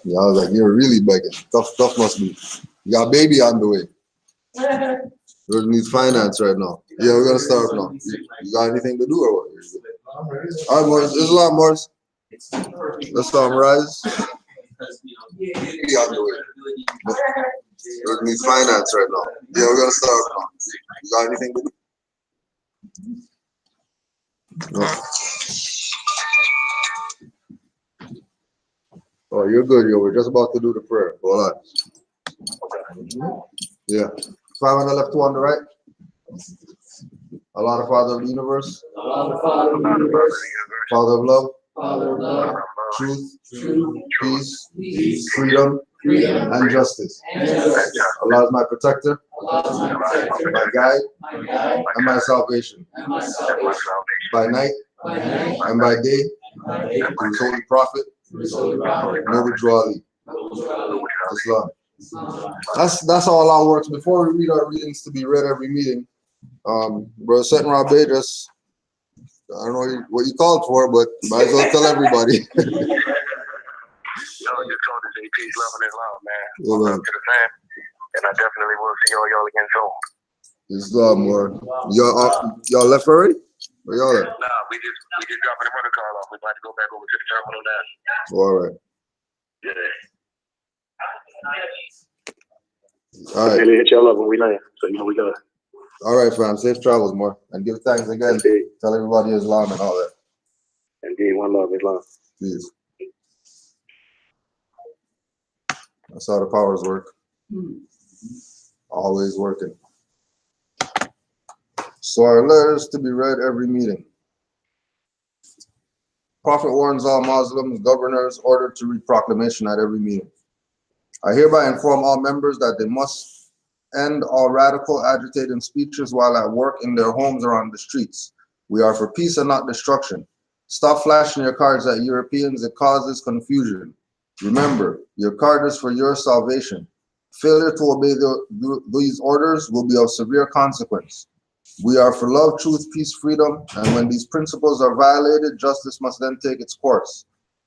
Yeah, I was like, you're really begging. Tough must be. You got a baby on the way. We need finance right now. Yeah, we're gonna start now. You got anything to do or what? All right, Morris. There's a lot, Morris. Let's rise. Be on the way. We need finance right now. Yeah, we're gonna start now. You got anything to do? No. Oh, you're good, yo. We're just about to do the prayer. Hold on. Yeah. 5 on the left, 2 on the right. Allah, the Father of the universe. Father of love. Truth. Peace. Freedom. And justice. Allah is my protector. My guide. And my salvation. By night. And by day. Through His holy prophet. Noble Ali. Islam. That's how Allah works. Before we read our readings to be read every meeting, Brother Seton Rabbe just, I don't know what you called for, but might as well tell everybody. Yo, just told us peace, love, and Islam, man. Welcome to the fam, and I definitely will see all y'all again soon. Islam, Moor. Y'all left already? Where y'all at? Nah, we just dropping the motor car off. We about to go back over to the terminal now. All right. Yeah. All right. Hit y'all up when we land, so you know we got. All right, fam. Safe travels, Moor. And give thanks again. Indeed. Tell everybody Islam and all that. Indeed, one love, Islam. Please. That's how the powers work. Always working. So our letters to be read every meeting. Prophet warns all Muslims, governors, ordered to read proclamation at every meeting. I hereby inform all members that they must end all radical, agitating speeches while at work, in their homes, or on the streets. We are for peace and not destruction. Stop flashing your cards at Europeans. It causes confusion. Remember, your card is for your salvation. Failure to obey these orders will be of severe consequence. We are for love, truth, peace, freedom, and when these principles are violated, justice must then take its course.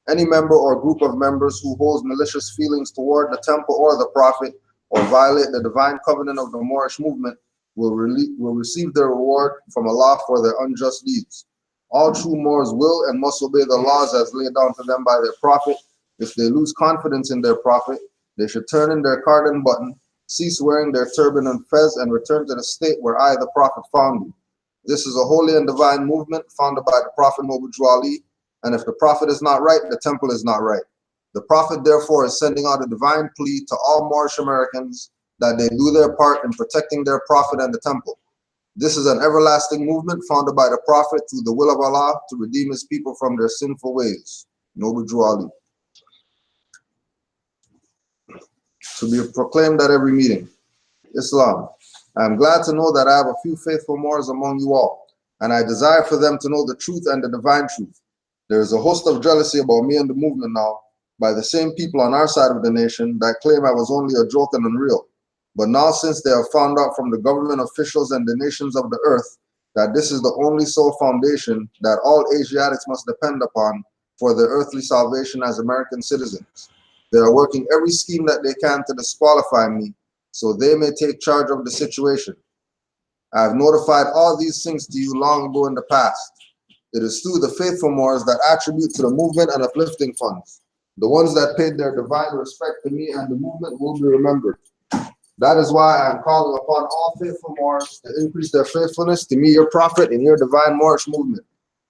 Any member or group of members who holds malicious feelings toward the temple or the prophet, or violate the divine covenant of the Moorish movement, will receive their reward from Allah for their unjust deeds. All true Moors will and must obey the laws as laid down to them by their prophet. If they lose confidence in their prophet, they should turn in their cardon button, cease wearing their turban and fez, and return to the state where I, the prophet, found you. This is a holy and divine movement founded by the Prophet Noble Ali, and if the prophet is not right, the temple is not right. The prophet, therefore, is sending out a divine plea to all Moorish Americans that they do their part in protecting their prophet and the temple. This is an everlasting movement founded by the prophet through the will of Allah to redeem his people from their sinful ways. Noble Ali. To be proclaimed at every meeting. Islam. I am glad to know that I have a few faithful Moors among you all, and I desire for them to know the truth and the divine truth. There is a host of jealousy about me and the movement now by the same people on our side of the nation that claim I was only a joke and unreal. But now, since they have found out from the government officials and the nations of the earth that this is the only sole foundation that all Asiatics must depend upon for their earthly salvation as American citizens, they are working every scheme that they can to disqualify me so they may take charge of the situation. I have notified all these things to you long ago in the past. It is through the faithful Moors that attribute to the movement and uplifting funds. The ones that paid their divine respect to me and the movement will be remembered. That is why I am calling upon all faithful Moors to increase their faithfulness to me, your prophet, and your divine Moorish movement.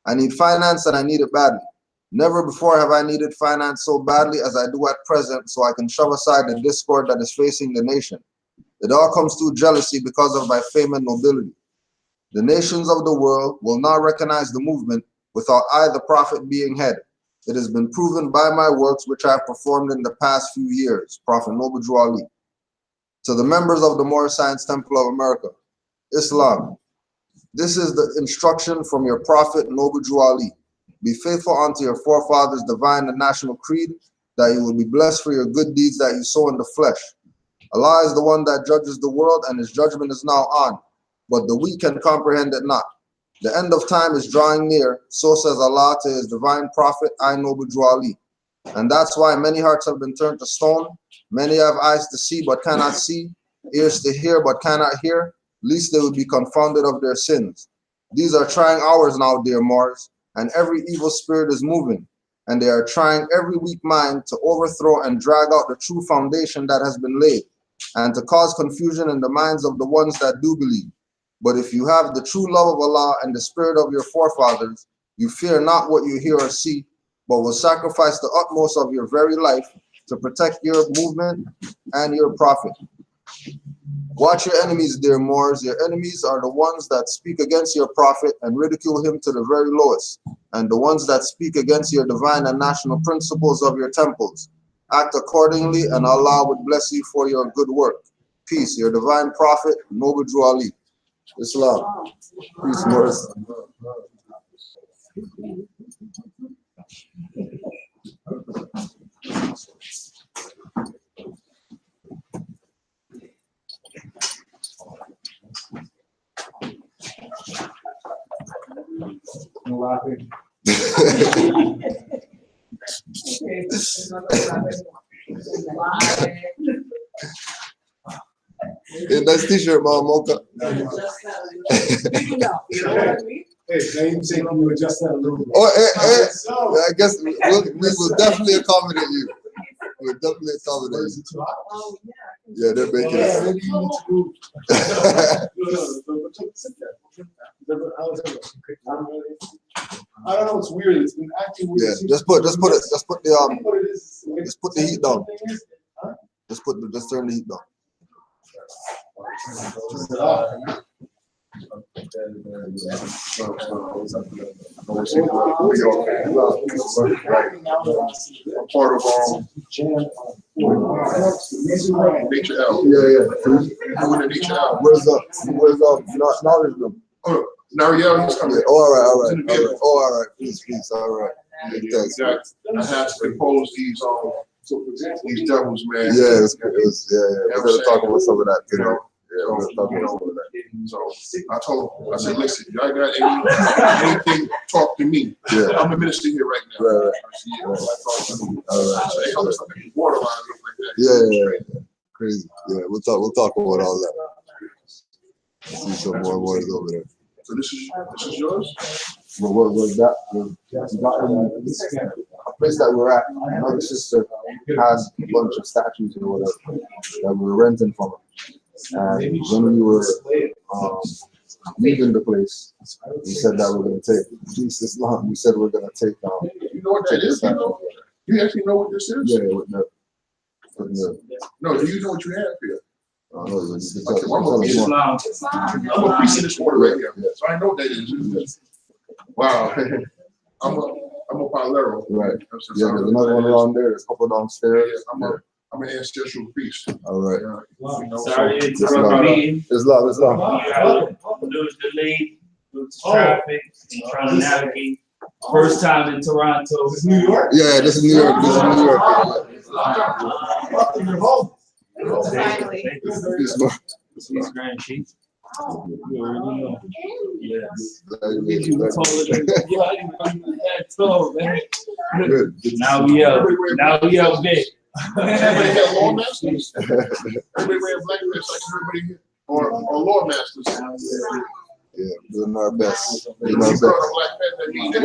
I need finance and I need it badly. Never before have I needed finance so badly as I do at present, so I can shove aside the discord that is facing the nation. It all comes through jealousy because of my fame and nobility. The nations of the world will not recognize the movement without I, the prophet, being head. It has been proven by my works which I have performed in the past few years. Prophet Noble Ali. To the members of the Moor Science Temple of America, Islam. This is the instruction from your prophet Noble Ali. Be faithful unto your forefathers' divine and national creed, that you will be blessed for your good deeds that you sow in the flesh. Allah is the one that judges the world, and his judgment is now on, but the weak can comprehend it not. The end of time is drawing near, so says Allah to his divine prophet, I Noble Ali. And that's why many hearts have been turned to stone. Many have eyes to see but cannot see, ears to hear but cannot hear, lest they would be confounded of their sins. These are trying hours now, dear Moors, and every evil spirit is moving, and they are trying every weak mind to overthrow and drag out the true foundation that has been laid, and to cause confusion in the minds of the ones that do believe. But if you have the true love of Allah and the spirit of your forefathers, you fear not what you hear or see, but will sacrifice the utmost of your very life to protect your movement and your prophet. Watch your enemies, dear Moors. Your enemies are the ones that speak against your prophet and ridicule him to the very lowest, and the ones that speak against your divine and national principles of your temples. Act accordingly, and Allah would bless you for your good work. Peace, your divine prophet, Noble Drew Ali. Islam. Peace, Moors. Laughing. Hey, nice t-shirt, Mom Mocha. Hey, I even say you adjust that a little bit. Oh, I guess we will definitely accommodate you. We'll definitely accommodate you. Yeah, they're making it. I don't know. It's weird. It's been acting weird. Yeah, just put the heat down. Just turn the heat down. Part of Nature L. Yeah. Nature L. Where's knowledge room? Oh, Nariel, he's coming. Yeah. All right. Peace. All right. Thanks. I had to compose these devils, man. Yeah, it was We're gonna talk about some of that today. Yeah, we're gonna talk about some of that. So I said, listen, y'all got anything, talk to me. Yeah. I'm the minister here right now. Right. All right. So, hey, let's talk about water line and stuff like that. Yeah. Crazy. Yeah, we'll talk about all that. See some more is over there. So this is yours? Well, what was that? A place that we're at, another sister has a bunch of statues or whatever that we were renting from her. And when we were leaving the place, we said that we're going to take Islam. We said we're going to take You know what that is? You actually know what this is? Yeah, with the no, do you know what you have here? I'm a piece of this water right here, so I know what that is. Wow. I'm a Palero. Right. Yeah, there's another one around there. There's a couple downstairs. Yeah, I'm an ancestral priest. All right. Sorry to interrupt the meeting. Islam. Lose the lead, lose traffic, and trying to navigate. First time in Toronto. This is New York? Yeah, this is New York. You're home. She's Grand Chief. You already know. Yes. Now we up big. Everybody got law masters? Everybody wear black vests like everybody here? Or law masters? Yeah, doing our best. You know, black vest, that means that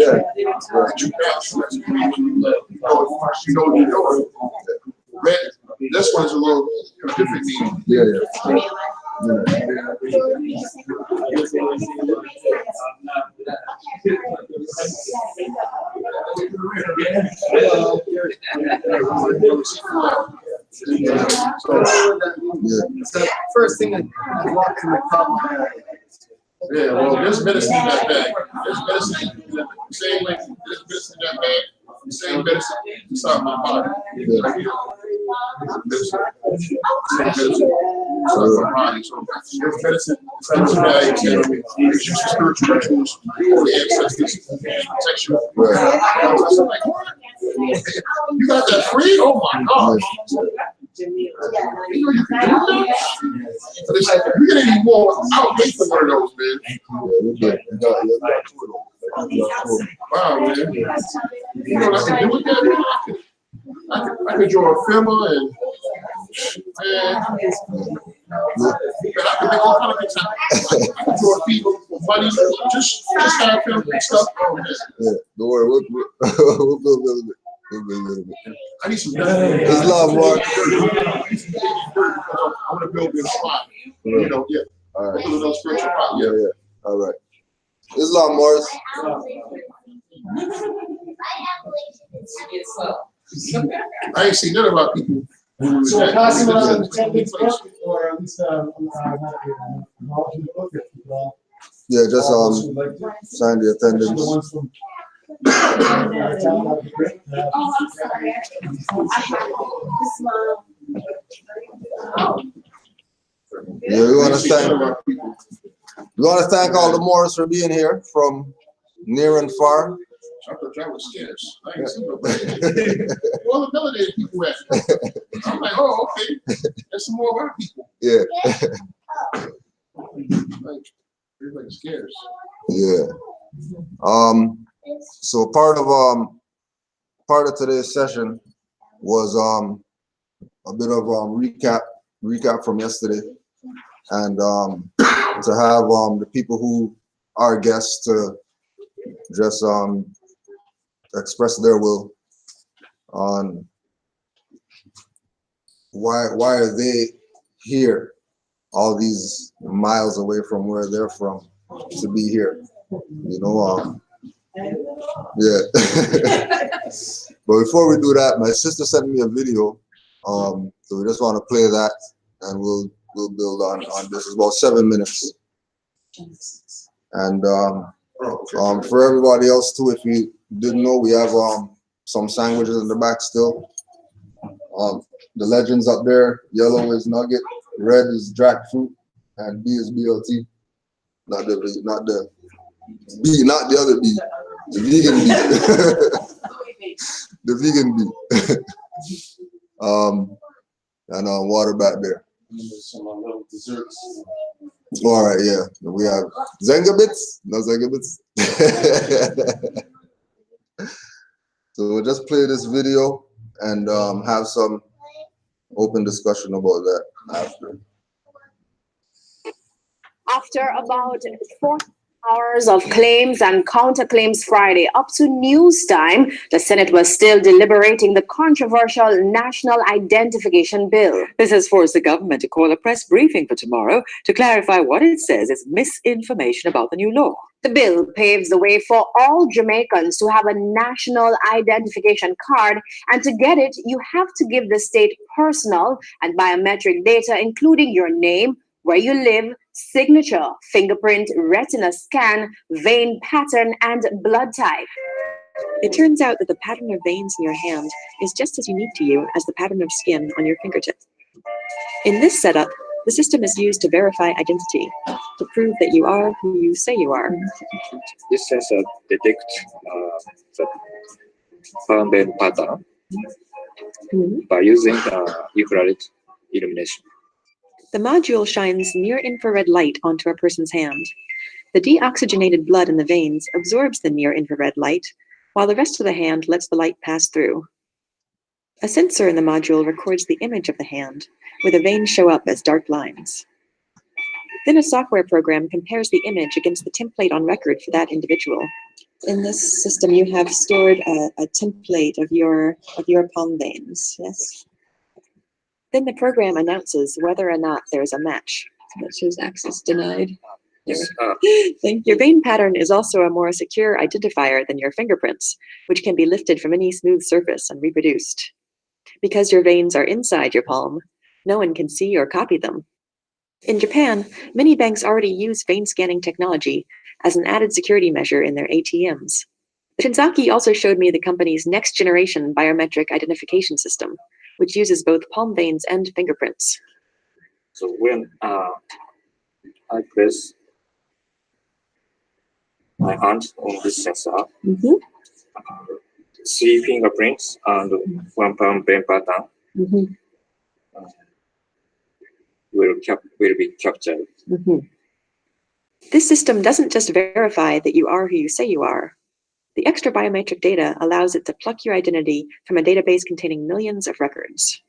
you know. Red, this one's a little different meaning. Yeah. So first thing I walked in the club. Yeah, well, there's medicine in that bag. There's medicine, same like there's medicine in that bag. Same medicine inside my body. Same medicine inside my body. So there's medicine inside my bag. It's used for spiritual rituals for the ancestors, protection. You got that free? Oh my God. You know you can do that? So it's like, you get any more, I'll wait for one of those, man. Wow, man. You know what I can do with that? I could draw a filmer and man, I can make all kind of things happen. I can draw people for money, just have film and stuff. Oh man. Yeah, don't worry, we'll build a little bit. We'll build a little bit. I need some. It's love, Mark. I want to build this spot. You know, yeah. All right. Build those spiritual spot. Yeah, yeah. All right. Islam, Morris. I ain't seen none of our people. So passing around the 10 book, or at least Yeah, just sign the attendance. Yeah, we want to thank all the Moors for being here from near and far. I thought y'all was scarce. I ain't seen nobody. All the melanated people at. I'm like, oh, okay. There's some more of our people. Yeah. Like, everybody's scarce. Yeah. So part of today's session was a bit of recap from yesterday, and to have the people who are guests to just express their will on why are they here all these miles away from where they're from to be here, you know. Yeah. But before we do that, my sister sent me a video, so we just want to play that, and we'll build on this. It's about 7 minutes, and for everybody else too, if you didn't know, we have some sandwiches in the back still. The legends up there: yellow is nugget, red is jackfruit, and B is BLT. Not the B, not the other B, the vegan B. The vegan B. And water back there. Some little desserts. All right, yeah. We have Zengabits, no Zengabits. So we'll just play this video and have some open discussion about that after. After about 4 hours of claims and counterclaims Friday up to news time, the Senate was still deliberating the controversial National Identification Bill. This has forced the government to call a press briefing for tomorrow to clarify what it says is misinformation about the new law. The bill paves the way for all Jamaicans to have a national identification card, and to get it, you have to give the state personal and biometric data, including your name, where you live, signature, fingerprint, retina scan, vein pattern, and blood type. It turns out that the pattern of veins in your hand is just as unique to you as the pattern of skin on your fingertip. In this setup, the system is used to verify identity, to prove that you are who you say you are. This sensor detects the palm vein pattern by using infrared illumination. The module shines near-infrared light onto a person's hand. The deoxygenated blood in the veins absorbs the near-infrared light, while the rest of the hand lets the light pass through. A sensor in the module records the image of the hand, where the veins show up as dark lines. Then a software program compares the image against the template on record for that individual. In this system, you have stored a template of your palm veins, yes? Then the program announces whether or not there's a match. That shows access denied. Yes, Your vein pattern is also a more secure identifier than your fingerprints, which can be lifted from any smooth surface and reproduced. Because your veins are inside your palm, no one can see or copy them. In Japan, many banks already use vein scanning technology as an added security measure in their ATMs. Shinzaki also showed me the company's next-generation biometric identification system, which uses both palm veins and fingerprints. so when I press my hand on this sensor, 3 fingerprints and 1 palm vein pattern will be captured. This system doesn't just verify that you are who you say you are. The extra biometric data allows it to pluck your identity from a database containing millions of records.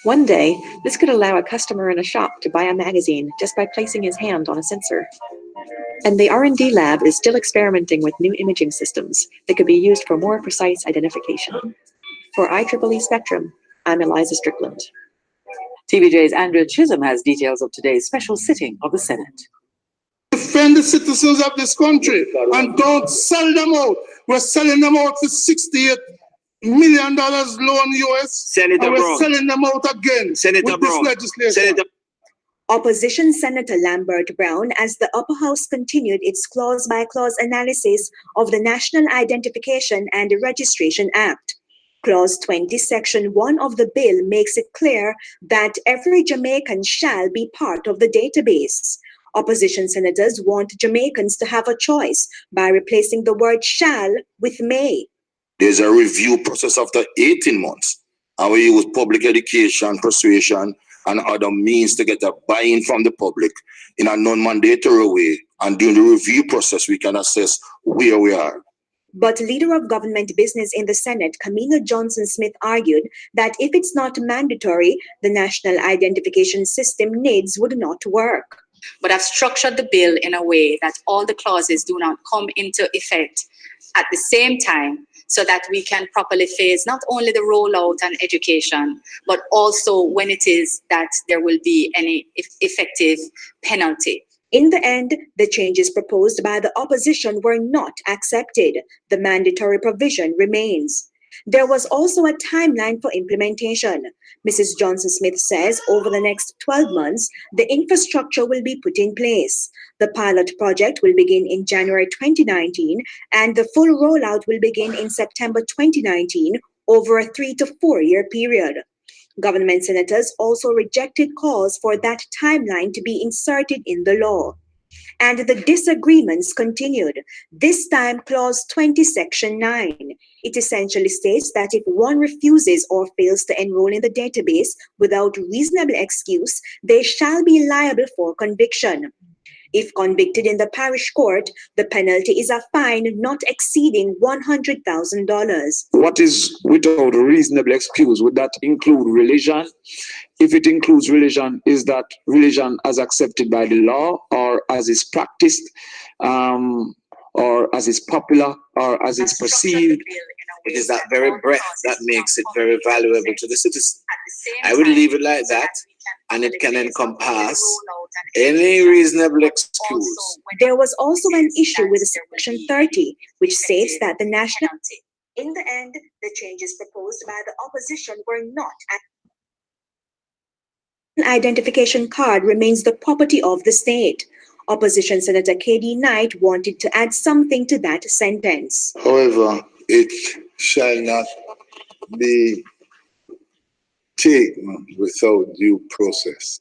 One day, this could allow a customer in a shop to buy a magazine just by placing his hand on a sensor. And the R&D lab is still experimenting with new imaging systems that could be used for more precise identification. For IEEE Spectrum, I'm Eliza Strickland. TVJ's Andrea Chisholm has details of today's special sitting of the Senate. Defend the citizens of this country and don't sell them out. We're selling them out for $68 million loan US. Senator and we're Brown. selling them out again Senator with Brown. this legislation. Senator Opposition Senator Lambert Brown, as the upper house continued its clause-by-clause analysis of the National Identification and Registration Act. Clause 20, Section 1 of the bill makes it clear that every Jamaican shall be part of the database. Opposition senators want Jamaicans to have a choice by replacing the word shall with may. There's a review process after 18 months, and we use public education, persuasion, and other means to get a buy-in from the public in a non-mandatory way. And during the review process, we can assess where we are. But Leader of Government Business in the Senate, Camilla Johnson-Smith, argued that if it's not mandatory, the National Identification System NIDS would not work. But I've structured the bill in a way that all the clauses do not come into effect at the same time, so that we can properly phase not only the rollout and education, but also when it is that there will be any effective penalty. In the end, the changes proposed by the opposition were not accepted. The mandatory provision remains. There was also a timeline for implementation. Mrs. Johnson-Smith says over the next 12 months, the infrastructure will be put in place. The pilot project will begin in January 2019, and the full rollout will begin in September 2019 over a 3 to 4 year period. Government senators also rejected calls for that timeline to be inserted in the law. And the disagreements continued, this time Clause 20, Section 9. It essentially states that if one refuses or fails to enroll in the database without reasonable excuse, they shall be liable for conviction. If convicted in the parish court, the penalty is a fine not exceeding $100,000. What is without a reasonable excuse? Would that include religion? If it includes religion, is that religion as accepted by the law, or as is practiced, or as is popular, or as is perceived? It is that very breath that makes it very valuable to the citizen. I would leave it like that, and it can encompass any reasonable excuse. There was also an issue with Section 30, which states that the national... In the end, the changes proposed by the opposition were not identification card remains the property of the state. Opposition Senator K.D. Knight wanted to add something to that sentence. However, it shall not be taken without due process.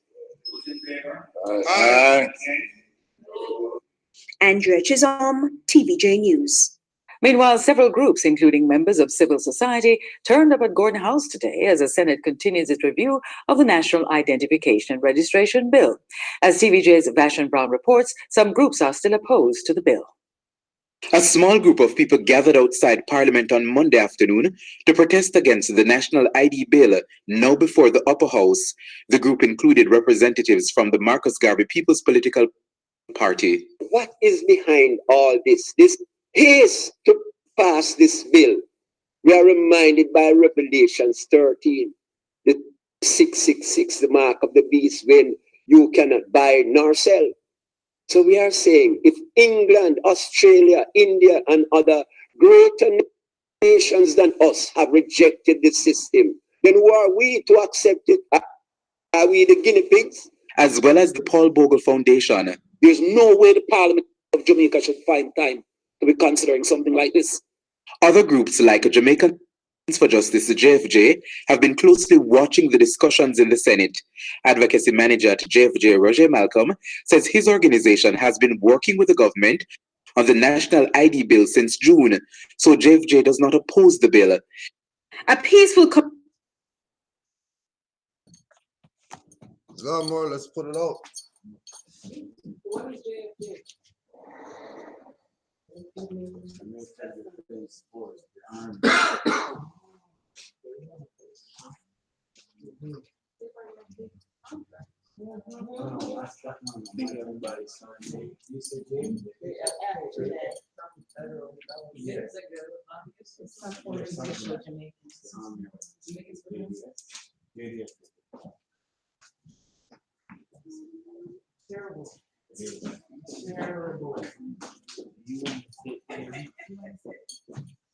Andrea Chisholm, TVJ News. Meanwhile, several groups, including members of civil society, turned up at Gordon House today as the Senate continues its review of the National Identification and Registration Bill. As TVJ's Vashon Brown reports, some groups are still opposed to the bill. A small group of people gathered outside Parliament on Monday afternoon to protest against the National ID Bill, now before the Upper House. The group included representatives from the Marcus Garvey People's Political Party. What is behind all this? This haste to pass this bill. We are reminded by Revelations 13, the 666, the mark of the beast, when you cannot buy nor sell. So we are saying if England, Australia, India, and other greater nations than us have rejected the system, then who are we to accept it? Are we the guinea pigs? As well as the Paul Bogle Foundation. There's no way the Parliament of Jamaica should find time to be considering something like this. Other groups like Jamaicans for Justice, the JFJ, have been closely watching the discussions in the Senate. Advocacy manager at JFJ, Roger Malcolm, says his organization has been working with the government on the National ID Bill since June, so JFJ does not oppose the bill. A peaceful... Moor, let's put it out.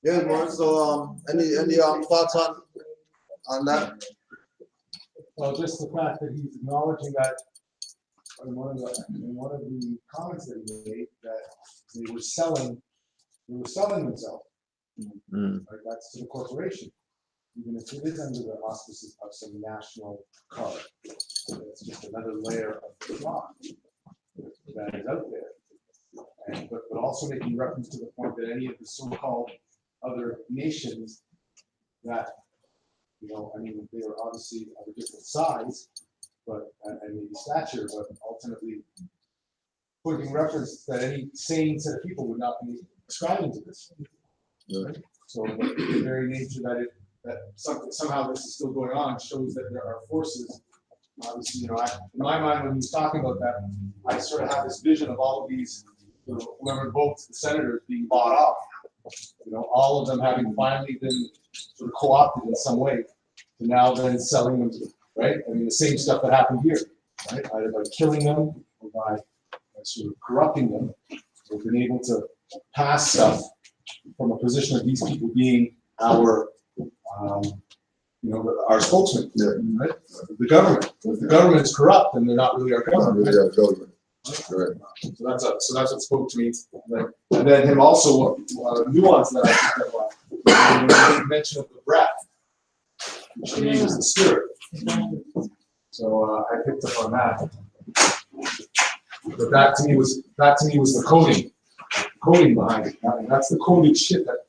Yes, man. So, any thoughts on that? Well, just the fact that he's acknowledging that in one of the comments that he made, that they were selling themselves. Right, that's to the corporation, even if it is under the auspices of some national card. It's just another layer of the fraud that is out there. And, but also making reference to the point that any of the so-called other nations that, you know, I mean, they are obviously of a different size, but and maybe stature, but ultimately pointing reference that any sane set of people would not be ascribing to this. Right? So the very nature that somehow this is still going on shows that there are forces. Obviously, you know, in my mind, when he was talking about that, I sort of have this vision of all of these, you know, whoever votes the senators being bought off. You know, all of them having finally been sort of co-opted in some way to now then selling them to, right? I mean, the same stuff that happened here, right? Either by killing them or by sort of corrupting them. We've been able to pass stuff from a position of these people being our, you know, our spokesman, right? The government. If the government is corrupt, then they're not really our government. Not really our government. Right. So that's what spoke to me. Like, and then him also nuance that I think that when he mention of the breath, which means the spirit. So I picked up on that. But that to me was the coding behind it. I mean, that's the coded shit that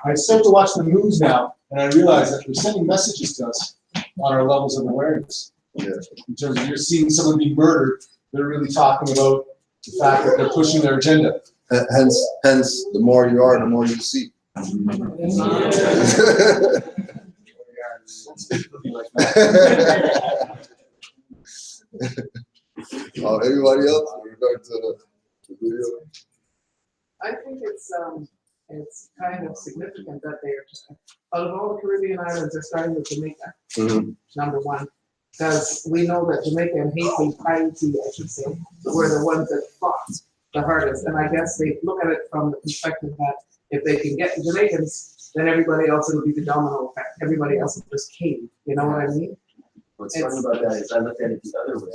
I start to watch the news now, and I realize that they're sending messages to us on our levels of awareness. Yeah. In terms of you're seeing someone being murdered, they're really talking about the fact that they're pushing their agenda. Hence, the more you are, the more you see. Everybody else, in regard to the video? I think it's kind of significant that they're out of all the Caribbean islands, they're starting with Jamaica. Number one, because we know that Jamaica and Haiti, I should say, were the ones that fought the hardest. And I guess they look at it from the perspective that if they can get the Jamaicans, then everybody else will be the domino effect. Everybody else will just cave. You know what I mean? What's funny about that is I looked at it the other way.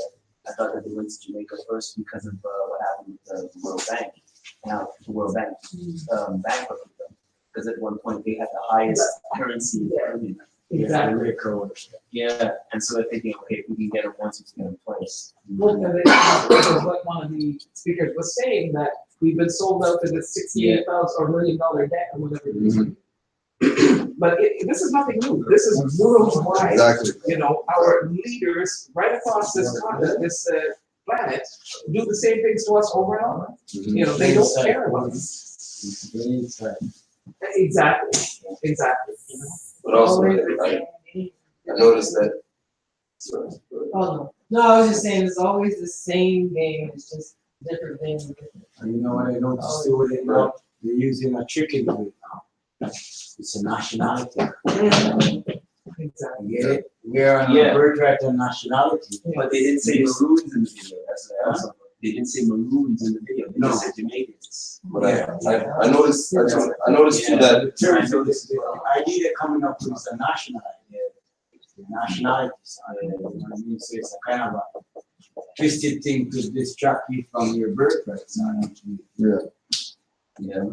I thought that they went to Jamaica first because of what happened with the World Bank. Now the World Bank bankrupted them because at one point they had the highest currency in the Caribbean. Exactly. Yeah, and so they're thinking, okay, if we can get it once it's in place. What one of the speakers was saying, that we've been sold out to this $68,000 or $1 million debt or whatever it is. But this is nothing new. This is worldwide. Exactly. You know, our leaders right across this continent, this planet, do the same things to us over and over. You know, they don't care about us. Exactly. You know? But also, I noticed that. Sorry. Oh, no, I was just saying it's always the same game. It's just different things. You know what I noticed too with it now? They're using a trick into it now. It's a nationality. Exactly. Get it? We're on a birthright of nationality. But they didn't say Maroons in the video. That's what I also. They didn't say Maroons in the video. They just said Jamaicans. But I noticed too that The idea they're coming up with is a national idea. Nationality. You know what I mean? So it's a kind of a twisted thing to distract you from your birthright. Yeah.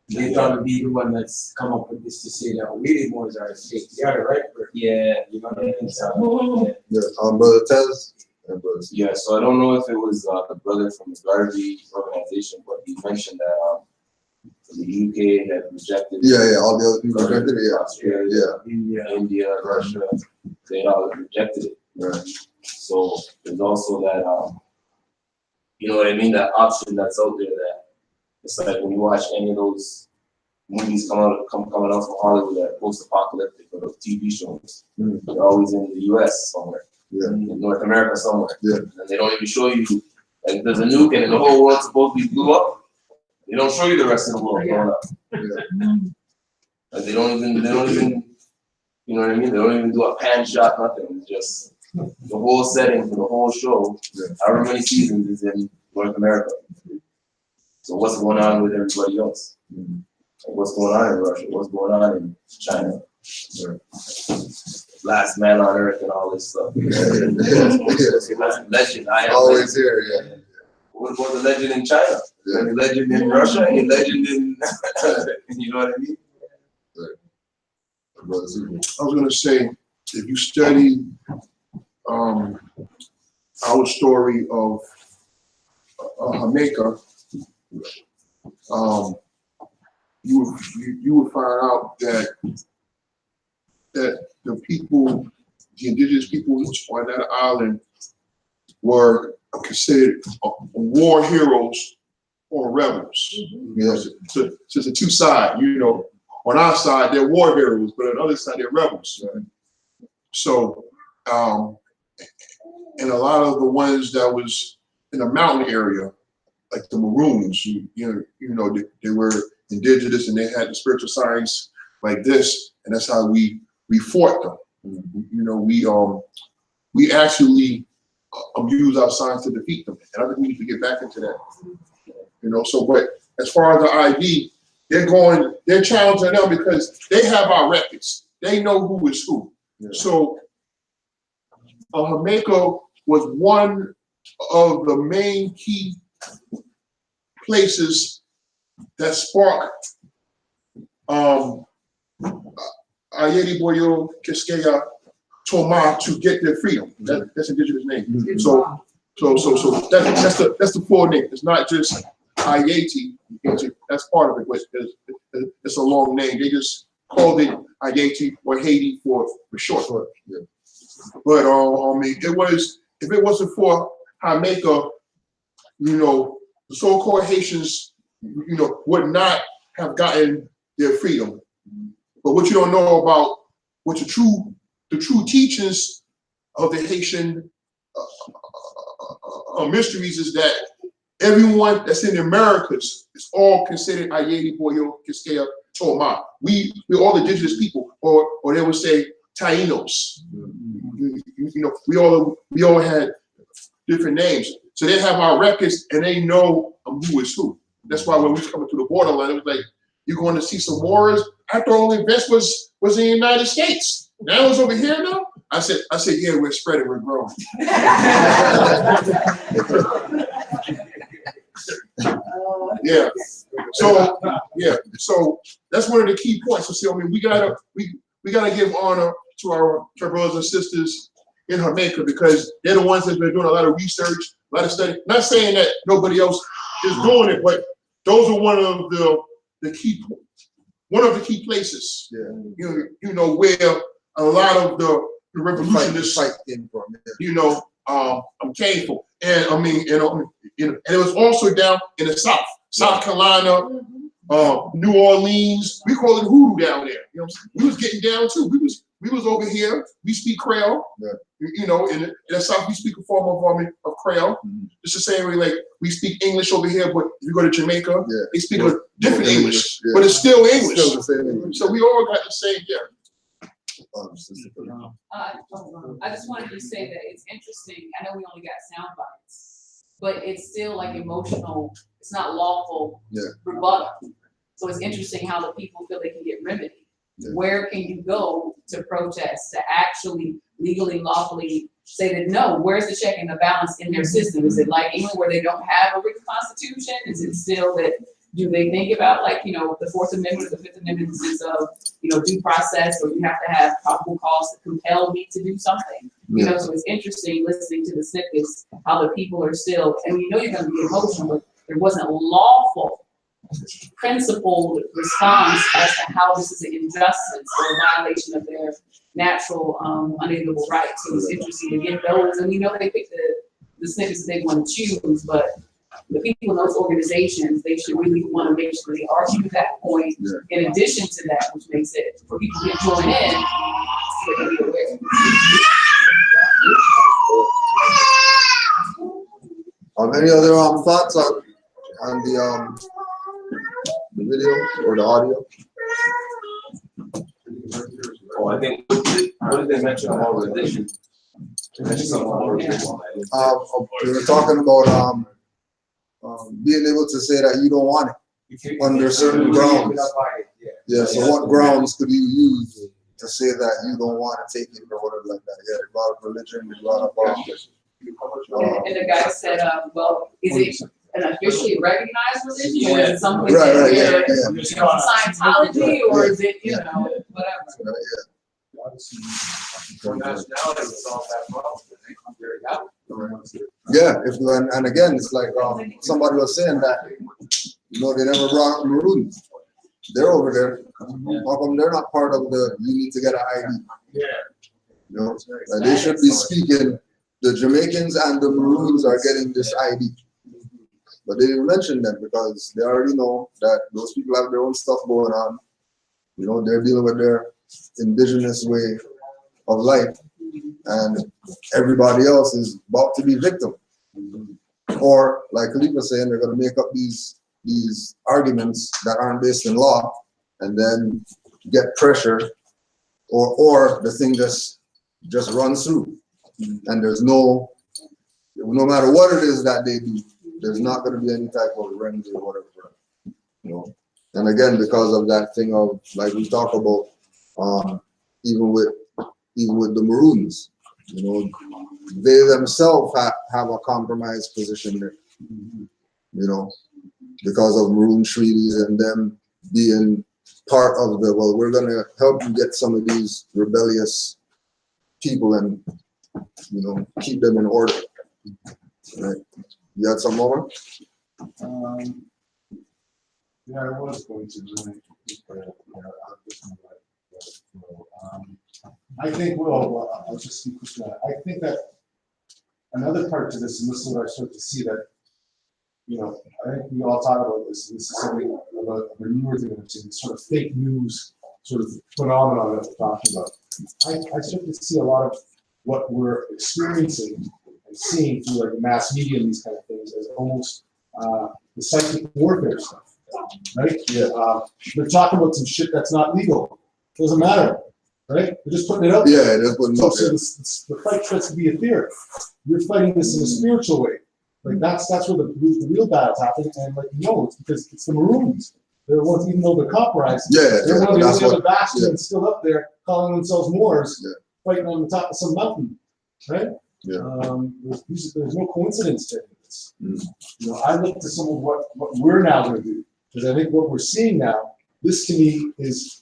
They thought to be the one that's come up with this to say that we Moors are a state. They are the right birth. Yeah. You know what I mean? So, Brother Tez. Yeah, so I don't know if it was the brother from the Garvey organization, but he mentioned that the UK had rejected it. All the other people rejected it. Australia, India, Russia, they all rejected it. Right. So there's also that, you know what I mean, that option that's out there that It's like when you watch any of those movies coming out from Hollywood that are post-apocalyptic or those TV shows, they're always in the US somewhere, in North America somewhere. And they don't even show you, like there's a nuke and the whole world's supposed to be blew up. They don't show you the rest of the world blowing up. Like they don't even, you know what I mean? They don't even do a pan shot, nothing. It's just the whole setting for the whole show, however many seasons, is in North America. So what's going on with everybody else? Like what's going on in Russia? What's going on in China? Last man on earth and all this stuff. Legend. I am always here, What about the legend in China? Any legend in Russia? Any legend in, you know what I mean? I was going to say, if you study our story of Jamaica, you would find out that the people, the indigenous people on that island, were considered war heroes or rebels. So it's a two side, you know. On our side, they're war heroes, but on the other side, they're rebels. So, and a lot of the ones that was in the mountain area, like the Maroons, you know, they were indigenous and they had the spiritual science like this, and that's how we fought them. You know, we actually use our science to defeat them, and I think we need to get back into that. You know, so but as far as the ID, they're challenging them because they have our records. They know who is who. So Jamaica was one of the main key places that sparked Ayedi Boyo, Kiskeya, Toma to get their freedom. That's indigenous name. So that's the full name. It's not just Ayeti. That's part of it, but it's a long name. They just called it Ayeti or Haiti for short. But I mean, if it wasn't for Jamaica, you know, the so-called Haitians, you know, would not have gotten their freedom. But what you don't know about what the true teachings of the Haitian mysteries is that everyone that's in the Americas is all considered Ayedi Boyo Kiskeya Toma. We all indigenous people, or they would say Tainos. You know, we all had different names. So they have our records and they know who is who. That's why when we was coming to the borderline, it was like, you're going to see some Moors. I thought only best was in the United States. Now it's over here now? I said, yeah, we're spreading, we're growing. Yeah. So that's one of the key points. So see, I mean, we gotta give honor to our brothers and sisters in Jamaica because they're the ones that's been doing a lot of research, a lot of study. Not saying that nobody else is doing it, but those are one of the key places. You know, where a lot of the revolutionists came from. You know, came from. And I mean, and it was also down in the South Carolina, New Orleans. We call it hoodoo down there. You know, we was getting down too. We was over here. We speak Creole. You know, in the South we speak a form of Creole. It's the same way like we speak English over here, but if you go to Jamaica, they speak a different English, but it's still English. Still the same English. So we all got the same I just wanted to say that it's interesting. I know we only got sound bites, but it's still like emotional. It's not lawful rebuttal. So it's interesting how the people feel they can get remedy. Where can you go to protest, to actually legally, lawfully say that no? Where's the check and the balance in their system? Is it like England where they don't have a written constitution? Is it still that? Do they think about like, you know, the Fourth Amendment or the Fifth Amendment is of, you know, due process, or you have to have probable cause to compel me to do something? You know, so it's interesting listening to the snippets, how the people are still, and you know you're going to be emotional, but there wasn't a lawful, principled response as to how this is an injustice or a violation of their natural, unalienable rights. So it's interesting to get those, and we know they pick the snippets that they want to choose, but the people in those organizations, they should really want to make sure they argue that point. In addition to that, which makes it for people to join in, so they can be aware. Any other thoughts on the video or the audio? Oh, I think, what did they mention about religion? They mentioned something about religion. We were talking about being able to say that you don't want it under certain grounds. Yeah, so what grounds could you use to say that you don't want to take it or whatever like that? Yeah, they brought up religion, they brought up and the guy said, well, is it an officially recognized religion, or is it something Right, that yeah. is Scientology, or is it, you know, whatever? For nationality, it's all that problem. Yeah, and again, it's like somebody was saying that, you know, they never brought up Maroons. They're over there. How come they're not part of the, you need to get an ID? Yeah. You know, like they should be speaking, the Jamaicans and the Maroons are getting this ID. But they didn't mention them because they already know that those people have their own stuff going on. You know, they're dealing with their indigenous way of life, and everybody else is about to be victim. Or, like Khalif was saying, they're going to make up these arguments that aren't based in law, and then get pressure, or the thing just runs through, and there's no matter what it is that they do, there's not going to be any type of remedy or whatever, you know. And again, because of that thing of, like we talk about, even with the Maroons, you know, they themselves have a compromised position there, you know, because of Maroon treaties and them being part of the, well, we're going to help you get some of these rebellious people and, you know, keep them in order. Right? You had some more? Yeah, I was going to I think, well, I'll just be quick on that. I think that another part to this, and this is what I start to see that, you know, I think we all talk about this, and this is something about the newer thing I'm seeing, this sort of fake news sort of phenomenon that we're talking about. I start to see a lot of what we're experiencing and seeing through like the mass media and these kind of things as almost the psychic warfare stuff, right? Yeah. They're talking about some shit that's not legal. Doesn't matter, right? They're just putting it out there. Yeah, that's what So the fight tries to be etheric. You're fighting this in a spiritual way. Like that's where the real battle's happening. And like, no, it's because it's the Maroons. They're ones, even though they're cauterized, they're one of the only other bastions still up there calling themselves Moors, fighting on the top of some mountain, right? Yeah. There's no coincidence to this. You know, I look to some of what we're now going to do, because I think what we're seeing now, this to me is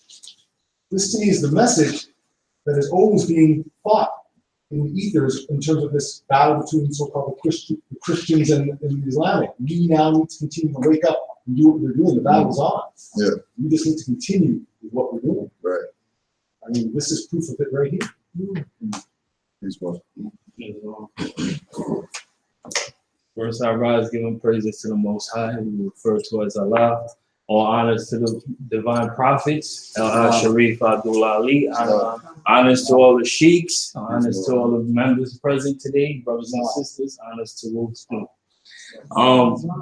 the message that is always being fought in the ethers in terms of this battle between so-called Christians and the Islamic. We now need to continue to wake up and do what we're doing. The battle's on. Yeah. We just need to continue with what we're doing. Right. I mean, this is proof of it right here. Peace, bro. First, I rise giving praises to the Most High, who we refer to as Allah. All honors to the divine prophets, Sharif Abdul Ali. Honors to all the sheiks. Honors to all the members present today, brothers and sisters. Honors to Wolf's Group.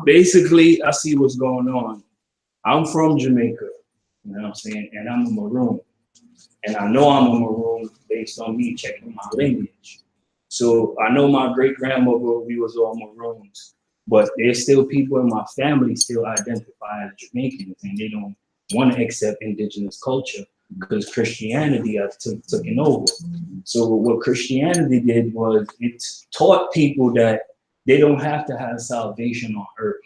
Basically, I see what's going on. I'm from Jamaica, you know what I'm saying, and I'm a Maroon. And I know I'm a Maroon based on me checking my lineage. So I know my great-grandmother, we was all Maroons. But there's still people in my family still identify as Jamaicans, and they don't want to accept indigenous culture because Christianity has taken over. So what Christianity did was it taught people that they don't have to have salvation on earth.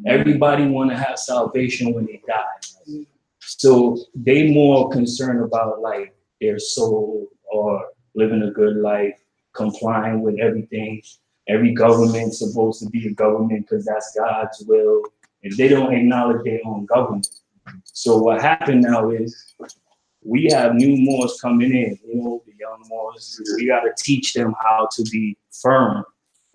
Everybody want to have salvation when they die. So they more concerned about like their soul or living a good life, complying with everything. Every government's supposed to be a government because that's God's will. If they don't acknowledge their own government. So what happened now is we have new Moors coming in, you know, the young Moors. We got to teach them how to be firm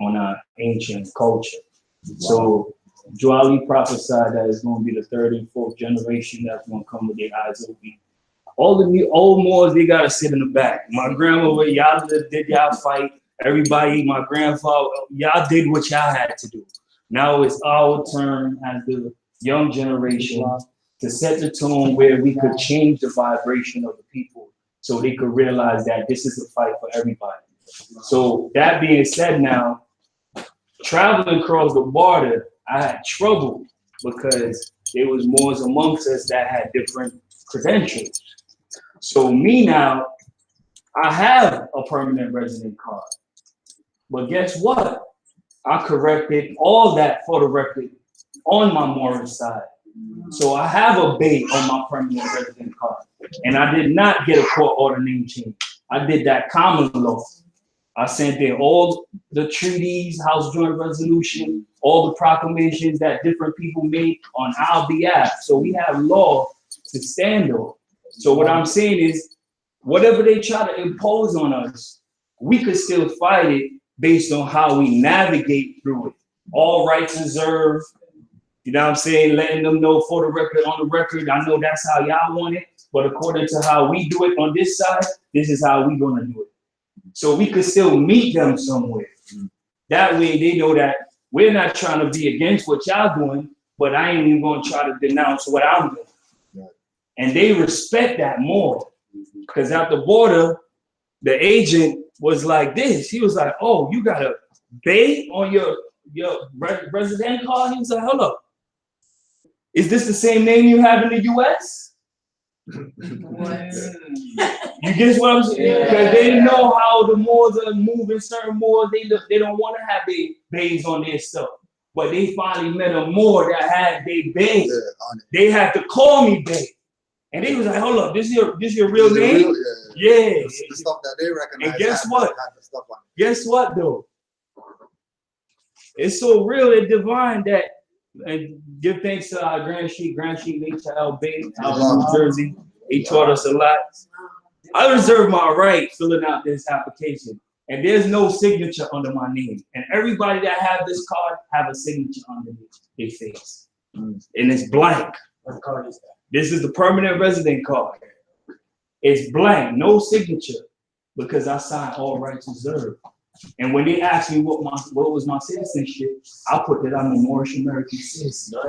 on our ancient culture. So Joali prophesied that it's going to be the third and fourth generation that's going to come with their eyes open. All the new old Moors, they got to sit in the back. My grandmother, y'all did y'all fight. Everybody, my grandfather, y'all did what y'all had to do. Now it's our turn as the young generation to set the tone where we could change the vibration of the people so they could realize that this is a fight for everybody. So that being said now, traveling across the border, I had trouble because there was Moors amongst us that had different credentials. So me now, I have a permanent resident card. But guess what? I corrected all that for the record on my Moorish side. So I have a bay on my permanent resident card. And I did not get a court order name change. I did that common law. I sent in all the treaties, House Joint Resolution, all the proclamations that different people made on our behalf. So we have law to stand on. So what I'm saying is, whatever they try to impose on us, we could still fight it based on how we navigate through it. All rights reserved, you know what I'm saying? Letting them know for the record, on the record, I know that's how y'all want it, but according to how we do it on this side, this is how we gonna do it. So we could still meet them somewhere. That way they know that we're not trying to be against what y'all doing, but I ain't even gonna try to denounce what I'm doing. And they respect that more. Because at the border, the agent was like this. He was like, oh, you got a bay on your resident card? He was like, hold up. Is this the same name you have in the US? You guess what I'm saying? Because they know how the Moors are moving. Certain Moors, they don't want to have their bays on their stuff. But they finally met a Moor that had their bay. They had to call me bay. And they was like, hold up, this your real name? Yeah. The stuff that they recognize. And guess what? Guess what though? It's so real and divine that, and give thanks to our Grand Sheik Nature Al Bay out in New Jersey. He taught us a lot. I reserve my right filling out this application. And there's no signature under my name. And everybody that have this card have a signature under their face. And it's blank. What card is that? This is the permanent resident card. It's blank, no signature, because I signed all rights reserved. And when they asked me what was my citizenship, I put that I'm a Moorish American citizen.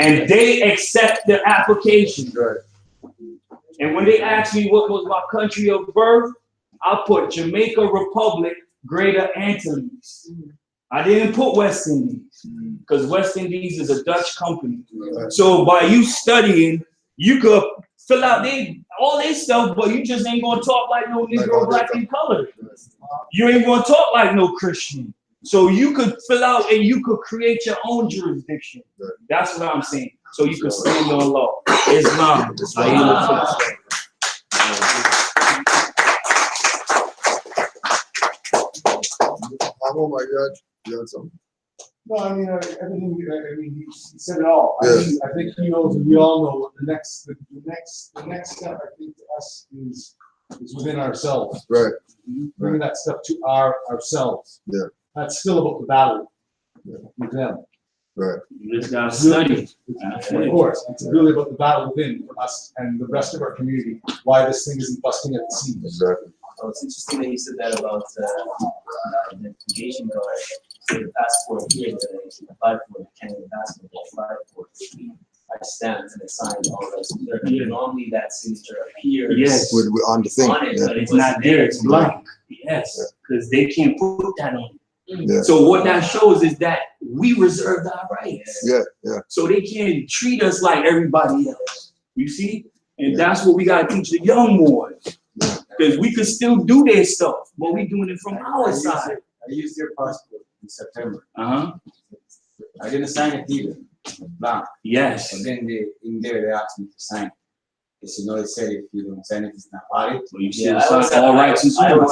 And they accept the application. And when they asked me what was my country of birth, I put Jamaica Republic, Greater Antilles. I didn't put West Indies, because West Indies is a Dutch company. So by you studying, you could fill out all their stuff, but you just ain't gonna talk like no Negro, black, and colored. You ain't gonna talk like no Christian. So you could fill out and you could create your own jurisdiction. That's what I'm saying. So you could stand on law. Islam. No, I mean, everything. He said it all. I think he knows, and we all know what the next step. I think to us is within ourselves. Right. Bringing that stuff to ourselves. Yeah. That's still about the battle with them. Right. You just gotta study. Of course, it's really about the battle within for us and the rest of our community. Why this thing isn't busting at the seams. Exactly. Oh, it's interesting that you said that about the identification card. So the passport here that I applied for, the Canadian passport that I applied for, I stamped and I signed all that. Normally that signature appears on the thing. on it, but It's not there, it's blank. Yes, because they can't put that on. So what that shows is that we reserved our rights. Yeah. So they can't treat us like everybody else. You see? And that's what we gotta teach the young Moors. Because we could still do their stuff, but we doing it from our side. I used their passport in September. I didn't sign it either. Blank. Yes. And then they asked me to sign. They said, no, they said if you don't sign it, it's not valid. Well, you still sign all rights reserved.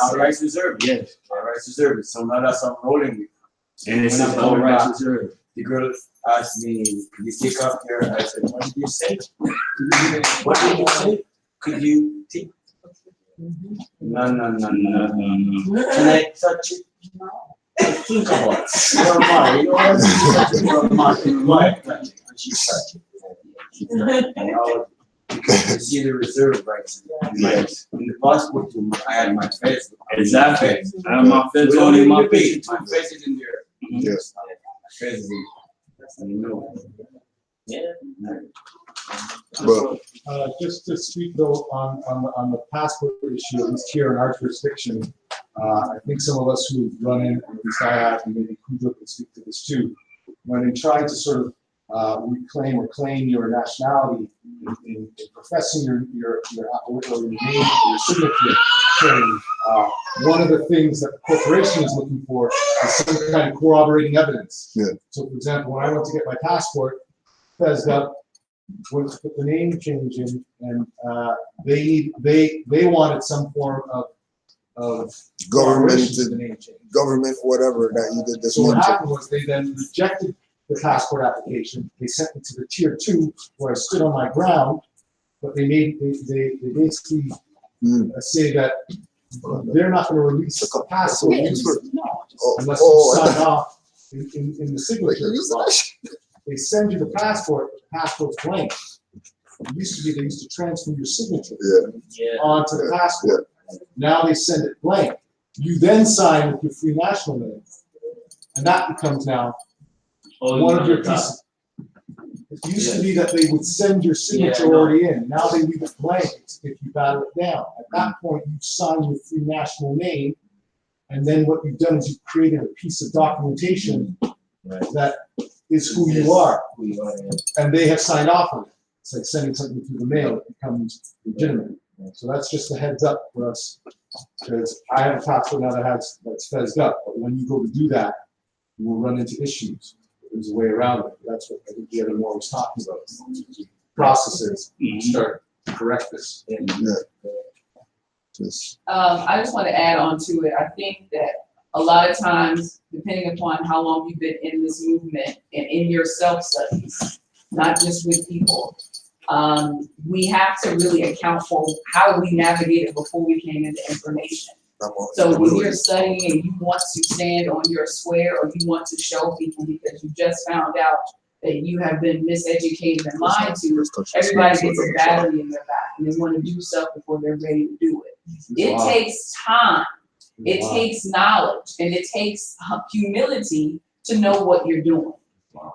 All rights reserved. Yes. All rights reserved. So now that's what I'm rolling with. And it's all rights reserved. The girl asked me, could you take off your, I said, what did you say? What did you say? Could you take? No. Can I touch it? Think about it. Your mom, you know what? Your mom is quiet, and she touched it. And all you see the reserve rights. Right. In the passport, I had my face. Exactly. I have my face on in my page. My face is in there. Yes. My face is in there. You know. Yeah. But Just to speak though on the passport issue, at least here in our jurisdiction, I think some of us who've run in, at least I have, and maybe Kudo can speak to this too, when in trying to sort of reclaim or claim your nationality in professing your name or your signature change, one of the things that the corporation is looking for is some kind of corroborating evidence. Yeah. So for example, when I went to get my passport, Fez got went to put the name change in, and they wanted some form of government, the name change. government, whatever that you did this So what month. happened was they then rejected the passport application. They sent me to the tier 2 where I stood on my ground, but they basically say that they're not going to release the passport unless you sign off in the signature. They send you the passport, but the passport's blank. It used to be they used to transfer your signature onto the passport. Now they send it blank. You then sign with your free national name, and that becomes now one of your pieces. It used to be that they would send your signature already in. Now they leave it blank if you battle it down. At that point, you sign your free national name, and then what you've done is you've created a piece of documentation that is who you are, and they have signed off on it. It's like sending something through the mail; it becomes legitimate. So that's just a heads up for us, because I have a passport now that's fezzed up. But when you go to do that, you will run into issues. There's a way around it. That's what I think the other Moor was talking about. Processes start to correct this. I just want to add on to it. I think that a lot of times, depending upon how long you've been in this movement and in your self-studies, not just with people, we have to really account for how we navigated before we came into information. So when you're studying and you want to stand on your square, or you want to show people because you just found out that you have been miseducated and lied to, everybody gets a battery in their back and they want to do stuff before they're ready to do it. It takes time, it takes knowledge, and it takes humility to know what you're doing.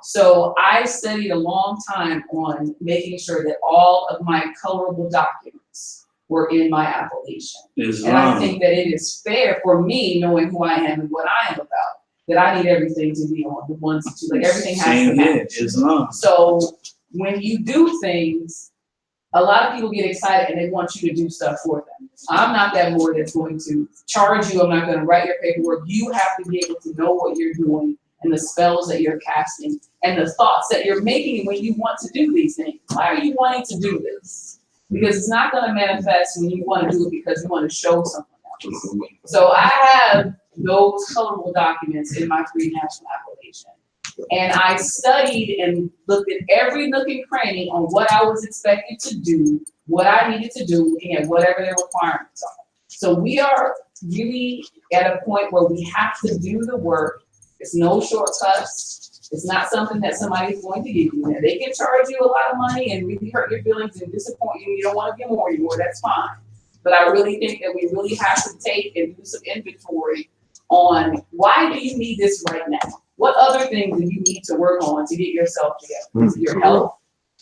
So I studied a long time on making sure that all of my colorable documents were in my application. And I think that it is fair for me, knowing who I am and what I am about, that I need everything to be on the ones and two, like everything has to match. So when you do things, a lot of people get excited and they want you to do stuff for them. I'm not that Moor that's going to charge you. I'm not going to write your paperwork. You have to be able to know what you're doing and the spells that you're casting and the thoughts that you're making when you want to do these things. Why are you wanting to do this? Because it's not going to manifest when you want to do it because you want to show someone else. So I have those colorful documents in my free national application. And I studied and looked at every nook and cranny on what I was expected to do, what I needed to do, looking at whatever their requirements are. So we are really at a point where we have to do the work. It's no shortcuts. It's not something that somebody's going to give you. Now, they can charge you a lot of money and really hurt your feelings and disappoint you. You don't want to get more anymore. That's fine. But I really think that we really have to take and do some inventory on why do you need this right now? What other things do you need to work on to get yourself together? Is it your health?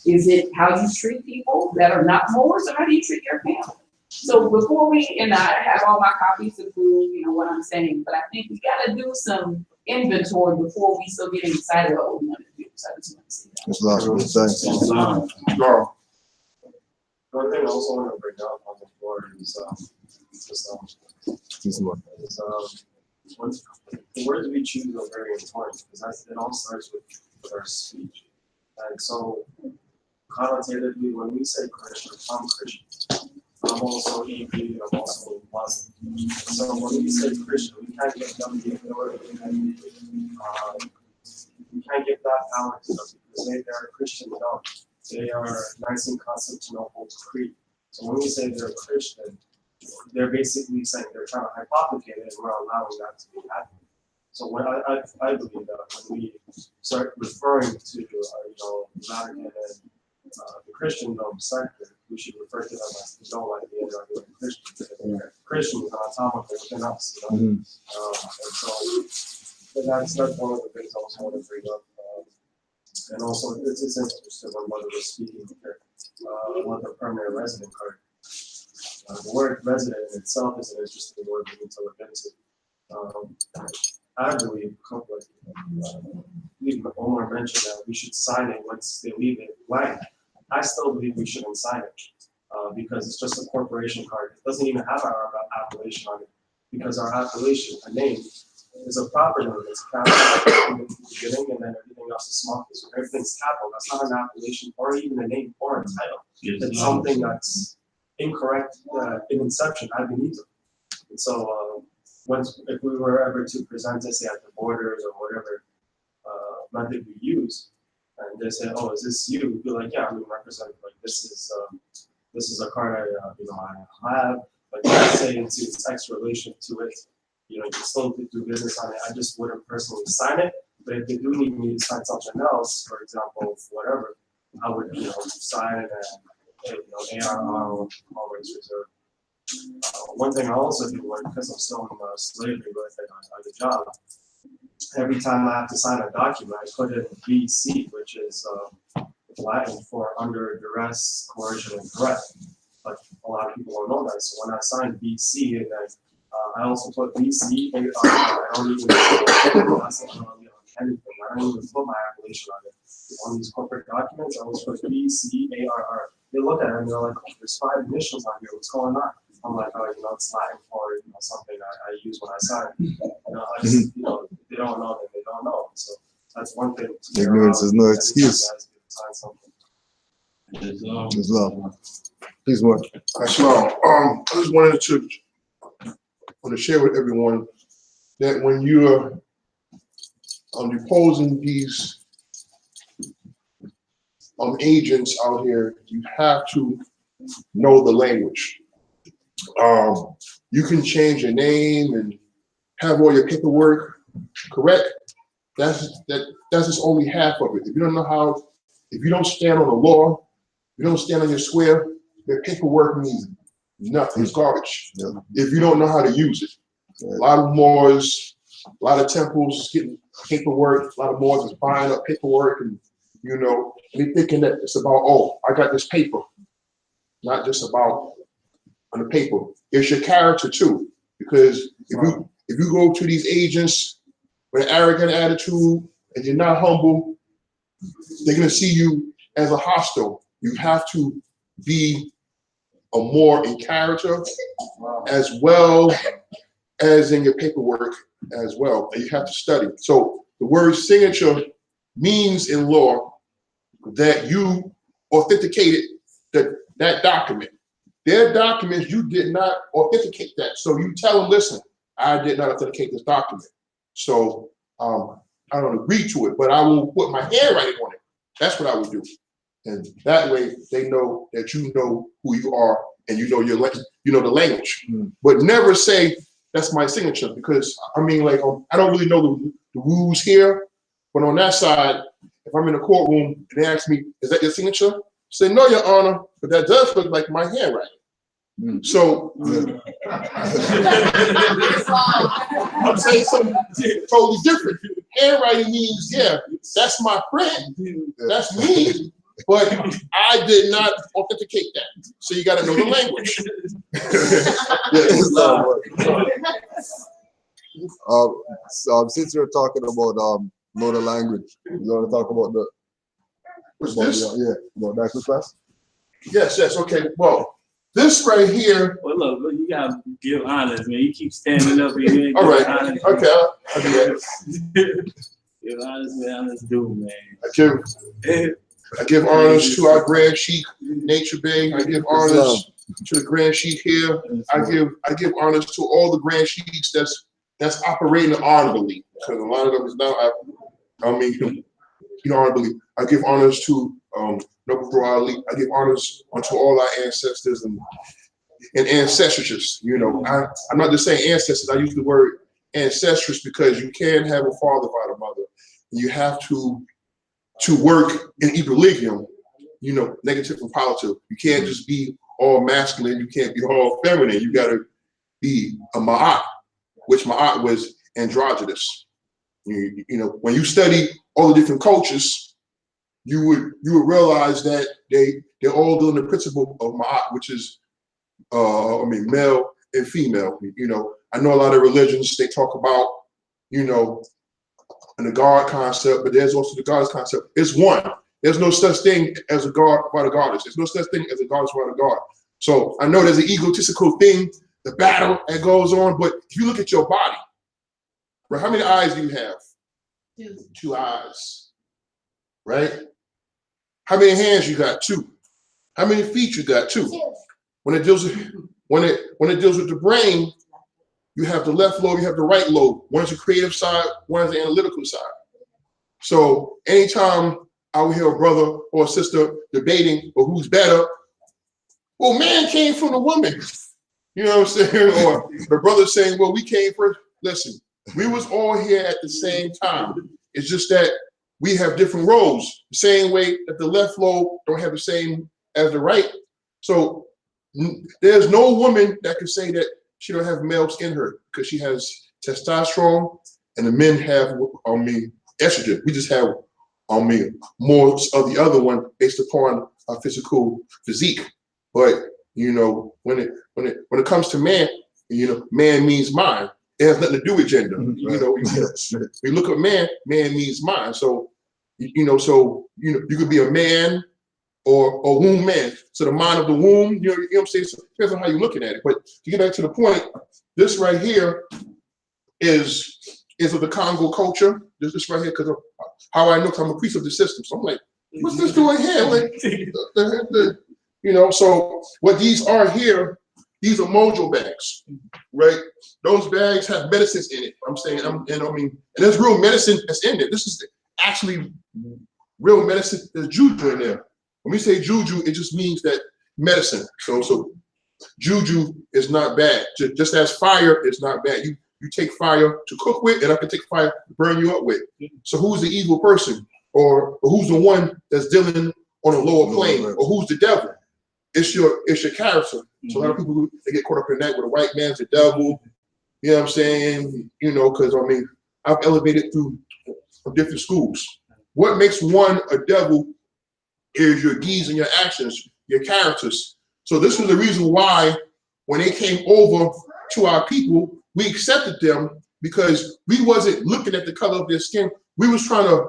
Is it how you treat people that are not Moors, or how do you treat your family? So before and I have all my copies to prove, what I'm saying, but I think we got to do some inventory before we start getting excited about what we want to do. So I just want to say that. One thing I also want to bring up on the floor is the words we choose are very important, because it all starts with our speech. And so, connotatively, when we say Christian, I'm Christian. I'm also Hebrew, and I'm also Muslim. So when we say Christian, we can't get them the authority. We can't give that power to them because they are Christian without. They are Nicene Constantinople Creed. So when we say they're Christian, they're basically saying they're trying to hypothecate it, and we're allowing that to be happening. So when I believe that when we start referring to Latter-day and the Christendom sector, we should refer to them as we don't like the regular Christians. Christians are on top of it within us, and so that's one of the things I also want to bring up. And also, it's interesting when Mother was speaking here about the permanent resident card. The word resident in itself is an interesting word we need to look into. I believe, even Omar mentioned that we should sign it once they leave it blank. I still believe we shouldn't sign it because it's just a corporation card. It doesn't even have our appellation on it because our appellation, a name, is a proper name. It's capital in the beginning and then everything else is small. So everything's capital. That's not an appellation or even a name or a title. It's something that's incorrect in inception, I believe. And so if we were ever to present it, say at the borders or whatever method we use, and they say, "Oh, is this you?" We'd be like, "Yeah, I'm representing. Like this is a card I have. But let's say it's X relation to it. You can still do business on it. I just wouldn't personally sign it. But if they do need me to sign something else, for example, whatever, I would sign and ARR always reserved." One thing I also do, because I'm still in slavery, at the job, every time I have to sign a document, I put in BC, which is Latin for under duress, coercion, and threat. But a lot of people don't know that. So when I sign BC, and then I also put BC, I don't even anything. I don't even put my appellation on it. On these corporate documents, I always put BCARR. They look at it and they're like, "Oh, there's 5 initials on here. What's going on?" I'm like, "Oh, it's Latin for something I use when I sign." I just, they don't know that they don't know. So that's one thing. Ignorance is no excuse. Islam. Please, Mark. Islam. I just wanted to share with everyone that when you're deposing these agents out here, you have to know the language. You can change your name and have all your paperwork correct. That's just only half of it. If you don't know if you don't stand on the law, if you don't stand on your square, your paperwork means nothing. It's garbage. Yeah. If you don't know how to use it. A lot of Moors, a lot of temples getting paperwork, a lot of Moors is buying up paperwork and they're thinking that it's about, "Oh, I got this paper." Not just about on the paper. It's your character too. Because if you go to these agents with an arrogant attitude and you're not humble, they're gonna see you as a hostile. You have to be a Moor in character as well as in your paperwork as well. And you have to study. So the word signature means in law that you authenticated that document. Their documents, you did not authenticate that. So you tell them, "Listen, I did not authenticate this document. So I don't agree to it, but I will put my handwriting on it." That's what I would do. And that way they know that you know who you are and you know the language. But never say, "That's my signature," because I don't really know the rules here, but on that side, if I'm in a courtroom and they ask me, "Is that your signature?" Say, "No, Your Honor, but that does look like my handwriting." So I'm saying something totally different. Handwriting means, yeah, that's my print, that's me, but I did not authenticate that. So you got to know the language. Since you're talking about know the language, you want to talk about about that class? Yes, okay. Well, this right here. Well, look, you gotta give honors, man. You keep standing up here. All right. Okay. I'll do that. Give honors, man. Let's do it, man. I give honors to our Grand Sheikh, Nature Bey. I give honors to the Grand Sheikh here. I give honors to all the Grand Sheikhs that's operating honorably, because a lot of them is now. Honorably. I give honors to Noble Bro Ali. I give honors unto all our ancestors and ancestresses. I'm not just saying ancestors. I use the word ancestress because you can't have a father without a mother. You have to work in equilibrium, you know, negative and positive. You can't just be all masculine. You can't be all feminine. You got to be a ma'at, which ma'at was androgynous. You know, when you study all the different cultures, you would realize that they're all doing the principle of ma'at, which is male and female. You know, I know a lot of religions, they talk about, you know, and the God concept, but there's also the God's concept. It's one. There's no such thing as a God without a goddess. There's no such thing as a goddess without a God. So I know there's an egotistical thing, the battle that goes on, but if you look at your body, right, how many eyes do you have? Two eyes, right? How many hands you got? Two. How many feet you got? Two. When it deals with the brain, you have the left lobe, you have the right lobe. One is the creative side, one is the analytical side. So anytime I would hear a brother or a sister debating or who's better, well, man came from the woman. You know what I'm saying? Or the brother saying, well, we came first. Listen, we was all here at the same time. It's just that we have different roles. The same way that the left lobe don't have the same as the right. So there's no woman that can say that she don't have males in her because she has testosterone and the men have, estrogen. We just have, more of the other one based upon our physical physique. But, you know, when it comes to man, you know, man means mind. It has nothing to do with gender. You know, you look at man means mind. So, you you could be a man or a womb man. So the mind of the womb, you know what I'm saying? So it depends on how you're looking at it. But to get back to the point, this right here is of the Congo culture. This right here, because of how I know, because I'm a priest of the system. So I'm like, what's this doing here? Like, you know, so what these are here, these are mojo bags, right? Those bags have medicines in it. I'm saying, and there's real medicine that's in there. This is actually real medicine. There's juju in there. When we say juju, it just means that medicine. So juju is not bad. Just as fire is not bad. You take fire to cook with, and I can take fire to burn you up with. So who's the evil person? Or who's the one that's dealing on a lower plane? Or who's the devil? It's your character. So a lot of people, they get caught up in that, where the white man's the devil. You know what I'm saying? You know, because I've elevated through different schools. What makes one a devil is your deeds and your actions, your characters. So this is the reason why when they came over to our people, we accepted them, because we wasn't looking at the color of their skin. We was trying to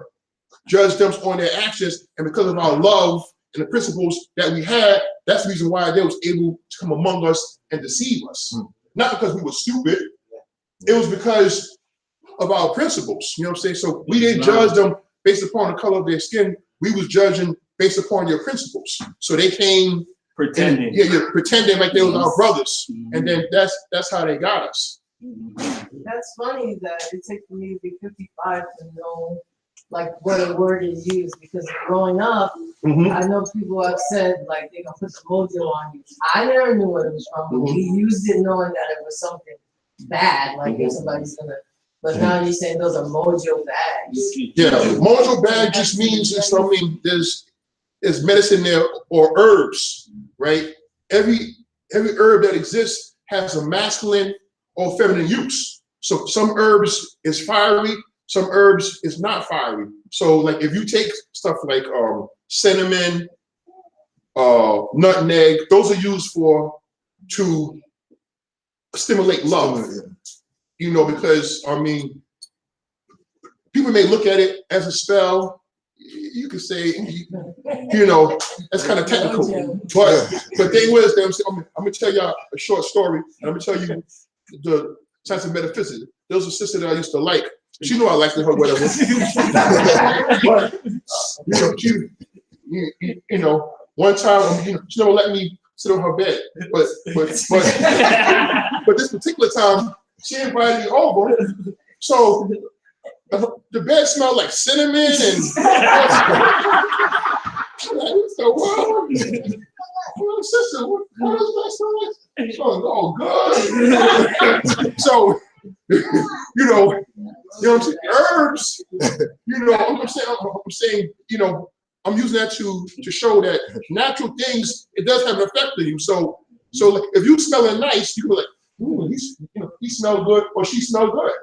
judge them on their actions, and because of our love and the principles that we had, that's the reason why they was able to come among us and deceive us. Not because we were stupid, it was because of our principles, you know what I'm saying? So we didn't judge them based upon the color of their skin, we was judging based upon your principles. So they came pretending. You're pretending like they was our brothers. And then that's how they got us. That's funny that it takes me to be 55 to know like what a word is used, because growing up, I know people have said like they're gonna put the mojo on you. I never knew what it was from. We used it knowing that it was something bad, like if somebody's gonna. But now you're saying those are mojo bags. Yeah, mojo bag just means there's medicine there, or herbs, right? Every herb that exists has a masculine or feminine use. So some herbs is fiery, some herbs is not fiery. So like if you take stuff like cinnamon, nutmeg, those are used to stimulate love. You know, because people may look at it as a spell. You could say, you know, that's kind of technical. But the thing was, I'm gonna tell y'all a short story, and I'm gonna tell you the science of metaphysics. There was a sister that I used to like. She knew I liked her, whatever. But you know, one time, she never let me sit on her bed. But this particular time, she invited me over. So the bed smelled like cinnamon and so well, sister, what does that smell like? It smells all good. So you know what I'm saying? Herbs, you know, I'm saying, you know, I'm using that to show that natural things, it does have an effect on you. So like, if you smelling nice, you can be like, ooh, he smell good or she smell good.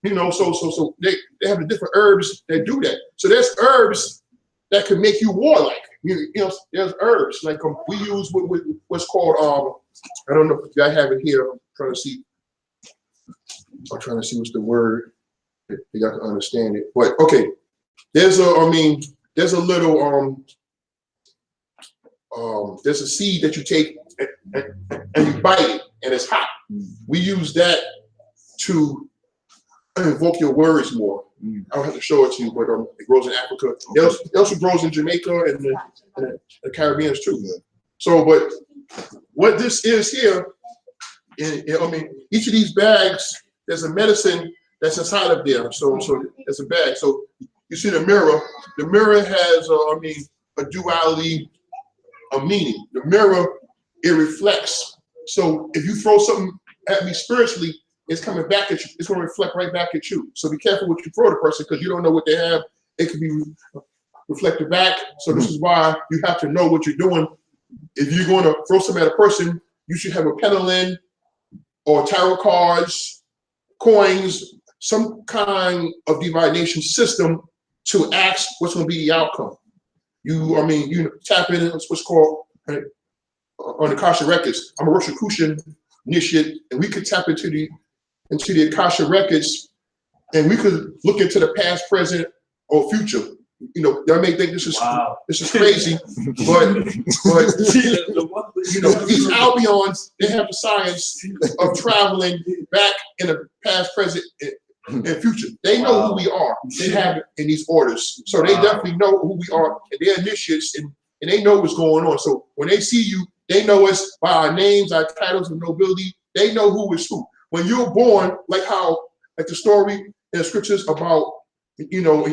You know, so they have the different herbs that do that. So there's herbs that can make you warlike. You know, there's herbs like we use what's called I don't know if I have it here. I'm trying to see what's the word. You got to understand it. But okay, there's a little there's a seed that you take and you bite it and it's hot. We use that to invoke your words more. I don't have to show it to you, but it grows in Africa. It also grows in Jamaica and the Caribbean too. So, but what this is here, I mean, each of these bags, there's a medicine that's inside of there. So it's a bag. So you see the mirror. The mirror has, a duality of meaning. The mirror, it reflects. So if you throw something at me spiritually, it's coming back at you. It's going to reflect right back at you. So be careful what you throw at a person because you don't know what they have. It could be reflected back. So this is why you have to know what you're doing. If you're going to throw something at a person, you should have a Canaanland or tarot cards, coins, some kind of divination system to ask what's going to be the outcome. You tap in what's called on the Akasha records. I'm a Rosicrucian initiate, and we could tap into the Akasha records, and we could look into the past, present, or future. You know, y'all may think this is crazy, but you know, these Albions, they have the science of traveling back in the past, present, and future. They know who we are. They have it in these orders, so they definitely know who we are, and they're initiates, and they know what's going on. So when they see you, they know us by our names, our titles of nobility. They know who is who. When you're born, like the story in the scriptures about, you know,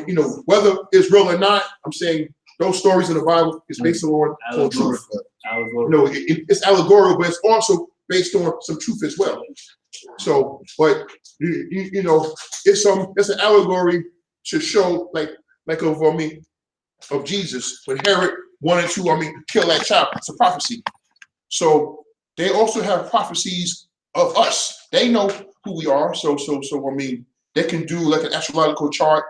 whether it's real or not, I'm saying those stories in the Bible is based on truth. It's allegorical, but it's also based on some truth as well. So, but you know, it's an allegory to show of Jesus when Herod wanted to kill that child. It's a prophecy. So they also have prophecies of us. They know who we are. So they can do like an astrological chart,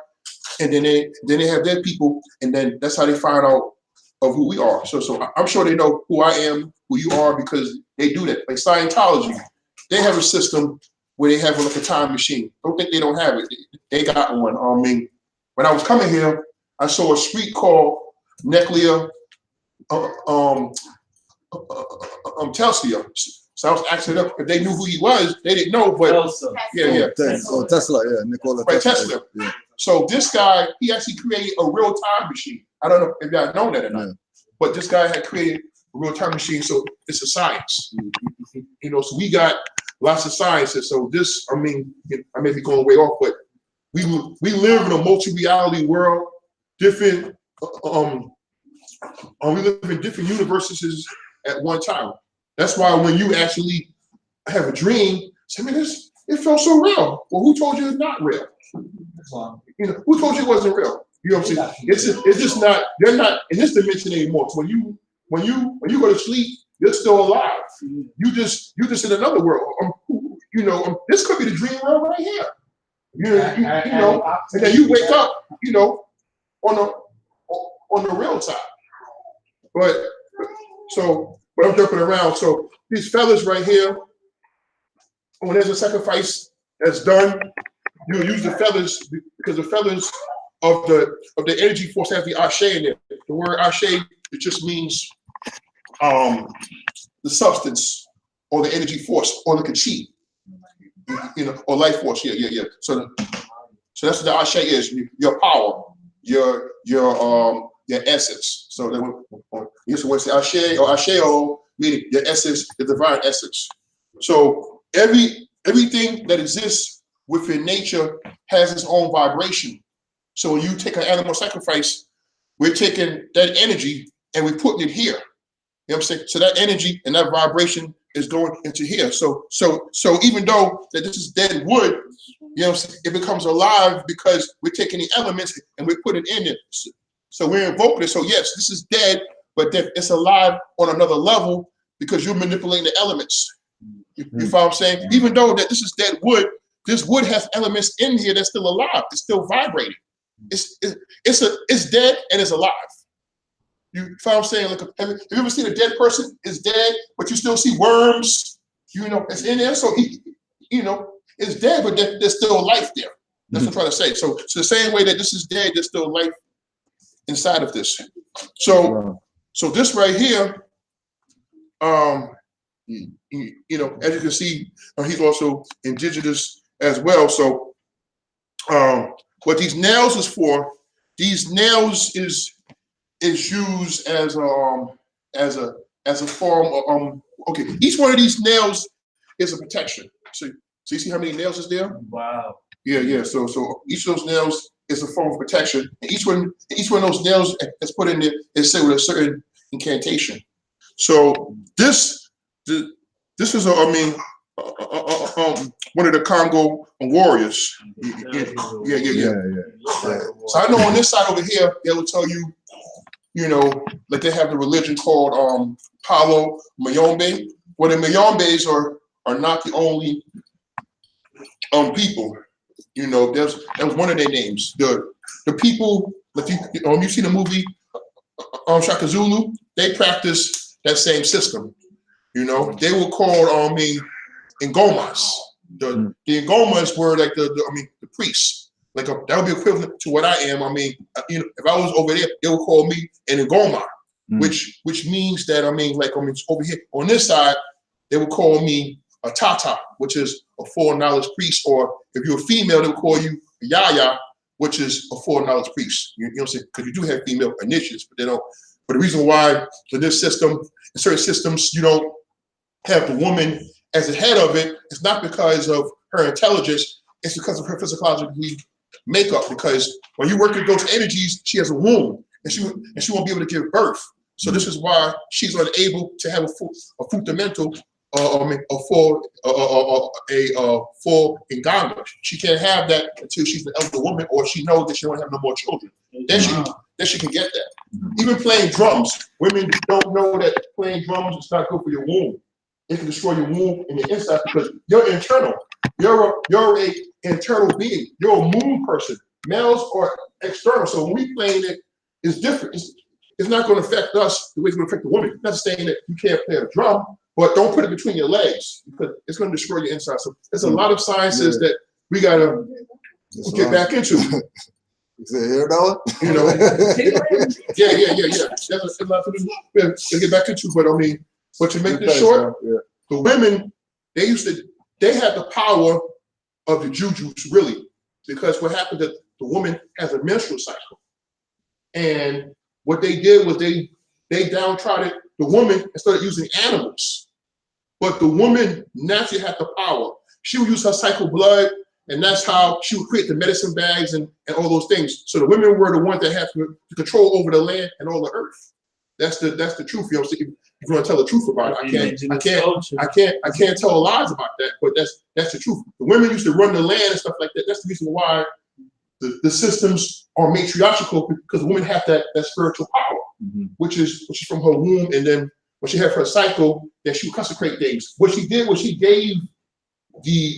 and then they have their people, and then that's how they find out of who we are. So I'm sure they know who I am, who you are, because they do that. Like Scientology, they have a system where they have like a time machine. Don't think they don't have it. They got one. When I was coming here, I saw a street called Neclia Telsia. So I was asking them if they knew who he was. They didn't know, but Tesla, Nikola Tesla. Yeah. So this guy, he actually created a real time machine. I don't know if y'all know that or not, but this guy had created a real time machine. So it's a science, you know. So we got lots of sciences. So this, I may be going way off, but we live in a multi-reality world. Different, we live in different universes at one time. That's why when you actually have a dream, say, man, it felt so real. Well, who told you it's not real? You know, who told you it wasn't real? You know what I'm saying? It's just not. They're not in this dimension anymore. So when you go to sleep, you're still alive. You just in another world. You know, this could be the dream world right here. You know, and then you wake up, you know, on the real time. But I'm jumping around. So these feathers right here, when there's a sacrifice that's done, you use the feathers because the feathers of the energy force have the ashe in it. The word ashe, it just means the substance or the energy force or the chi, you know, or life force. Yeah. So that's what the ashe is. Your power, your essence. So you used to say ashe or asheo, meaning your essence, the divine essence. So everything that exists within nature has its own vibration. So when you take an animal sacrifice, we're taking that energy and we're putting it here. You know what I'm saying? So that energy and that vibration is going into here. So even though that this is dead wood, you know, it becomes alive because we're taking the elements and we're putting it in it. So we're invoking it. So yes, this is dead, but then it's alive on another level because you're manipulating the elements. You follow what I'm saying? Even though that this is dead wood, this wood has elements in here that's still alive. It's still vibrating. It's dead and it's alive. You follow what I'm saying? Like, have you ever seen a dead person is dead, but you still see worms? You know, it's in there. So you know, it's dead, but there's still life there. That's what I'm trying to say. So the same way that this is dead, there's still life inside of this. So this right here, you know, as you can see, he's also indigenous as well. So what these nails is for? These nails is used as a form of okay. Each one of these nails is a protection. So you see how many nails is there? Wow. Yeah. So each of those nails is a form of protection. And each one of those nails is put in there is said with a certain incantation. So this is one of the Congo warriors. Yeah. So I know on this side over here, they will tell you, you know, like they have the religion called Palo Mayombe. Well, the Mayombes are not the only people. You know, that was one of their names. The people, like you see the movie Shaka Zulu, they practice that same system. You know, they were called Ngomas. The Ngomas were like the priests. Like that would be equivalent to what I am. I mean, you know, if I was over there, they would call me an Ngoma, which means that over here on this side, they would call me a Tata, which is a foreknowledge priest, or if you're a female, they would call you a Yaya, which is a foreknowledge priest. You know what I'm saying? Because you do have female initiates, but they don't. But the reason why in this system, in certain systems, you don't have the woman as the head of it, it's not because of her intelligence, it's because of her physiological makeup. Because when you work with those energies, she has a womb and she won't be able to give birth. So this is why she's unable to have a fundamental a full engagement. She can't have that until she's an elder woman or she knows that she don't have no more children. Then she can get that. Even playing drums, women don't know that playing drums is not good for your womb. It can destroy your womb and your inside because you're internal. You're a internal being. You're a moon person. Males are external. So when we playing it, it's different. It's not going to affect us the way it's going to affect the woman. Not saying that you can't play a drum, but don't put it between your legs because it's going to destroy your inside. So there's a lot of sciences that we got to get back into. Is it here, Dollar? You know, yeah. There's a lot to get back into, but to make this short, the women, they had the power of the jujus, really, because what happened that the woman has a menstrual cycle. And what they did was they downtrodden the woman and started using animals. But the woman naturally had the power. She would use her cycle blood, and that's how she would create the medicine bags and all those things. So the women were the ones that had to control over the land and all the earth. That's the truth. You know, if you want to tell the truth about it, I can't tell lies about that. But that's the truth. The women used to run the land and stuff like that. That's the reason why the systems are matriarchal, because women have that spiritual power, which is from her womb, and then when she had her cycle, that she would consecrate things. What she did was she gave the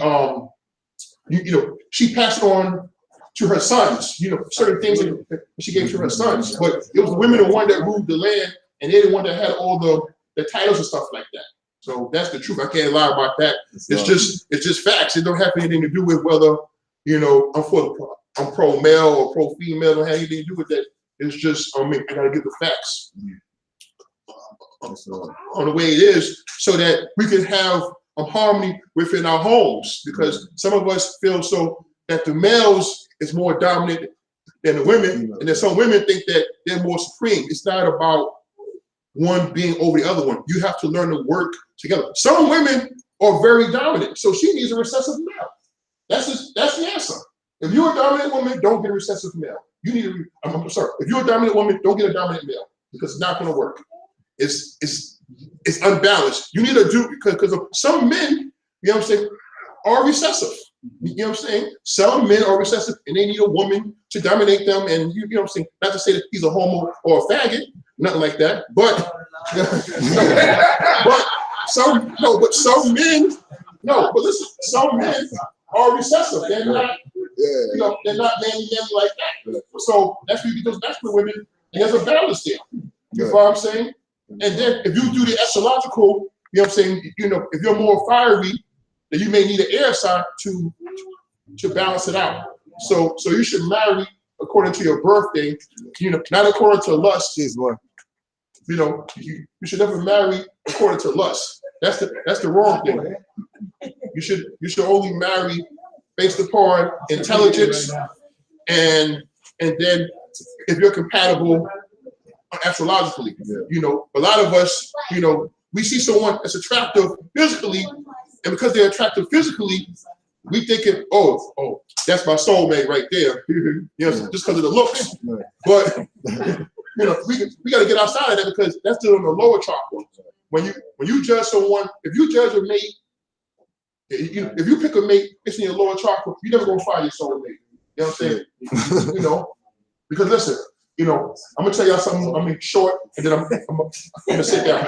she passed on to her sons, certain things that she gave to her sons. But it was the women the one that ruled the land, and they're the one that had all the titles and stuff like that. So that's the truth. I can't lie about that. It's just facts. It don't have anything to do with whether I'm pro male or pro female. Don't have anything to do with that. It's just I gotta give the facts on the way it is, so that we can have a harmony within our homes. Because some of us feel so that the males is more dominant than the women, and then some women think that they're more supreme. It's not about one being over the other one. You have to learn to work together. Some women are very dominant, so she needs a recessive male. That's the answer. If you're a dominant woman, don't get a recessive male. You need I'm sorry. If you're a dominant woman, don't get a dominant male, because it's not going to work. It's it's unbalanced. You need to do, because some men, you know what I'm saying, are recessive. You know what I'm saying? Some men are recessive and they need a woman to dominate them. And you know what I'm saying? Not to say that he's a homo or a faggot, nothing like that. But some men, but listen, some men are recessive. They're not, you know, they're not manly like that. So that's where women, there's a balance there. You know what I'm saying? And then if you do the astrological, you know what I'm saying, you know, if you're more fiery, then you may need an air sign to balance it out. So you should marry according to your birthday, you know, not according to lust. You know, you should never marry according to lust. That's the wrong thing. You should only marry based upon intelligence, and then if you're compatible astrologically. You know, a lot of us, you know, we see someone that's attractive physically, and because they're attractive physically, we thinking, oh, that's my soulmate right there. You know, just because of the looks. But you know, we got to get outside of that, because that's still in the lower chakra. When you judge someone, if you judge a mate, if you pick a mate, it's in your lower chakra, you're never gonna find your soulmate. You know what I'm saying? You know, because listen, you know, I'm gonna tell y'all something. I mean, short, and then I'm gonna sit down.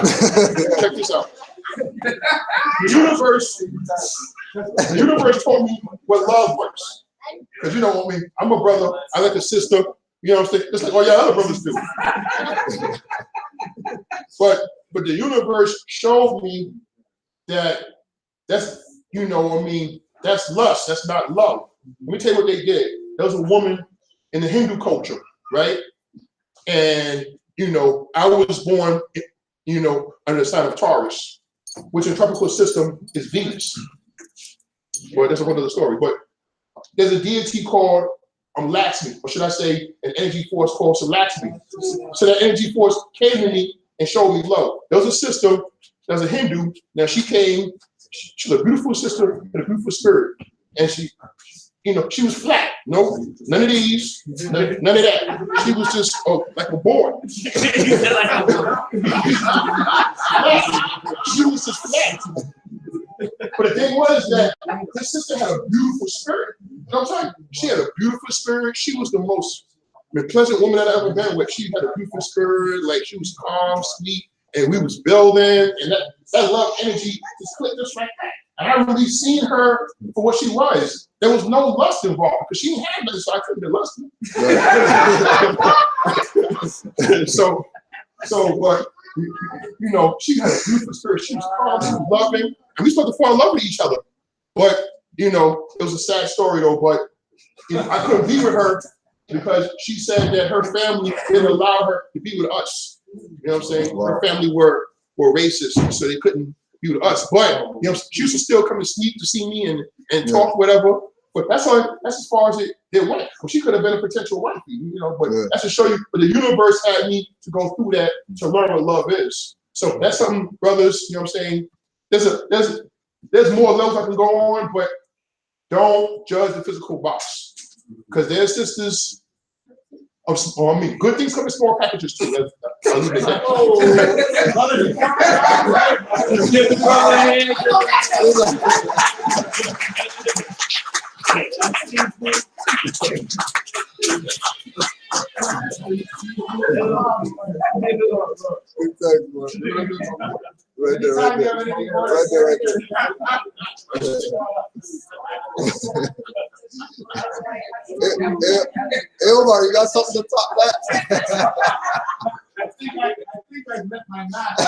Check this out. The universe told me what love works. Because you know what I mean, I'm a brother, I like a sister, you know what I'm saying? Just like all y'all other brothers do. But the universe showed me that that's, you know what I mean, that's lust, that's not love. Let me tell you what they did. There was a woman in the Hindu culture, right? And, you know, I was born, you know, under the sign of Taurus, which in tropical system is Venus. Well, that's another story. But there's a deity called Lakshmi, or should I say an energy force called Lakshmi. So that energy force came to me and showed me love. There was a sister, there was a Hindu. Now she came, she's a beautiful sister and a beautiful spirit. And she, you know, she was flat. No, none of these, none of that. She was just like a board. She was just flat. But the thing was that this sister had a beautiful spirit. You know what I'm saying? She had a beautiful spirit. She was the most pleasant woman that I ever been with. She had a beautiful spirit, like she was calm, sweet, and we was building, and that love energy just clicked just like that. And I really seen her for what she was. There was no lust involved because she didn't have nothing, so I couldn't be lusting. But you know, she had a beautiful spirit. She was calm, she was loving, and we started to fall in love with each other. But you know, it was a sad story though. But you know, I couldn't be with her because she said that her family didn't allow her to be with us. You know what I'm saying? Her family were racist, so they couldn't be with us. But you know, she used to still come to sleep to see me and talk, whatever. But that's as far as it went. Well, she could have been a potential wife, you know. But that's to show you. But the universe had me to go through that to learn what love is. So that's something, brothers. You know what I'm saying? There's more levels I can go on, but don't judge the physical box because there's sisters. I mean, good things come in small packages too. I'll leave it at Right there. Hey, Omar, you got something to top that? I think I met my match.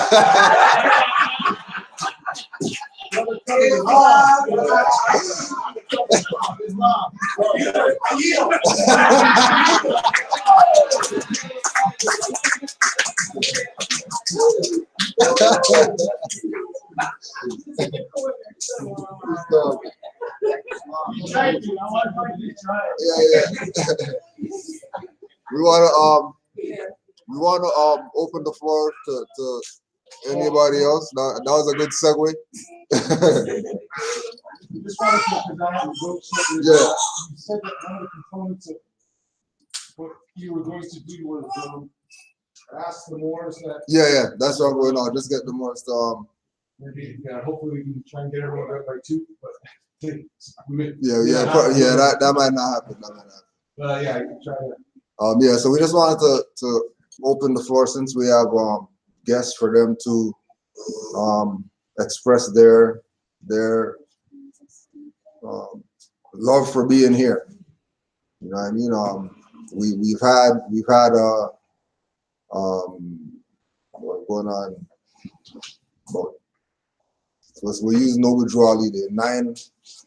We want to open the floor to anybody else. That was a good segue. Just wanted to present the book. Yeah. You said that one of the components of what you were going to do was ask the Moors that. Yeah, that's what I'm going on. Just get the Moors to maybe, hopefully we can try and get everyone up by 2, but that might not happen. Yeah, you can try to. Yeah, so we just wanted to open the floor since we have guests for them to express their love for being here. You know what I mean? We've had what's going on? We use Noble Drew Ali Day,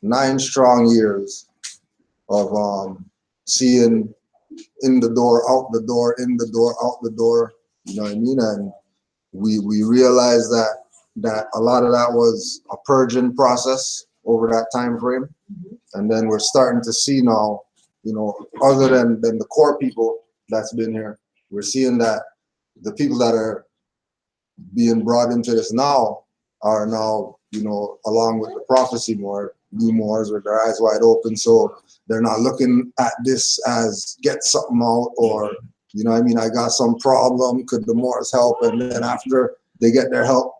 9 strong years of seeing in the door, out the door, in the door, out the door. You know what I mean? And we realized that a lot of that was a purging process over that time frame. And then we're starting to see now, you know, other than the core people that's been here, we're seeing that the people that are being brought into this now are now, you know, along with the prophecy more, new Moors with their eyes wide open. So they're not looking at this as get something out or, you know what I mean, I got some problem, could the Moors help? And then after they get their help,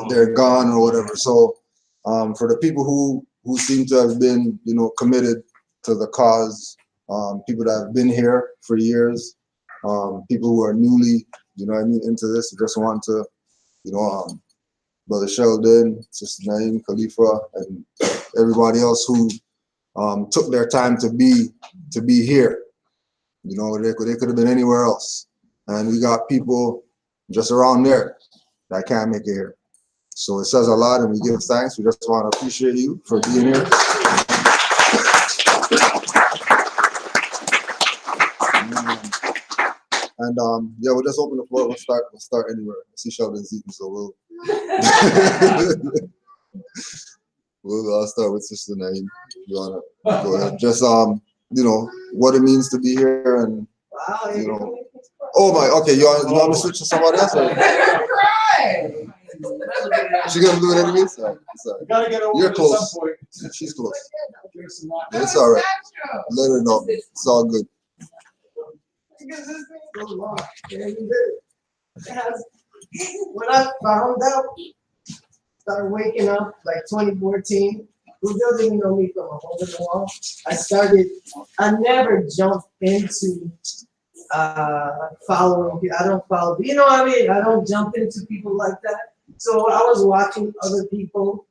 they're gone or whatever. So for the people who seem to have been, you know, committed to the cause, people that have been here for years, people who are newly, you know what I mean, into this, just want to, you know, Brother Sheldon, Sister Naeem, Khalifa, and everybody else who took their time to be here. You know, they could have been anywhere else. And we got people just around there that can't make it here. So it says a lot and we give thanks. We just want to appreciate you for being here. And yeah, we'll just open the floor. We'll start anywhere. I see Sheldon's eating, so we'll we'll start with Sister Naeem. You wanna go ahead? Just you know what it means to be here, and you know. Oh my, okay. You want me to switch to somebody else? Or? She gonna do it anyways. Sorry. You're close. She's close. It's all right. Let her know. It's all good. When I found out, started waking up like 2014. Who doesn't even know me from a hole in the wall? I never jumped into following. I don't follow. You know what I mean? I don't jump into people like that. So I was watching other people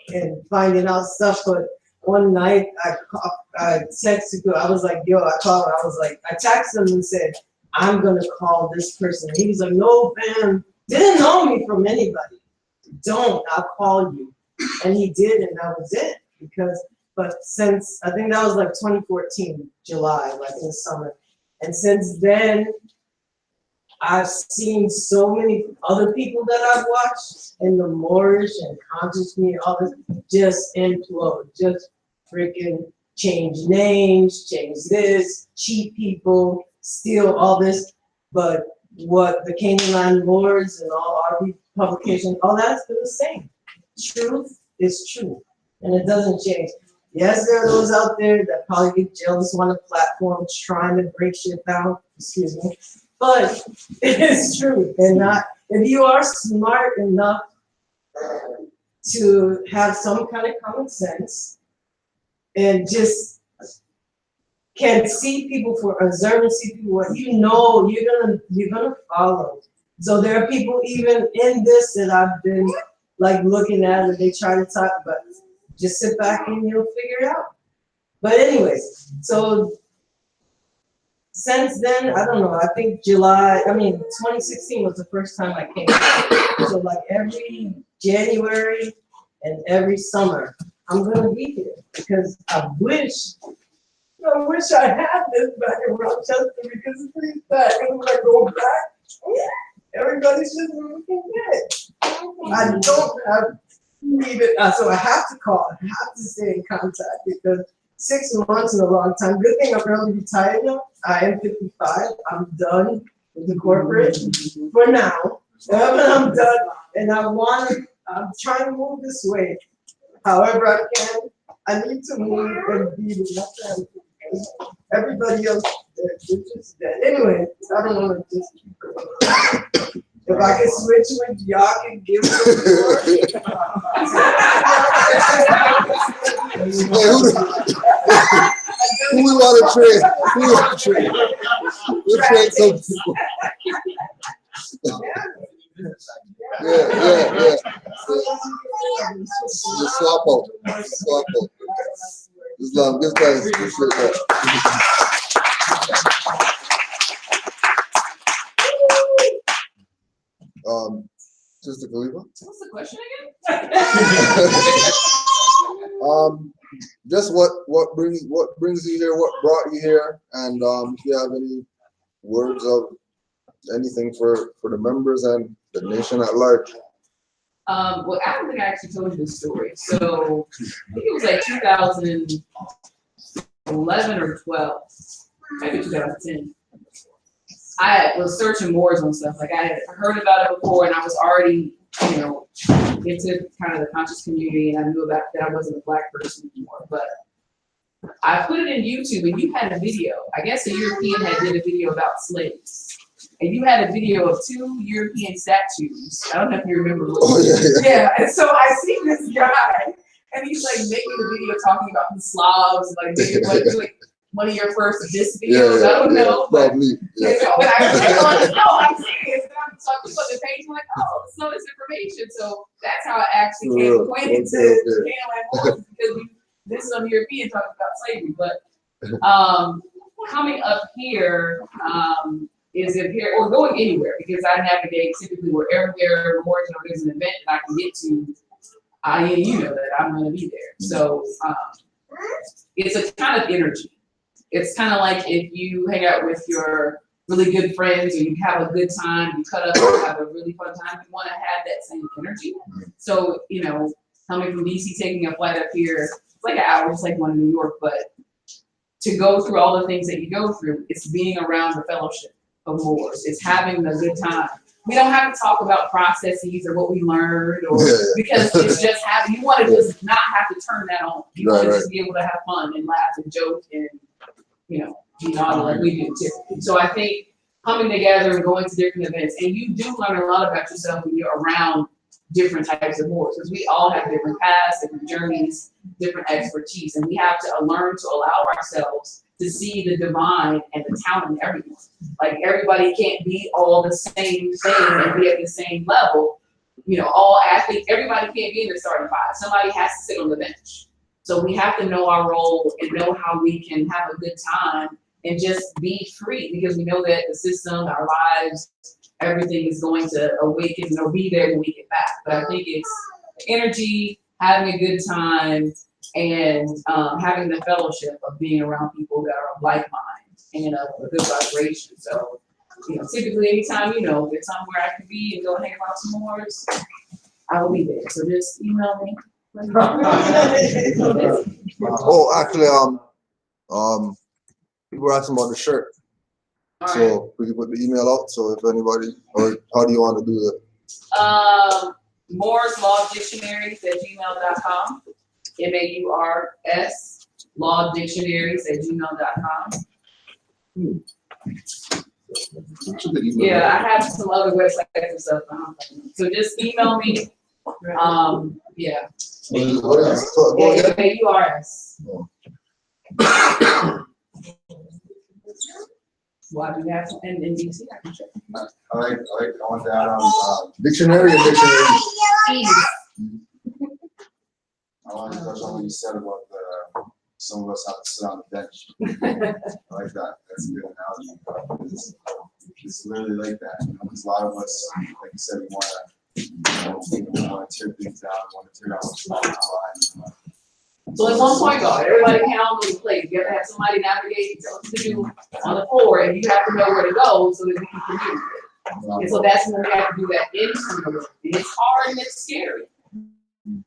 and finding out stuff. But one night I texted. I was like, yo, I called. I was like, I texted him and said, I'm gonna call this person. He was like, no, fam, didn't know me from anybody. Don't, I'll call you. And he did, and that was it. But since, I think that was like 2014, July, like in the summer. And since then, I've seen so many other people that I've watched in the Moorish and conscious community, all this just implode, just freaking change names, change this, cheat people, steal all this. But what the Canaanland Lords and all our publications, all that's been the same. Truth is true, and it doesn't change. Yes, there are those out there that probably get jealous on the platform trying to break shit down, excuse me, but it's true. And if you are smart enough to have some kind of common sense and just can see people for observing, see people what you know, you're gonna follow. So there are people even in this that I've been like looking at and they try to talk, but just sit back and you'll figure it out. But anyways, so since then, I don't know, I think 2016 was the first time I came. So like every January and every summer, I'm gonna be here because I wish I had this back in Rochester because it's pretty bad. And when I go back, everybody's just looking good. I don't have even, so I have to call, I have to stay in contact because 6 months is a long time. Good thing I'm early retired now. I am 55. I'm done with the corporate for now. I'm done, and I'm trying to move this way. However I can. I need to move and be with my family. everybody else, it's just that. Anyway, I don't want to just keep going. If I can switch with y'all can give me the Who we want to trade? Who we want to trade? We'll trade some people. Yeah. You swap out. Islam, give thanks. Appreciate that. Sister Khalifa? What's the question again? Just what brings you here, what brought you here, and if you have any words of anything for the members and the nation at large. Well, I don't think I actually told you this story. So I think it was like 2011 or 12, maybe 2010. I was searching Moors on stuff. Like I had heard about it before, and I was already, into kind of the conscious community, and I knew about that I wasn't a Black person anymore. But I put it in YouTube, and you had a video. I guess a European had did a video about slaves, and you had a video of 2 European statues. I don't know if you remember. Yeah. And so I see this guy, and he's like making the video talking about the Slavs, like maybe one of your first diss videos. I don't know. Probably. Yeah. But I clicked on it. No, I'm serious. So I clicked on the page. I'm like, oh, so this information. So that's how I actually came acquainted to Canaanland Moors, because this is on European talking about slavery. But coming up here is if here or going anywhere, because I navigate typically wherever there's an event that I can get to. You know that I'm going to be there. So it's a kind of energy. It's kind of like if you hang out with your really good friends or you have a good time, you cut up and have a really fun time, you want to have that same energy. So, coming from DC, taking a flight up here, it's like an hour, just like going to New York, but to go through all the things that you go through, it's being around the fellowship of Moors. It's having a good time. We don't have to talk about processes or what we learned, or because it's just having, you want to just not have to turn that on. You want to just be able to have fun and laugh and joke and, be naughty like we do typically. So I think coming together and going to different events, and you do learn a lot about yourself when you're around different types of Moors, because we all have different paths, different journeys, different expertise, and we have to learn to allow ourselves to see the divine and the talent in everyone. Like everybody can't be all the same thing and be at the same level. All athletes, everybody can't be in the starting five. Somebody has to sit on the bench. So we have to know our role and know how we can have a good time and just be free, because we know that the system, our lives, everything is going to awaken or be there when we get back. But I think it's energy, having a good time, and having the fellowship of being around people that are of like mind and of a good vibration. So, typically anytime, if it's somewhere I can be and go hang out some more, I will be there. So just email me. Actually, people were asking about the shirt. So we can put the email out. So if anybody, or how do you want to do that? Moore's Law Dictionaries at gmail.com. MAURS Law Dictionaries at gmail.com. Yeah, I have some other websites and stuff. So just email me. Yeah. MAURS. Why do you have to end in DC? I can check. I want to add dictionary and dictionary. I want to touch on what you said about some of us have to sit on the bench. I like that. That's a good analogy. It's literally like that. Because a lot of us, like you said, we want to tear things down, want to tear down what's wrong in our lives. So at one point guard, everybody can on the place. You have to have somebody navigate, tell us what to do on the floor, and you have to know where to go so that we can communicate. And so that's when we have to do that internally. It's hard and it's scary,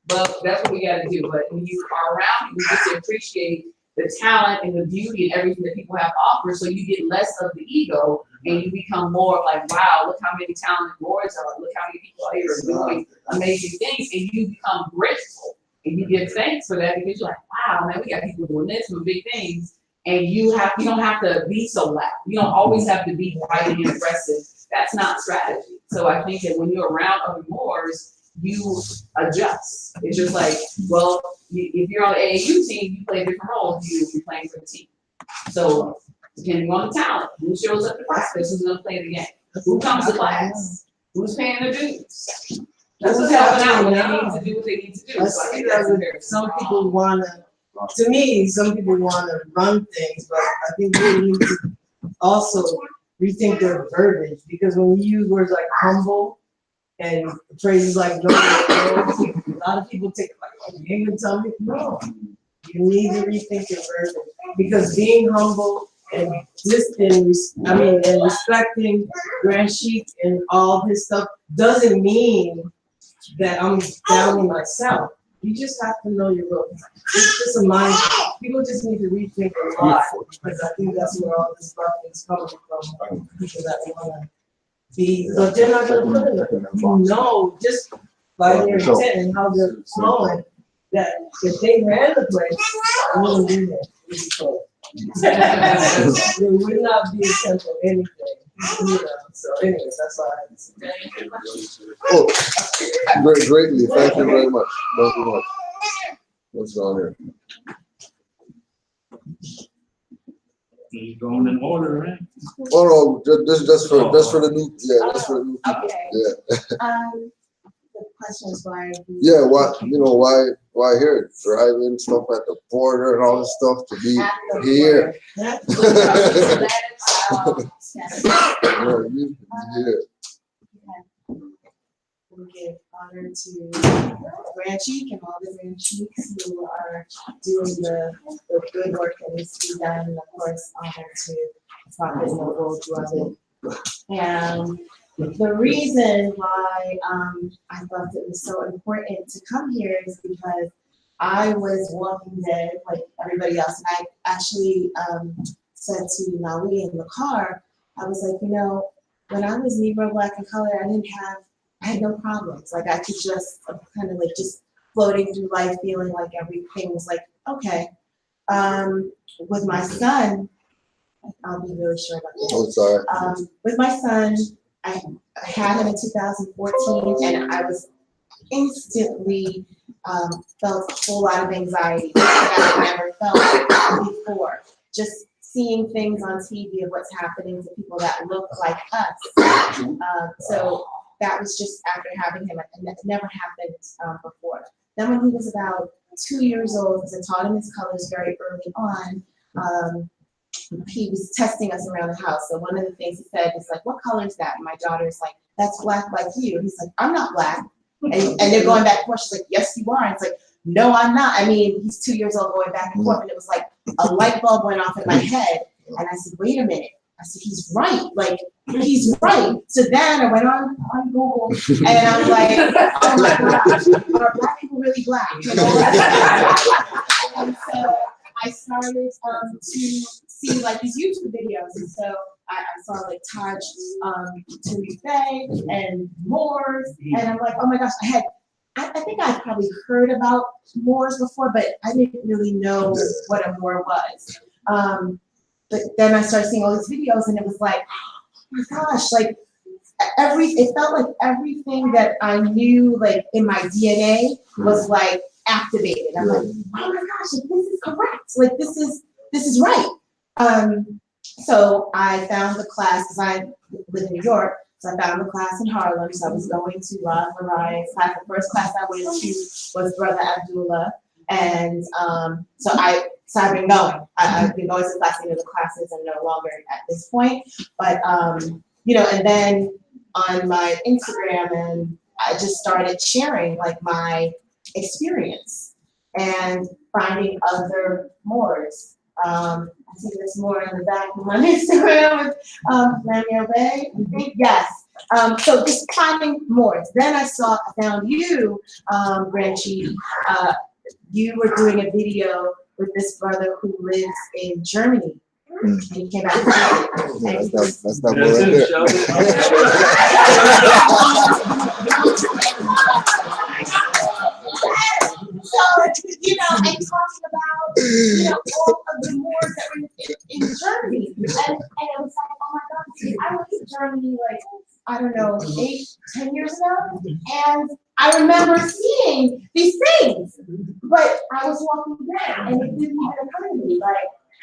but that's what we got to do. But when you are around, you get to appreciate the talent and the beauty and everything that people have to offer, so you get less of the ego and you become more of like, wow, look how many talented boys are, look how many people are here doing amazing things, and you become grateful and you give thanks for that, because you're like, wow, man, we got people doing this, doing big things, And you don't have to be so loud. You don't always have to be bright and aggressive. That's not strategy. So I think that when you're around other Moors, you adjust. It's just like, well, if you're on the AAU team, you play different roles if you're playing for the team. So depending on the talent, who shows up to practice, who's gonna play the game, who comes to class, who's paying the dues. That's what's helping out when they need to do what they need to do. So I think that's very some people wanna, to me, some people wanna run things, but I think they need to also rethink their verbiage, because when you use words like humble and phrases like no, a lot of people take it like, oh, you ain't gonna tell me? No. You need to rethink your verbiage, because being humble and listening, and respecting Grand Sheik and all his stuff doesn't mean that I'm down on myself. You just have to know your role. It's just a mind. People just need to rethink a lot, because I think that's where all this stuff is coming from. People that want to be, but they're not going to put it. You know, just by their intent and how they're flowing, that if they ran the place, we wouldn't do that. We would not be a central anything. So anyways, that's why I say. Oh, greatly. Thank you very much. Thank you much. What's on here? He's going in order, right? Oh no, just for the new, just for the new people. Okay. Yeah. The question is why. Yeah, why here? Driving stuff at the border and all this stuff to be here. Yeah, We give honor to Grand Sheik and all the Grand Sheiks who are doing the good work that needs to be done, and of course honor to Prophet Noble Dwelling. And the reason why I thought it was so important to come here is because I was Walking Dead like everybody else, and I actually said to Nali in the car, I was like, you know, when I was Negro, Black, and Colored, I had no problems. Like I could just kind of like just floating through life, feeling like everything was like okay. With my son, I'll be really sure about this. Oh, sorry. With my son, I had him in 2014, and I was instantly felt a whole lot of anxiety that I never felt before. Just seeing things on TV of what's happening to people that look like us. So that was just after having him, and that never happened before. Then when he was about 2 years old, because I taught him his colors very early on, he was testing us around the house. So one of the things he said is like, what color is that? And my daughter's like, that's black like you. He's like, I'm not black. And they're going back and forth. She's like, yes, you are. And it's like, no, I'm not. I mean, he's 2 years old going back and forth. And it was like a light bulb went off in my head. And I said, wait a minute. I said, he's right. Like, he's right. So then I went on Google and I'm like, oh my gosh, are black people really black? You know? And so I started to see like these YouTube videos. And so I saw like Taj Tarife and Moors. And I'm like, oh my gosh, I think I'd probably heard about Moors before, but I didn't really know what a Moor was. But then I started seeing all these videos and it was like, oh my gosh, like it felt like everything that I knew like in my DNA was like activated. I'm like, oh my gosh, like, this is correct. Like this is right. So I found the class, because I live in New York, so I found the class in Harlem. So I was going to Rod Mariah's class. The first class I went to was Brother Abdullah. And so I've been going. I've been going to class, the classes are no longer at this point. But, you know, and then on my Instagram, and I just started sharing like my experience and finding other Moors. I think there's more in the back of my Instagram with Manuel Bay, I think, yes. So just finding Moors. Then I found you, Grand Sheik. You were doing a video with this brother who lives in Germany. And he came out. That's not what I did. So, you know, and talking about, you know, all of the Moors that were in Germany. And it was like, oh my God, see, I went to Germany like, I don't know, 8, 10 years ago. And I remember seeing these things, but I was walking there and it didn't even occur to me. Like,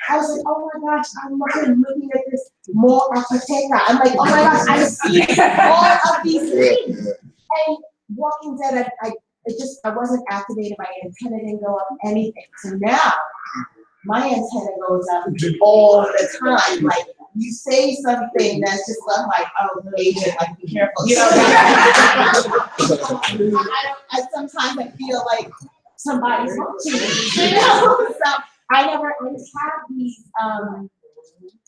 I was like, oh my gosh, I'm looking at this Moor Architecta. I'm like, oh my gosh, I see all of these things. And Walking Dead, I wasn't activated, my antenna didn't go up, anything. So now, my antenna goes up all the time. Like, you say something that's just like, oh, agent, like, be careful. You know, I sometimes feel like somebody's watching me, you know? So I always have these,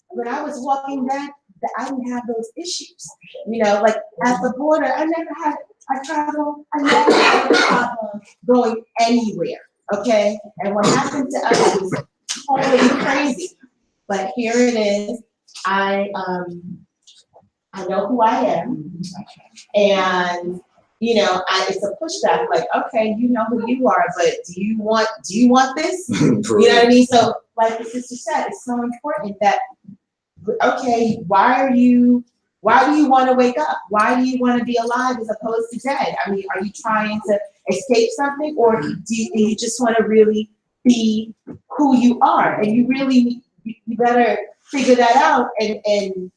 when I was Walking Dead, I didn't have those issues. You know, like at the border, I never had a problem going anywhere, okay? And what happened to us was totally crazy. But here it is. I know who I am, and you know, it's a pushback. Like, okay, you know who you are, but do you want this? You know what I mean? So, like the sister said, it's so important that, okay, why do you want to wake up? Why do you want to be alive as opposed to dead? I mean, are you trying to escape something, or do you just want to really be who you are? And you really, you better figure that out. And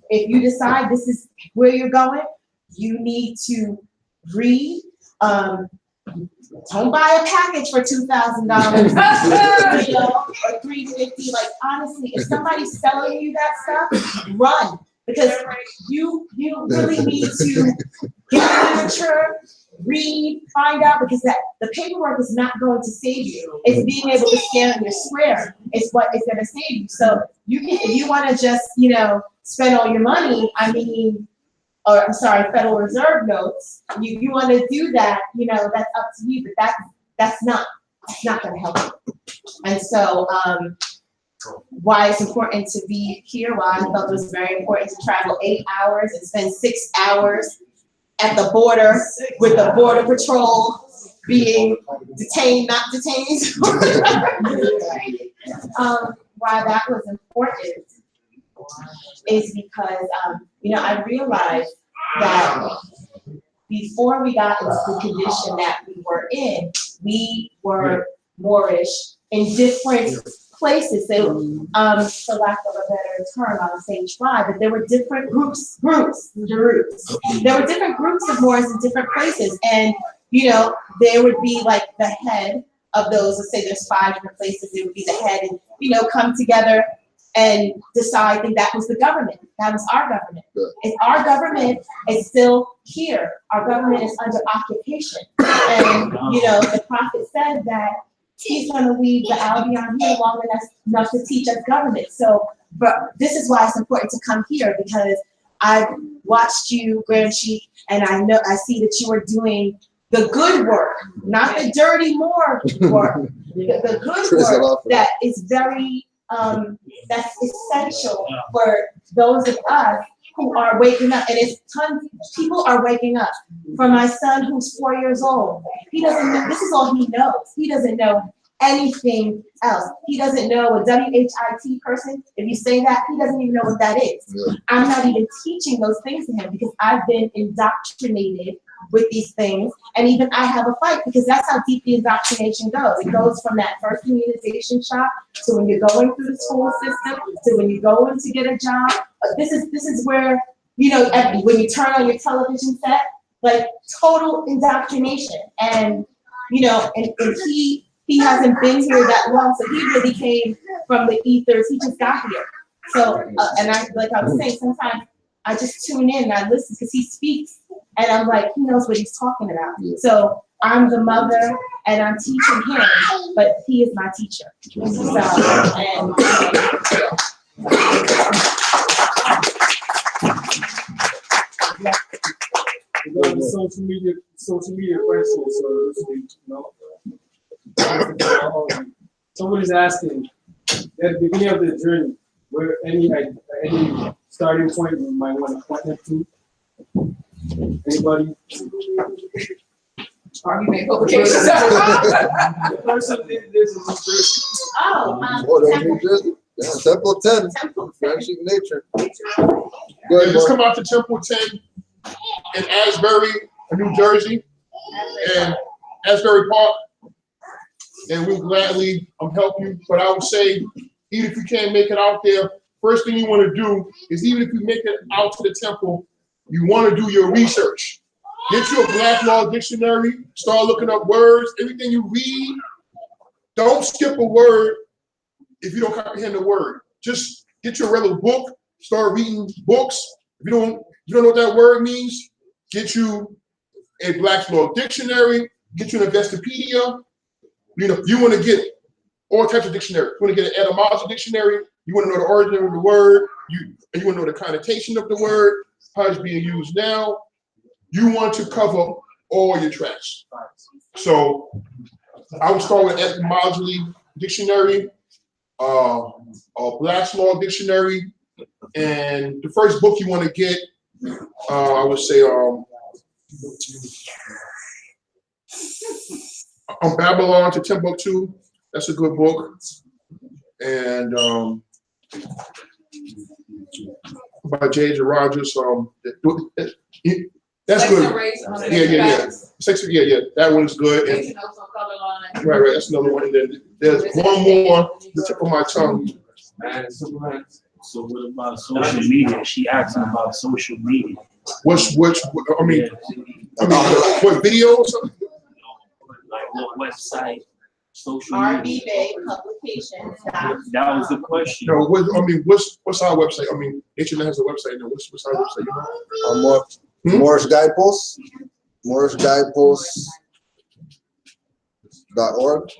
if you decide this is where you're going, you need to read. Don't buy a package for $2,000, you know, or $350. Like, honestly, if somebody's selling you that stuff, run, because you really need to get literature, read, find out, because the paperwork is not going to save you. It's being able to stand on your square is what is going to save you. So you can, if you want to just, you know, spend all your money, I mean, or I'm sorry, Federal Reserve notes, you want to do that, you know, that's up to you, but that's not going to help you. And so why it's important to be here, why I felt it was very important to travel 8 hours and spend 6 hours at the border with the Border Patrol being detained, not detained. Why that was important is because, you know, I realized that before we got into the condition that we were in, we were Moorish in different places. So, for lack of a better term, I would say tribe, but there were different groups. There were different groups of Moors in different places. And, you know, there would be like the head of those, let's say there's 5 different places, there would be the head and, you know, come together and decide that was the government. That was our government. If our government is still here, our government is under occupation. And, you know, the prophet said that he's going to leave the Albion here long enough to teach us government. So, but this is why it's important to come here, because I've watched you, Grand Chief, and I see that you are doing the good work, not the dirty Moor work. The good work that is very, that's essential for those of us who are waking up. And it's tons, people are waking up. For my son who's 4 years old, he doesn't know, this is all he knows. He doesn't know anything else. He doesn't know a WHIT person. If you say that, he doesn't even know what that is. Yeah. I'm not even teaching those things to him because I've been indoctrinated with these things. And even I have a fight, because that's how deep the indoctrination goes. It goes from that first immunization shot to when you're going through the school system to when you go in to get a job. This is where, you know, when you turn on your television set, like total indoctrination. And, you know, and he hasn't been here that long, so he really came from the ethers. He just got here. So, and like I was saying, sometimes I just tune in and I listen because he speaks, and I'm like, he knows what he's talking about. Yeah. So I'm the mother, and I'm teaching him, but he is my teacher. So, and social media questions, so to speak, you know. Somebody's asking at the beginning of the journey, where any starting point you might want to point them to. Anybody? Army made publications. Oh, Oh, that's New Jersey? Yeah, Temple 10. Friendship Nature. Yeah, Good, just bro. come out to Temple 10 in Asbury, New Jersey, and Asbury Park, and we'll gladly help you. But I would say, even if you can't make it out there, first thing you want to do is, even if you make it out to the temple, you want to do your research. Get you a Black Law Dictionary, start looking up words, everything you read. Don't skip a word if you don't comprehend the word. Just get you a regular book, start reading books. If you don't know what that word means, get you a Black Law Dictionary, get you an Investopedia. You know, you want to get all types of dictionaries. You want to get an etymology dictionary, you want to know the origin of the word, you want to know the connotation of the word, how it's being used now. You want to cover all your tracks. So I would start with etymology dictionary, a Black Law Dictionary, and the first book you want to get, I would say, on Babylon to Timbuktu. That's a good book. And by J.J. Rogers. That's good. Yeah. That one's good. And, right. That's another one. And then there's one more, the tip of my tongue. So what about social media? She asking about social media. What video or something? Like what website? Social RB media. Bay Publications. That was the question. No, what's our website? I mean, H&M has a website. No, what's our website? You know? Moor's Guideposts. Moor's Guideposts.org.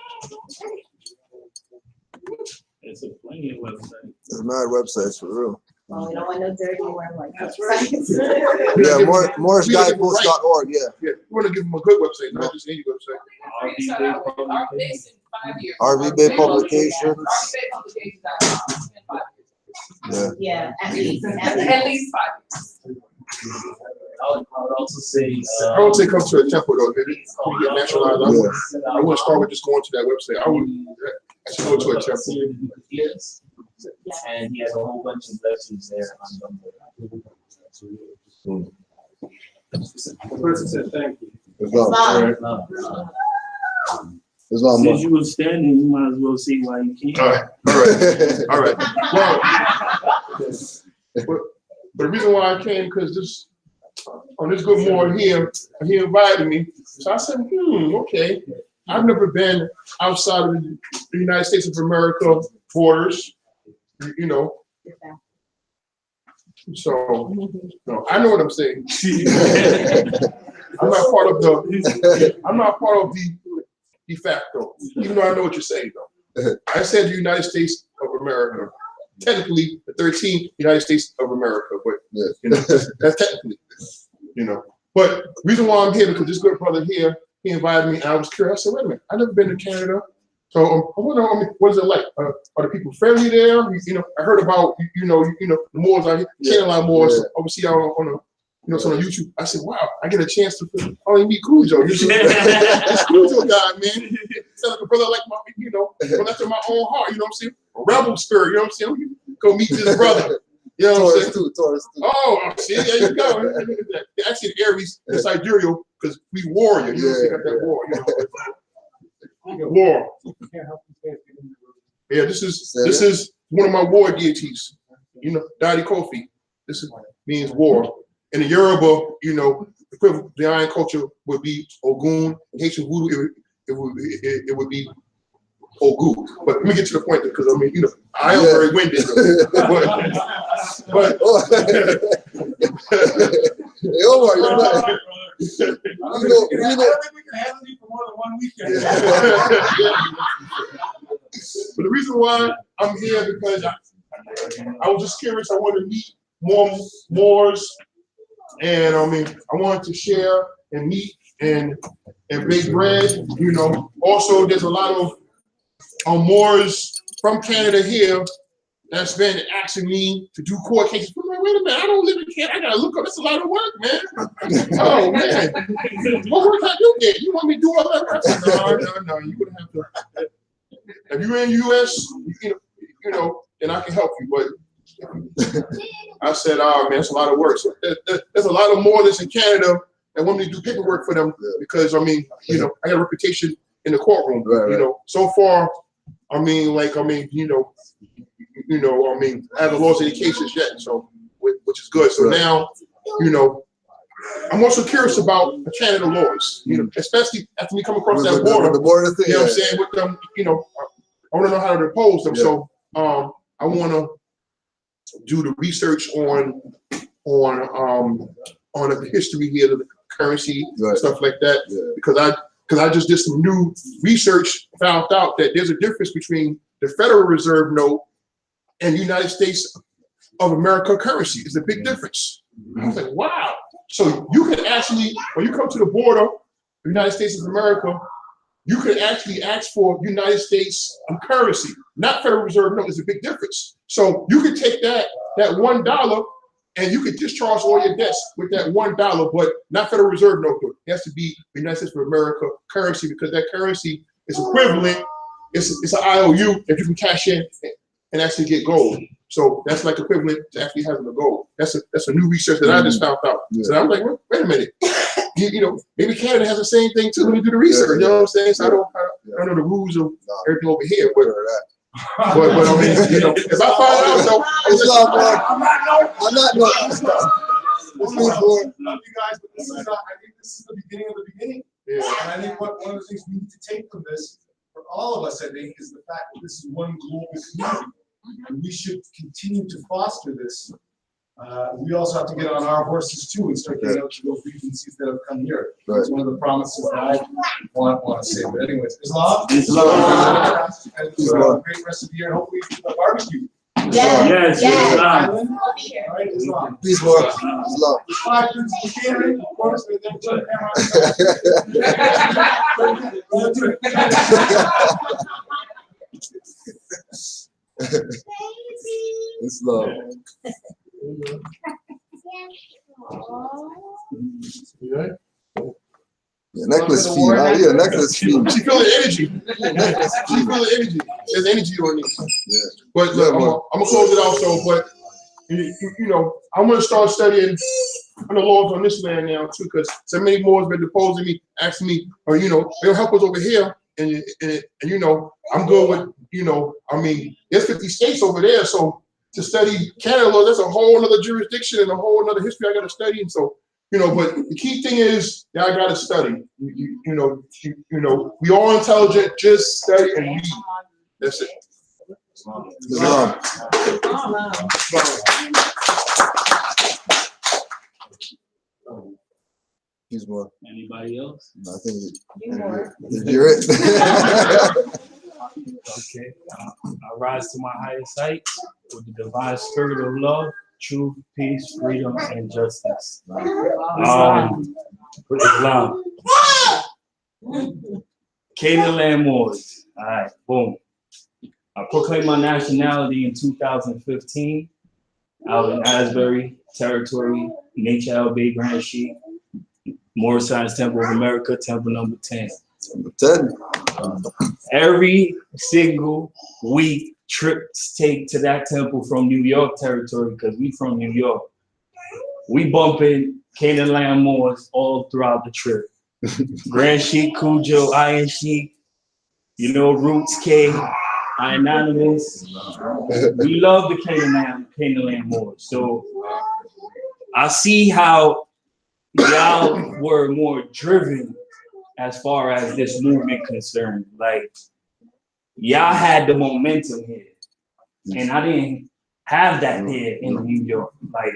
It's a plenty of websites. There's mad websites for real. Well, we don't want no dirty work like that. Yeah, moorsguideposts.org. Yeah. You want to give them a good website, not just any website. RV Bay Publications. Yeah, at least 5 years. I would also say. I would say come to a temple though. Maybe we get nationalized. I wouldn't start with just going to that website. I would actually go to a temple. Yes. And he has a whole bunch of lectures there on The person said thank you. Since you were standing, you might as well see why you can't. All right. Well, but the reason why I came, because on this good morning here, he invited me. So I said, okay. I've never been outside of the United States of America borders, you know. So, no, I know what I'm saying. I'm not part of the de facto, even though I know what you're saying though. I said the United States of America. Technically, the 13th United States of America, but you know, that's technically, you know. But the reason why I'm here, because this good brother here, he invited me, and I was curious. I said, wait a minute, I've never been to Canada. So I wonder, what is it like? Are the people friendly there? You know, I heard about, you know, the Moors out here, Canaanland Moors, obviously out on YouTube. I said, wow, I get a chance to meet Cujo. This Cujo guy, man. Sound like a brother like my, brother after my own heart, you know what I'm saying? A rebel spirit, you know what I'm saying? Go meet this brother. You know what I'm saying? Taurus too. Oh, see, there you go. Actually, the Aries is sidereal because we warrior. You know, got that war. War. Yeah, this is one of my war deities. You know, Daddy Kofi. This means war. In the Yoruba, the equivalent of the Iron culture would be Ogun. In Haitian Voodoo, it would be Ogu. But let me get to the point because I am very winded. But hey, Omar, you're not. I don't think we can handle you for more than 1 weekend. But the reason why I'm here because I was just curious. I wanted to meet more Moors, and I wanted to share and meet and bake bread. Also, there's a lot of Moors from Canada here that's been asking me to do court cases. I'm like, wait a minute, I don't live in Canada. I gotta look up. That's a lot of work, man. Oh man, what work have you get? You want me to do all that work? I said, no. You would have to. If you're in the U.S., you know, then I can help you. But I said, oh man, it's a lot of work. So there's a lot of Moors in Canada that want me to do paperwork for them because I mean, you know, I got a reputation in the courtroom. You know, so far, I mean, I haven't lost any cases yet, so which is good. So now, you know, I'm also curious about the Canada laws, you know, especially after we come across that border. The border thing, you know what I'm saying? With them, you know, I want to know how to oppose them. So I want to do the research on the history here of the currency, stuff like that, because I just did some new research, found out that there's a difference between the Federal Reserve note and United States of America currency. It's a big difference. I was like, wow. So you can actually, when you come to the border of the United States of America, you can actually ask for United States currency, not Federal Reserve note. It's a big difference. So you can take that $1 and you can discharge all your debts with that $1, but not Federal Reserve note. It has to be the United States of America currency because that currency is equivalent. It's an IOU that you can cash in and actually get gold. So that's like equivalent to actually having the gold. That's a new research that I just found out. So I'm like, wait a minute. You know, maybe Canada has the same thing too when you do the research. You know what I'm saying? So I don't know the rules of everything over here, but I mean, you know, if I find out, so I'm not. You guys, but this is not, I think this is the beginning of the beginning. And I think one of the things we need to take from this, for all of us, I think, is the fact that this is one global community. And we should continue to foster this. We also have to get on our horses too and start getting out to those regencies that have come here. That's one of the promises that I want to say. But anyways, Islam. And a great rest of the year. Hopefully a barbecue. Yes. All right, Islam. Peace, Moor. Islam. Of course, but then turn the Islam. Yeah, necklace fiend. Yeah, necklace fiend. She feel the energy. She feel the energy. There's energy on this. Yeah. But look, I'm gonna close it out. So, but you know, I'm gonna start studying the laws on this land now too, because so many more has been deposing me, asking me, or you know, they'll help us over here, and you know, I'm good with, you know, I mean, there's 50 states over there, so to study Canada law, that's a whole other jurisdiction and a whole other history I got to study, and so. You know, but the key thing is that I gotta study. You know, we all intelligent. Just study and read. That's it. Islam. He's more. Anybody else? No, I think You're it. Okay. I rise to my highest heights with the divine spirit of love, truth, peace, freedom, and justice. Islam. Canaanland Moors. All right, boom. I proclaimed my nationality in 2015 out in Asbury Territory, Nature Bay, Grand Sheik, Moor Science Temple of America, Temple number 10. Number 10. Every single week, trips take to that temple from New York territory, because we from New York. We bumping Canaanland Moors all throughout the trip. Grand Sheik, Cujo, Iron Sheik, you know, Roots K, Anonymous. We love the Canaanland Moors. So I see how y'all were more driven as far as this movement concerned. Like, y'all had the momentum here, and I didn't have that here in New York. Like,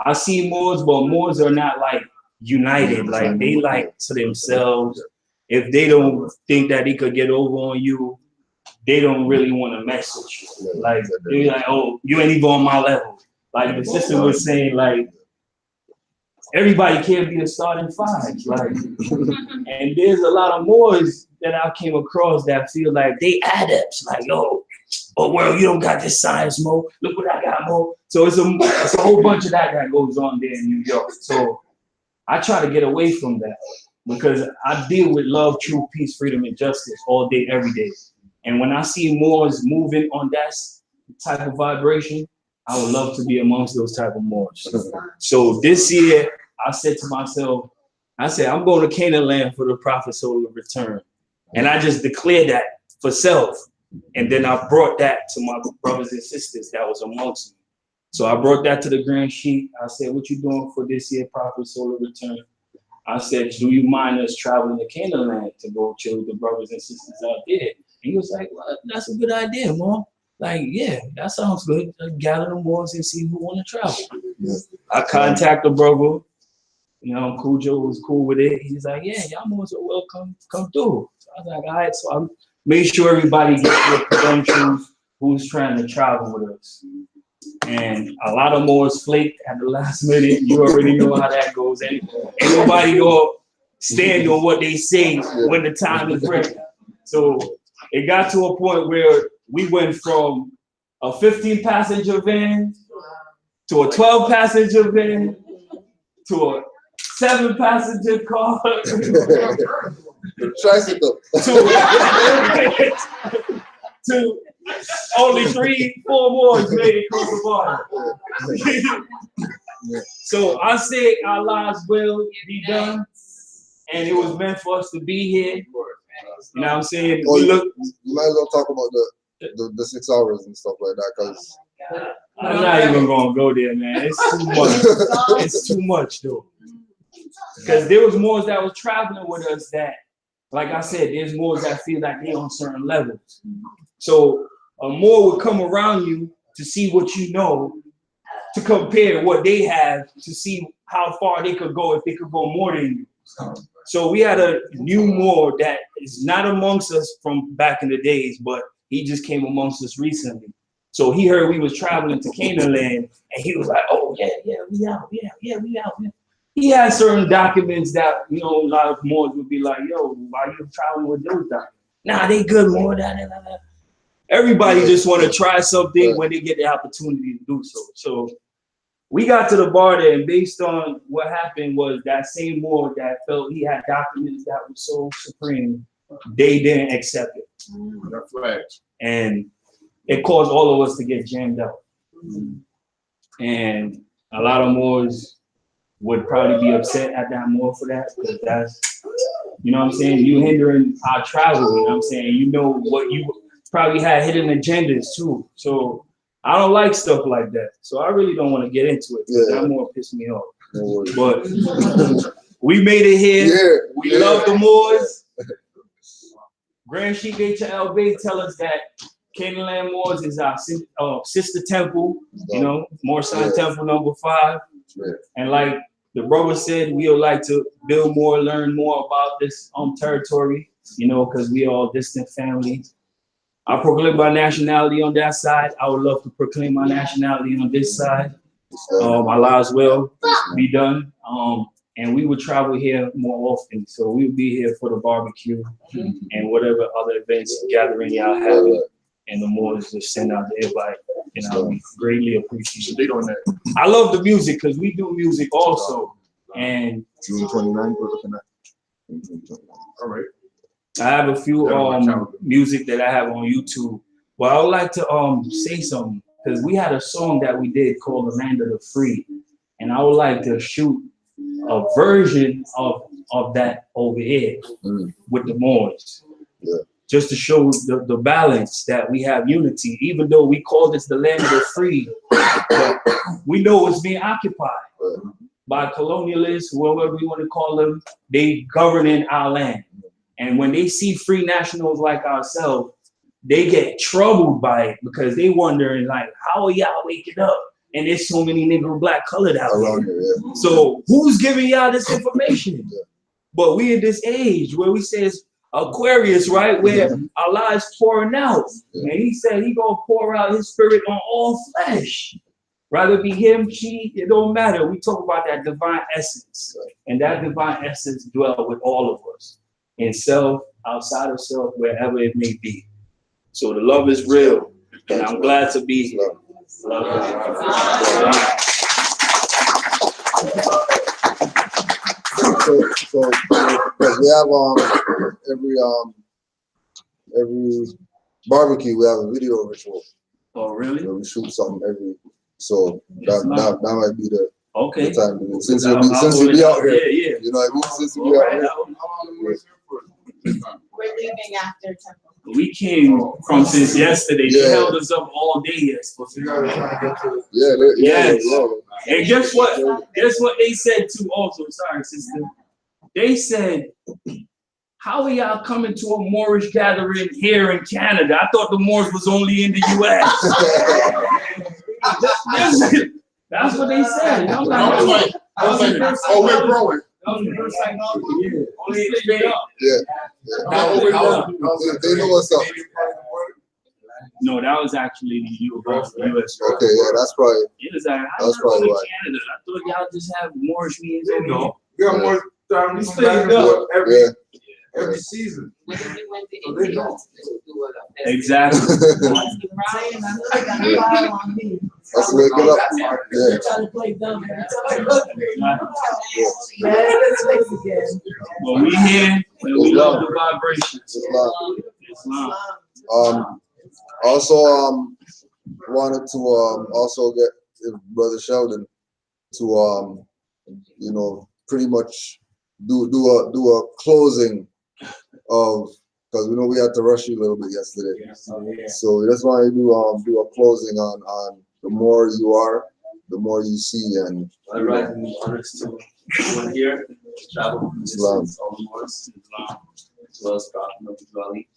I see Moors, but Moors are not like united. Like, they like to themselves. If they don't think that they could get over on you, they don't really want to mess with you. Like, they're like, oh, you ain't even on my level. Like the sister was saying, like, everybody can't be a starting five. Like, and there's a lot of Moors that I came across that feel like they adepts. Like, yo, oh, well, you don't got this science, Mo. Look what I got, Mo. So it's a whole bunch of that goes on there in New York. So I try to get away from that because I deal with love, truth, peace, freedom, and justice all day, every day. And when I see Moors moving on that type of vibration, I would love to be amongst those type of Moors. So this year, I said to myself, I'm going to Canaanland for the Prophet's solar return. And I just declared that for self. And then I brought that to my brothers and sisters that was amongst me. So I brought that to the Grand Sheik. I said, what you doing for this year, Prophet's solar return? I said, do you mind us traveling to Canaanland to go chill with the brothers and sisters out there? And he was like, well, that's a good idea, Mom. Like, yeah, that sounds good. Gather the Moors and see who want to travel. Yeah. I contact the brother. You know, Cujo was cool with it. He's like, yeah, y'all Moors are welcome. Come through. So I was like, all right. So I made sure everybody gets their credentials who's trying to travel with us. And a lot of Moors flaked at the last minute. You already know how that goes. Ain't nobody gonna stand on what they say when the time is right. So it got to a point where we went from a 15-passenger van to a 12-passenger van to a 7-passenger car. Tricycle. to only 3-4 more made it across the border. So I say our lives will be done, and it was meant for us to be here. You know what I'm saying? Well, you might as well talk about the 6 hours and stuff like that, because I'm not even gonna go there, man. It's too much. It's too much, though. Because there was Moors that was traveling with us that, like I said, there's Moors that feel like they're on certain levels. So a Moor would come around you to see what you know, to compare what they have, to see how far they could go, if they could go more than you. So we had a new Moor that is not amongst us from back in the days, but he just came amongst us recently. So he heard we was traveling to Canaanland, and he was like, oh, yeah, we out. He had certain documents that, you know, a lot of Moors would be like, yo, why are you traveling with those documents? Nah, they good, Moor. Everybody just want to try something when they get the opportunity to do so. So we got to the border, and based on what happened was that same Moor that felt he had documents that were so supreme, they didn't accept it. That's right. And it caused all of us to get jammed out. And a lot of Moors would probably be upset at that Moor for that, because that's, you know what I'm saying, you hindering our travel, you know what I'm saying? You know what you probably had hidden agendas too. So I don't like stuff like that. So I really don't want to get into it. That Moor pissed me off. But we made it here. We love the Moors. Grand Sheik HL Bay tell us that Canaanland Moors is our sister temple, you know, Moor Sign Temple number 5. And like the brother said, we would like to build more, learn more about this territory, you know, because we are all distant families. I proclaim my nationality on that side. I would love to proclaim my nationality on this side. My lives will be done. And we would travel here more often. So we would be here for the barbecue and whatever other events, gathering y'all having. And the Moors just send out the invite. And I would greatly appreciate it. I love the music because we do music also. And June 29th, we're looking at. All right. I have a few music that I have on YouTube. But I would like to say something, because we had a song that we did called The Land of the Free. And I would like to shoot a version of that over here with the Moors. Just to show the balance that we have unity, even though we call this the land of the free, but we know it's being occupied by colonialists, whoever we want to call them. They governing our land. And when they see free nationals like ourselves, they get troubled by it, because they wondering, like, how are y'all waking up? And there's so many Negro black colored out here. So who's giving y'all this information? But we in this age where we say it's Aquarius, right? Where Allah is pouring out. And he said he gonna pour out his spirit on all flesh. Rather be him, she, it don't matter. We talk about that divine essence. And that divine essence dwells with all of us. In self, outside of self, wherever it may be. So the love is real. And I'm glad to be here. So because we have every barbecue we have a video ritual. Oh really? Where we shoot something every. So that might be the time to do it. Since you'll be out here. Yeah. You know what I mean? Since you'll be out here. We're leaving after temple. We came from since yesterday. They held us up all day yesterday. Yes. And guess what? Guess what they said too also. Sorry, sister. They said, how are y'all coming to a Moorish gathering here in Canada? I thought the Moors was only in the US. That's what they said. And I'm like, oh, we're growing. Only They know what's up. No, that was actually the US. Okay, yeah, that's probably. It was like, that's probably why. Canada. I thought y'all just have Moorish meetings. No, we got more time. We every season. Exactly. Let's wake it up. Yeah. Trying to play dumb. Well, we here and we love the vibrations. Islam. Also, wanted to also get Brother Sheldon to pretty much do a closing of, because we know we had to rush you a little bit yesterday. So we just want to do a closing on the more you are, the more you see, and I rise in honors to everyone here, travel from distance, all the Moors, as well as Prophet Muhammad Ali.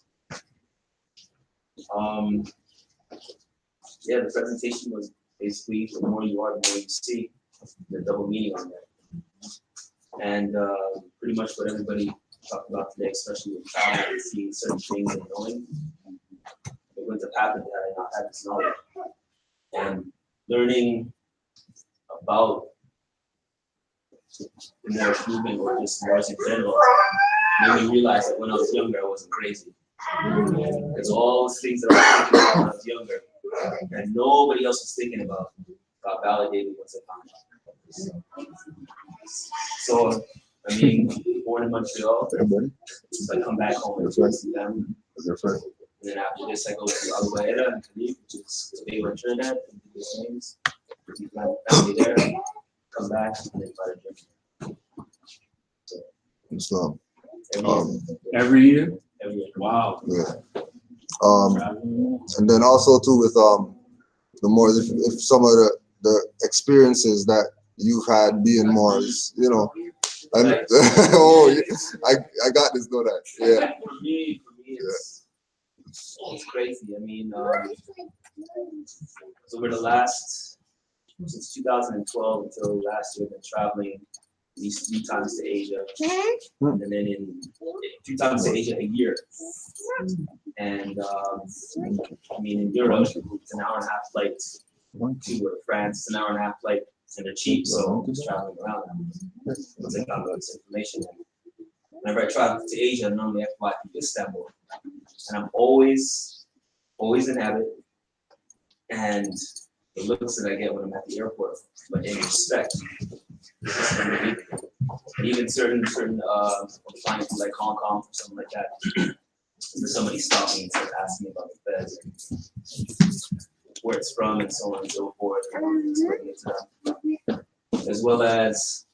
Yeah, the presentation was basically the more you are, the more you see. The double meaning on that. And pretty much what everybody talked about today, especially with traveling and seeing certain things and knowing, it wouldn't have happened had I not had this knowledge. And learning about the Moorish movement or just Moors in general made me realize that when I was younger, I wasn't crazy. Because all those things that I was thinking about when I was younger and nobody else was thinking about got validated once I found out. So, I mean, born in Montreal, so I come back home and see family. And then after this, I go to Albuera and Calife, which is Tobago and Trinidad, and do the things. Keep my family there, come back, and then try to drink. Islam. Every year? Every year. Wow. Yeah. And then also too with the Moors, if some of the experiences that you've had being Moors, and I got this, know that. Yeah. For me, it's crazy. I mean, over the last, since 2012 until last year, I've been traveling at least 3 times to Asia, and then 2 times to Asia a year. And I mean, in Europe, it's an hour-and-a-half flight to France. It's an hour-and-a-half flight, and they're cheap, so I'm just traveling around. Once I found out this information. Whenever I travel to Asia, normally I fly to Istanbul, and I'm always in habit. And the looks that I get when I'm at the airport, but in respect, it's unbelievable. And even certain flying to like Hong Kong or something like that, where somebody stopped me and started asking me about the feds and where it's from and so on and so forth, and explaining it to them. As well as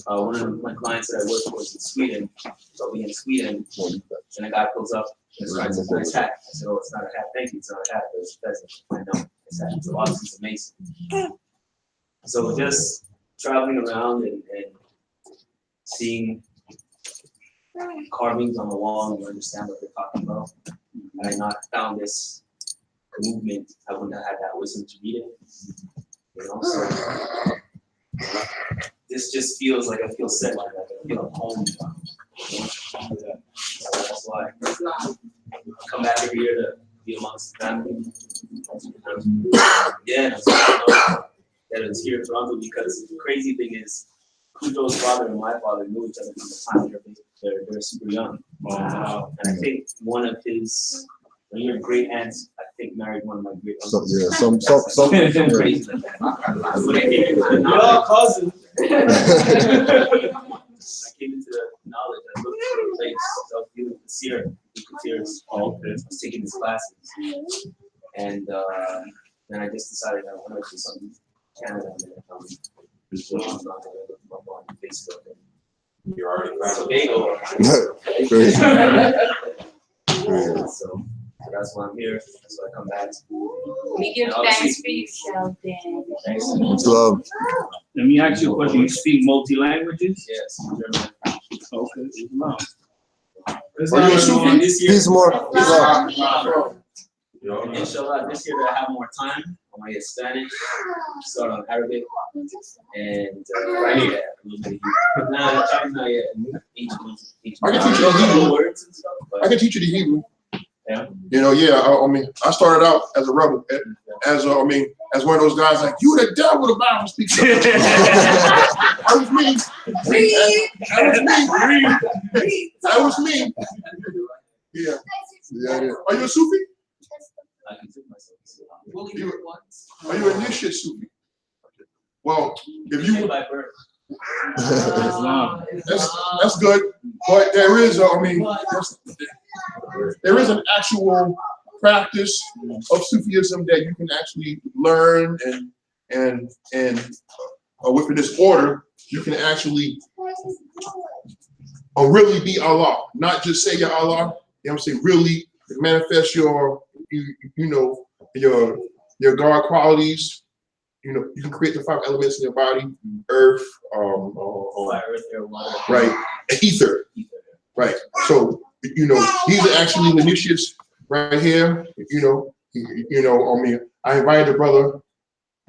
one of my clients that I work for is in Sweden, so we in Sweden, and a guy pulls up and starts a nice hat. I said, "Oh, it's not a hat, thank you, it's not a hat, but it's a pheasant." I know, it's hat. So obviously it's amazing. So just traveling around and seeing carvings on the wall, and you understand what they're talking about. Had I not found this movement, I wouldn't have had that wisdom to read it. So this just feels like I feel set, like I feel at home. So that's why I come back every year to be amongst the family. Yeah, so I know that it's here in Toronto, because the crazy thing is, Kujo's father and my father knew each other from the time they're super young. And I think one of his Your great aunt, I think, married one of my great So, uncles. yeah, some Crazy like that. When I came into the knowledge, all cousins. when I came into the knowledge, I looked for a place. So I was dealing with Seer, I was taking his classes, and then I just decided I wanted to do something in Canada. And on Facebook. You're already So there you go. Crazy. So that's why I'm here. That's why I come back. We give thanks for you, Sheldon. Thanks. Much love. Let me ask you a question. You speak multi-languages? Yes. Okay. Islam. Are you a Sufi? This year, He's more. Inshallah, this year that I have more time, I'm gonna get Spanish, start on Arabic, and right here, a little bit of Hebrew. Nah, Chinese not yet. I can teach you the Hebrew. Words and stuff, but I can teach you the Hebrew. yeah. You know, yeah. I mean, I started out as a rebel, as as one of those guys like, you the devil, the Bible speaks. That was me. That was me. Yeah. Yeah. Are you a Sufi? I consider myself. Are you a initiate Sufi? Well, if you by birth. that's good, but there is there is an actual practice of Sufism that you can actually learn and within this order you can actually really be Allah, not just say ya Allah. You know what I'm saying? Really manifest your your God qualities. You know, you can create the 5 elements in your body: earth, Fire, earth, air, water. right, and ether. Right. So, you know, these are actually the initiates right here. I invited the brother,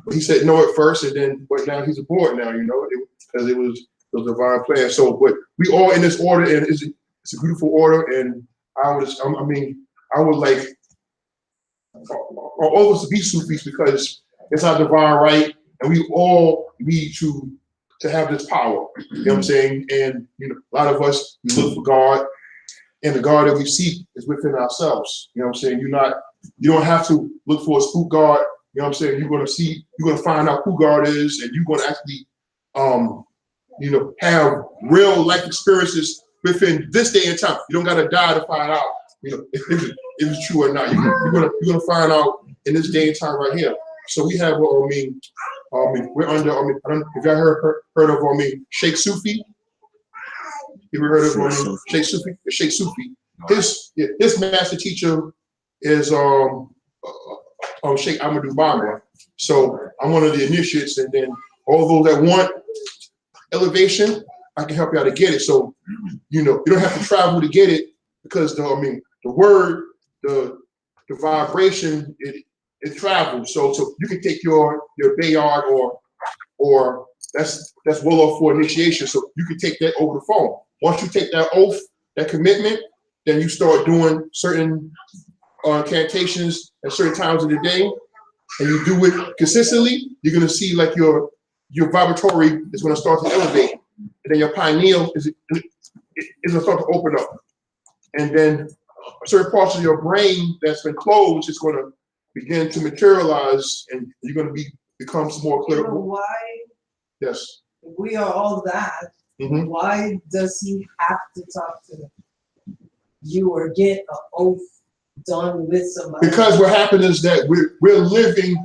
but he said no at first, and then, but now he's aboard now, because it was a divine plan. So, but we all in this order, and it's a beautiful order, and I would like all of us to be Sufis because it's our divine right, and we all need to have this power. You know what I'm saying? And a lot of us, we look for God, and the God that we seek is within ourselves. You know what I'm saying? You don't have to look for a spook God. You know what I'm saying? You're gonna find out who God is, and you're gonna actually have real life experiences within this day and time. You don't gotta die to find out, if it's true or not. You're gonna find out in this day and time right here. So we have we're under I don't know if y'all heard of Sheikh Sufi. You ever heard of Sheikh Sufi? Sheikh Sufi. His master teacher is Sheikh Amadou Bamba. So I'm one of the initiates, and then all those that want elevation, I can help you out to get it. So you don't have to travel to get it, because the word, the vibration, it travels. So you can take your Bayard or that's well off for initiation. So you can take that over the phone. Once you take that oath, that commitment, then you start doing certain incantations at certain times of the day, and you do it consistently. You're gonna see like your vibratory is gonna start to elevate, and then your pineal is gonna start to open up, and then certain parts of your brain that's been closed is gonna begin to materialize, and you're gonna become more clear. Why? Yes. If we are all that, why does he have to talk to you or get an oath done with somebody? Because what happened is that we're living,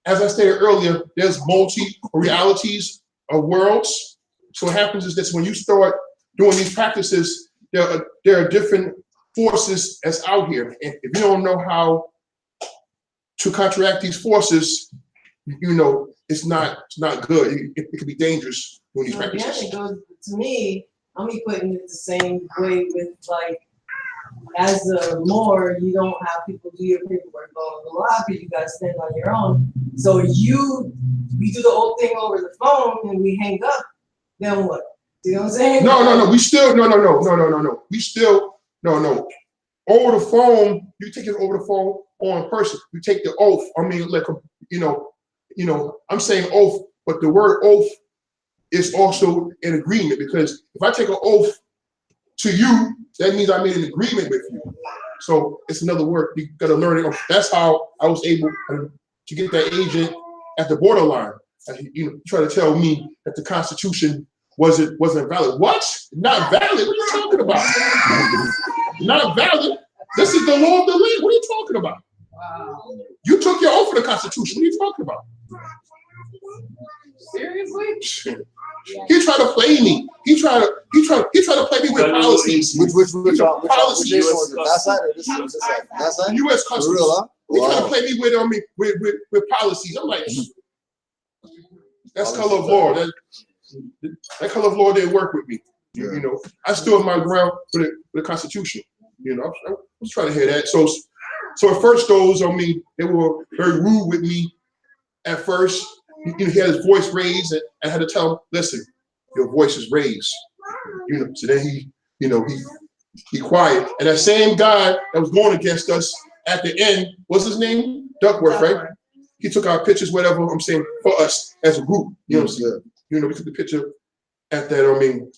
as I stated earlier, there's multi-realities of worlds. So what happens is that when you start doing these practices, there are different forces that's out here. And if you don't know how to counteract these forces, it's not good. It can be dangerous doing these practices. Again, it goes to me. I'm putting it the same way with as a Moor, you don't have people do your paperwork, blah blah blah. Because you guys stand on your own. So we do the whole thing over the phone and we hang up. Then what? Do you know what I'm saying? No. We still no. We still no. Over the phone, you take it over the phone or in person. You take the oath. I'm saying oath, but the word oath is also an agreement, because if I take an oath to you, that means I made an agreement with you. So it's another word. You gotta learn it. That's how I was able to get that agent at the borderline. You try to tell me that the Constitution wasn't valid. What? Not valid? What are you talking about? Not valid. This is the law of the land. What are you talking about? Wow. You took your oath for the Constitution. What are you talking about? Seriously? He tried to play me. He tried to play me with policies. Which policies? That side or this side? That side? U.S. Customs. For real, huh? He tried to Wow. play me with policies. I'm like, that's color of law. That color of law didn't work with me. You know, I stood my ground for the Constitution. You know, I was trying to hear that. So at first, those, I mean, they were very rude with me. At first, he had his voice raised, and I had to tell him, "Listen, your voice is raised." You know, so then he quiet. And that same guy that was going against us at the end, what's his name? Duckworth, right? He took our pictures, whatever. I'm saying for us as a group. You know what I'm saying? You know, we took the picture at that. I mean,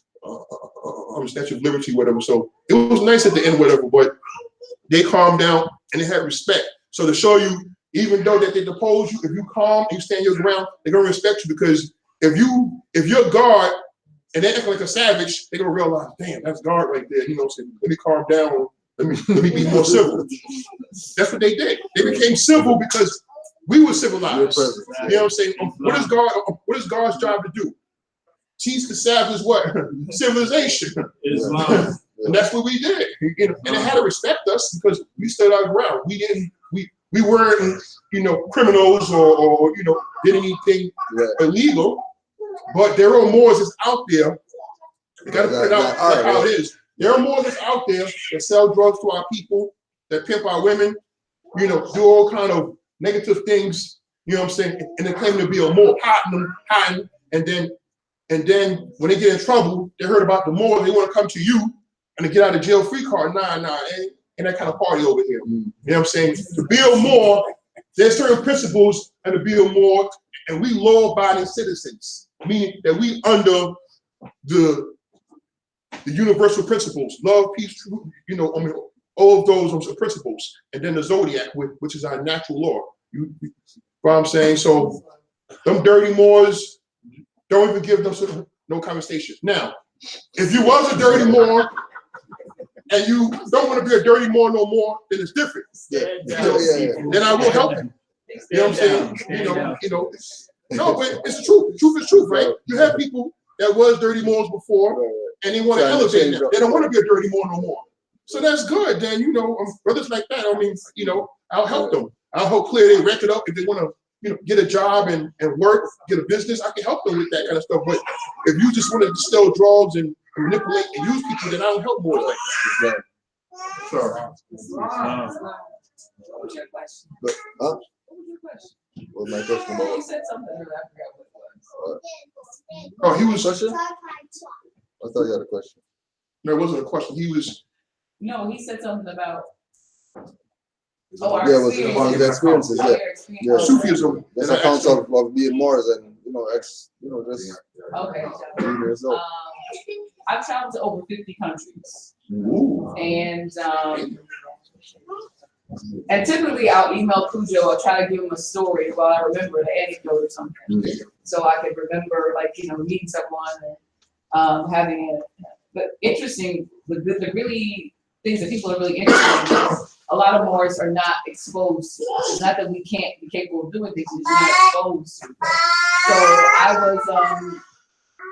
Statue of Liberty, whatever. So it was nice at the end, whatever. But they calmed down and they had respect. So to show you, even though that they depose you, if you calm and you stand your ground, they're gonna respect you, because if you're guard and they act like a savage, they're gonna realize, damn, that's guard right there. You know what I'm saying? Let me calm down. Let me be more civil. That's what they did. They became civil because we were civilized. You know what I'm saying? What is God's job to do? Teach the savages what? Civilization. Islam. And that's what we did. And they had to respect us because we stood our ground. We weren't, you know, criminals or you know, did anything illegal. But there are Moors that's out there. You gotta put it out how it is. There are Moors that's out there that sell drugs to our people, that pimp our women, you know, do all kind of negative things, you know what I'm saying? And they claim to be a Moor, hiding, and then when they get in trouble, they heard about the Moor, they want to come to you and to get out of jail free card. Nah, ain't that kind of party over here. You know what I'm saying? To build more, there's certain principles and to build more, and we law-abiding citizens, meaning that we under the universal principles, love, peace, truth, you know, I mean, all of those are principles. And then the Zodiac, which is our natural law. You know what I'm saying? So them dirty Moors, don't even give them no conversation. Now, if you was a dirty Moor and you don't want to be a dirty Moor no more, then it's different. Then I will help you. You know what I'm saying? You know. No, but it's the truth. The truth is truth, right? You have people that was dirty Moors before, and they want to elevate them. They don't want to be a dirty Moor no more. So that's good. Then, you know, brothers like that, I mean, you know, I'll help them. I'll help clear their record up if they want to, you know, get a job and work, get a business. I can help them with that kind of stuff. But if you just want to distill drugs and manipulate and use people, then I don't help more like that. Sorry. What was your question? But, huh? What was your question? What was my question about? You said something earlier, I forgot what it was. Oh, he was. Question? I thought you had a question. No, it wasn't a question. He was. No, he said something about. It was about the experiences. Yeah. Sufism. There's accounts of being Moors and just Okay. being yourself. I've traveled to over 50 countries. Ooh. And typically I'll email Cujo, I'll try to give him a story while I remember the anecdote or something. So I can remember, like, you know, meeting someone and having but interesting, the really things that people are really interested in. A lot of Moors are not exposed. It's not that we can't be capable of doing things, we're just not exposed. So I was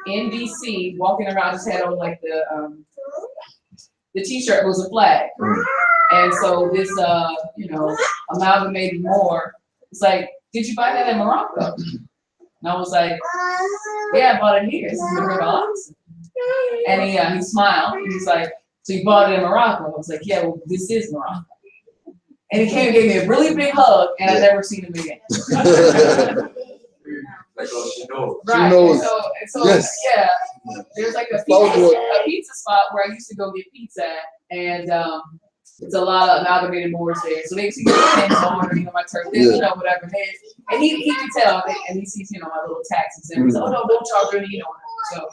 in DC walking around, just had on like the t-shirt was a flag. And so this you know, amalgamated Moor, it's like, did you buy that in Morocco? And I was like, yeah, I bought it here. This is the River Oxen. And he smiled. And he's like, so you bought it in Morocco? I was like, yeah, well, this is Morocco. And he came and gave me a really big hug, and I never seen him again. Like, oh, she knows. Right. She knows. And so Yes. yeah, there's like a pizza spot where I used to go get pizza at, and it's a lot of amalgamated Moors there. So they used to get on, you know, my turf, you know, whatever. And he could tell, and he sees, you know, my little taxes, and he's like, oh no, don't charge her, you know. So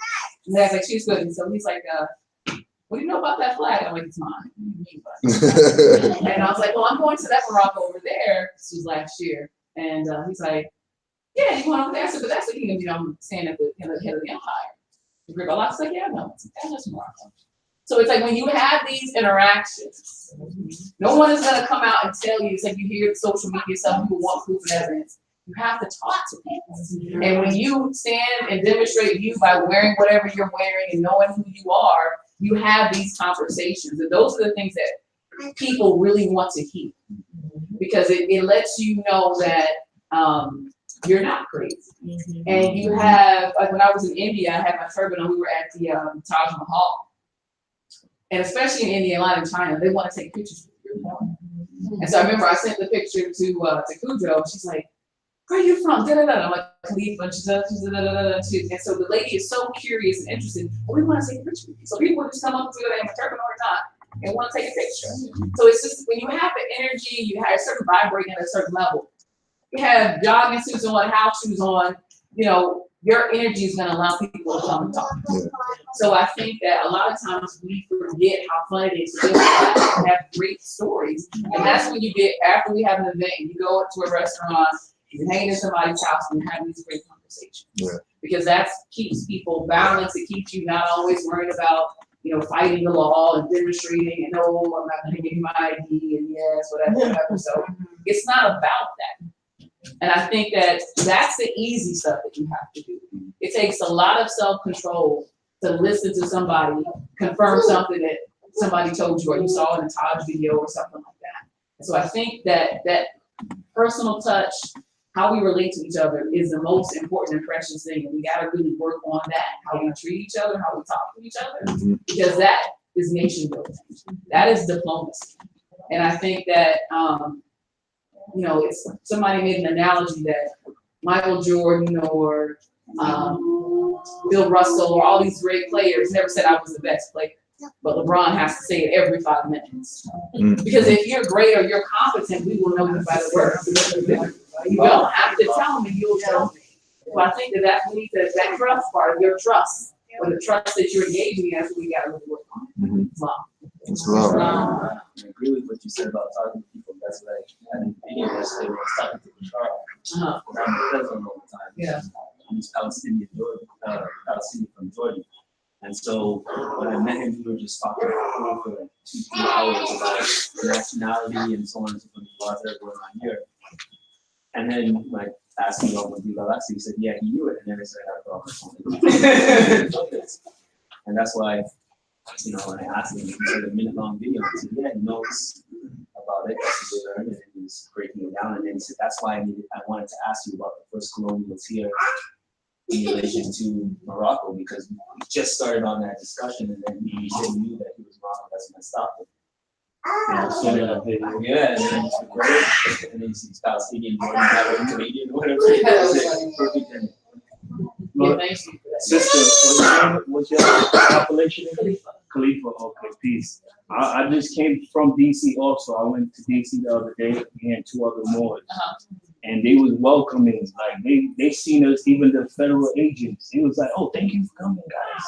and that's like, she's good. And so he's like, what do you know about that flag? I'm like, it's mine. And I was like, well, I'm going to that Morocco over there. This was last year. And he's like, yeah, you want over there? I said, but that's the kingdom, you know, I'm staying at the head of the empire. I was like, yeah, no, that's Morocco. So it's like when you have these interactions, no one is going to come out and tell you. It's like you hear social media stuff, people want proof and evidence. You have to talk to people. And when you stand and demonstrate you by wearing whatever you're wearing and knowing who you are, you have these conversations. And those are the things that people really want to hear. Because it lets you know that you're not crazy. And you have, like when I was in India, I had my turban on, we were at the Taj Mahal. And especially in India, a lot in China, they want to take pictures with you. And so I remember I sent the picture to Cujo, and she's like, where are you from? Da, da, da. I'm like, Khalifa. And she's da, da, da, da, da. And so the lady is so curious and interested. Well, we want to take a picture with you. So people just come up to her, they have a turban or not, and want to take a picture. So it's just when you have the energy, you have a certain vibrating at a certain level. You have jogging suits on, house shoes on, you know, your energy is going to allow people to come and talk. So I think that a lot of times we forget how fun it is to just have great stories. And that's when you get, after we have an event, you go to a restaurant, you hang in somebody's house and have these great conversations. Because that keeps people balanced. It keeps you not always worried about, you know, fighting the law and demonstrating and no, I'm not going to give you my ID and yes, whatever. So it's not about that. And I think that that's the easy stuff that you have to do. It takes a lot of self-control to listen to somebody confirm something that somebody told you or you saw in a Taj video or something like that. And so I think that that personal touch, how we relate to each other, is the most important and precious thing. And we got to really work on that, how we treat each other, how we talk to each other, because that is nation building. That is diplomacy. And I think that, you know, it's somebody made an analogy that Michael Jordan or Bill Russell or all these great players never said I was the best player, but LeBron has to say it every 5 minutes. Because if you're great or you're competent, we will know you by the words. You don't have to tell me, you'll tell me. So I think that we need that trust part, your trust, or the trust that you're engaging in, that's what we got to really work on. I agree with what you said about talking to people. That's like, I think any of us say, was talking to Charles. I'm a cousin all the time. Yeah. He's Palestinian from Jordan. And so when I met him, we were just talking for like 2-3 hours about nationality and so on and so forth. Laws that are going on here. And then like asking him about the galaxy, he said, yeah, he knew it. And then I said, I thought and that's why, you know, when I asked him, he said a minute-long video. I said, yeah, he knows about it. That's what they learned, and he was breaking it down. And then he said, that's why I wanted to ask you about the first colonials here in relation to Morocco, because we just started on that discussion, and then he said he knew that he was Morocco. That's when I stopped him. Yeah, and then he's great, and then he's Palestinian, Canadian, whatever. Perfect. Yeah, thank you for that. Sister, what's your appellation? Khalifa, okay, peace. I just came from DC also. I went to DC the other day, me and 2 other Moors. And they was welcoming, like they seen us, even the federal agents. It was like, oh, thank you for coming, guys.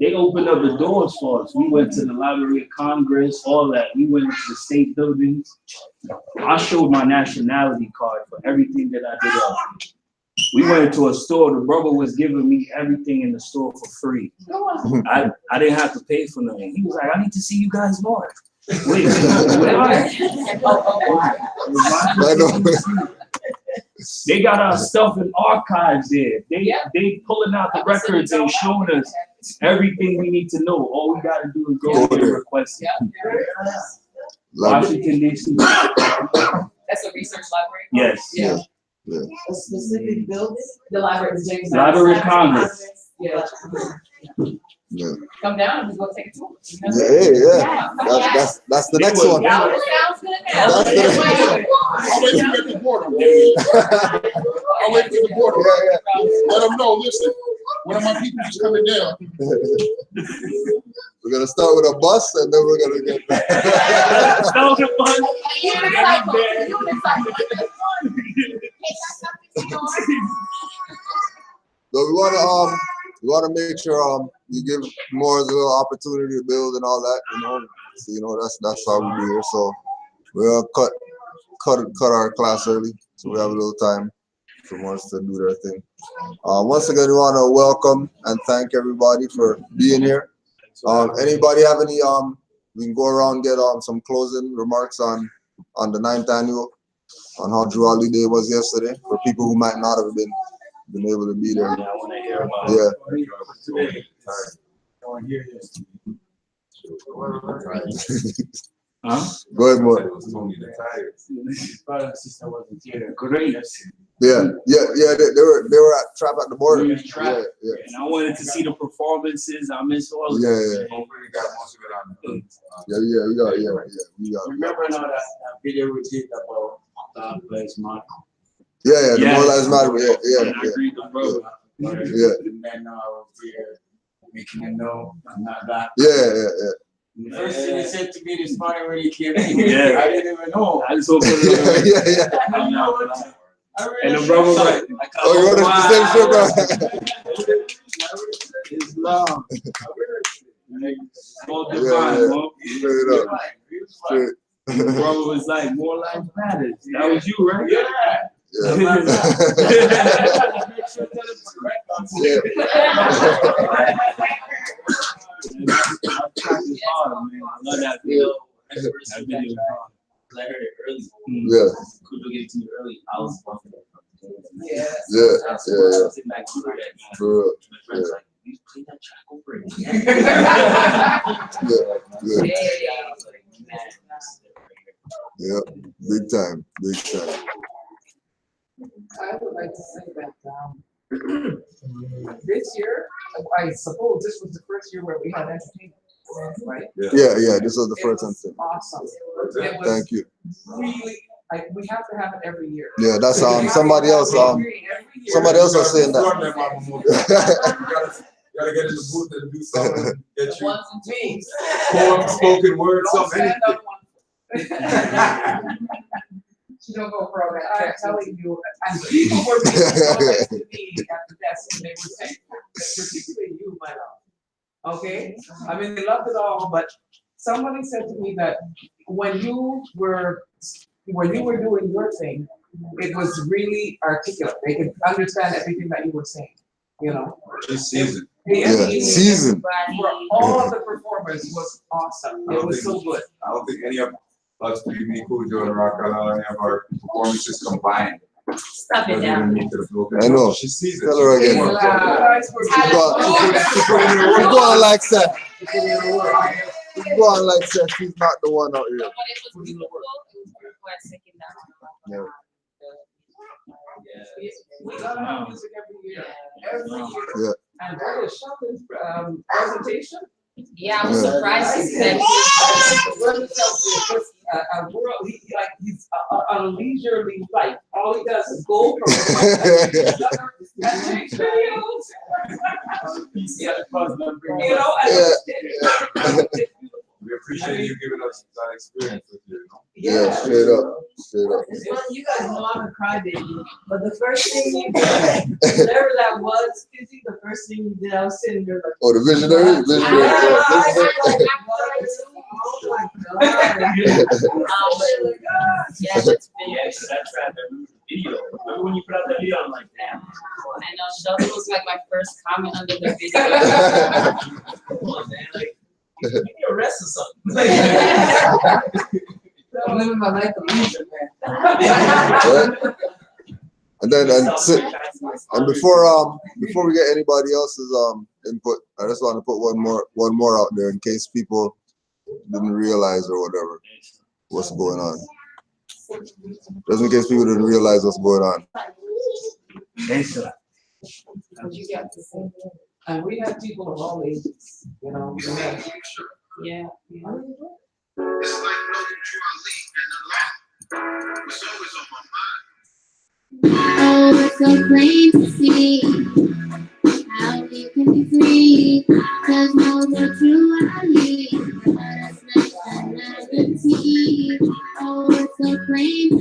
They opened up the doors for us. We went to the Library of Congress, all that. We went into the state buildings. I showed my nationality card for everything that I did. We went into a store. The brother was giving me everything in the store for free. I didn't have to pay for nothing. He was like, I need to see you guys more. Wait, where are you? They got our stuff in archives there. They pulling out the records and showing us everything we need to know. All we got to do is go there and request it. Washington, D.C. That's a research library? Yes. Yeah. A specific building? The library of James. Library of Congress. Yeah. Come down and we go take a tour. That's the next one. Sounds good now. I'll wait till you get the board. I'll wait till the board. Let them know, listen, one of my people is coming down. We're gonna start with a bus and then we're gonna get back. So we wanna make sure we give more a little opportunity to build and all that, So that's how we do here. So we'll cut our class early, so we have a little time for Moors to do their thing. Once again, we want to welcome and thank everybody for being here. Anybody have any? We can go around and get some closing remarks on the 9th annual, on how Diwali Day was yesterday, for people who might not have been able to be there. Yeah, I want to hear about Yeah. I want to hear this. Huh? Go ahead, Moor. Brother and sister wasn't here. Great. Yeah. They were at trap at the border. Yeah. And I wanted to see the performances. I missed all of Yeah. it. Remember now that video we did about God bless Mark? Yeah, the More Lives Matter. Yeah. I agreed with brother. Yeah. And then I was here making it know I'm not that. Yeah. The first thing he said to me this morning when he came in, Yeah. I didn't even know. I just opened Yeah. And the brother was like, oh, you want to the same shit, bro? It's long. All Yeah. divine, bro. Straight up. Straight. The brother was like, more life matters. That was you, right? Yeah. I love that video. That video was hard. I heard it early. Yeah. Kudo gave it to me early. I was bumping it. Yeah. I was sitting back to that. For real. My friends like, you play that track over again. Yeah. Big time. I would like to say that this year, I suppose this was the first year where we had entertainment, right? Yeah. This was the first instance. Awesome. It was Thank you. really, we have to have it every year. Yeah, that's somebody else. Somebody else was saying that. You gotta get in the booth and do something. Get you Ones and twos. poem, spoken word, something. She don't go for all that. I'm telling you, and people were being so nice to me at the desk, and they were saying, particularly you, my love. Okay, I mean, they loved it all, but somebody said to me that when you were doing your thing, it was really articulate. They could understand everything that you were saying. This season. Season. For all of the performers was awesome. It was so good. I don't think any of us, me, Kujo, and Rakala, any of our performances combined. Stop it down. I know. She sees it. Tell her again. Keep going like that. Keep going like that. She's not the one out here. Yeah. We got our music every year. Yeah. And that is Sheldon's presentation. Yeah, I was surprised to see a world, he's on a leisurely life. All he does is go from and take videos. We appreciate you giving us that experience with you. Yeah, straight up. It's funny, you guys know I'm a crybaby, but the first thing you did, whatever that was, Kizzy, the first thing you did, I was sitting there like, oh, the visionary? Yeah, that's video. Remember when you put out that video? I'm like, damn. I know, Sheldon was like my first comment under the video. Come on, man. Like, give me a rest or something. I'm living my life of leisure, man. And before we get anybody else's input, I just want to put one more out there in case people didn't realize or whatever what's going on. Just in case people didn't realize what's going on. And we have people of all ages, Yeah. It's like knowing you are late and the law was always on my mind. Oh, it's so plain to see how we can be free. There's no virtuality, but it's nationality. Oh, it's so plain to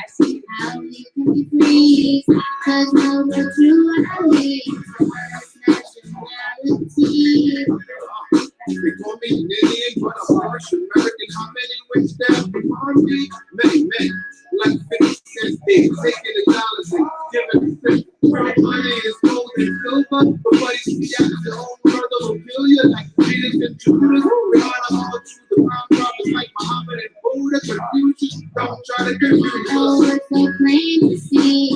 see how we can be free. There's no virtuality, but it's nationality. They call me an Indian, but I'm Irish American. How many ways down behind me? Many, many. Like 50 cents, they taking the dollars and giving the fish. Money is gold and silver, but buddies be out their own brother will kill you like Venus and Jupiter. We are all true, the round robbers like Muhammad and Buddha. Confucius, don't try to confuse us. Oh, it's so plain to see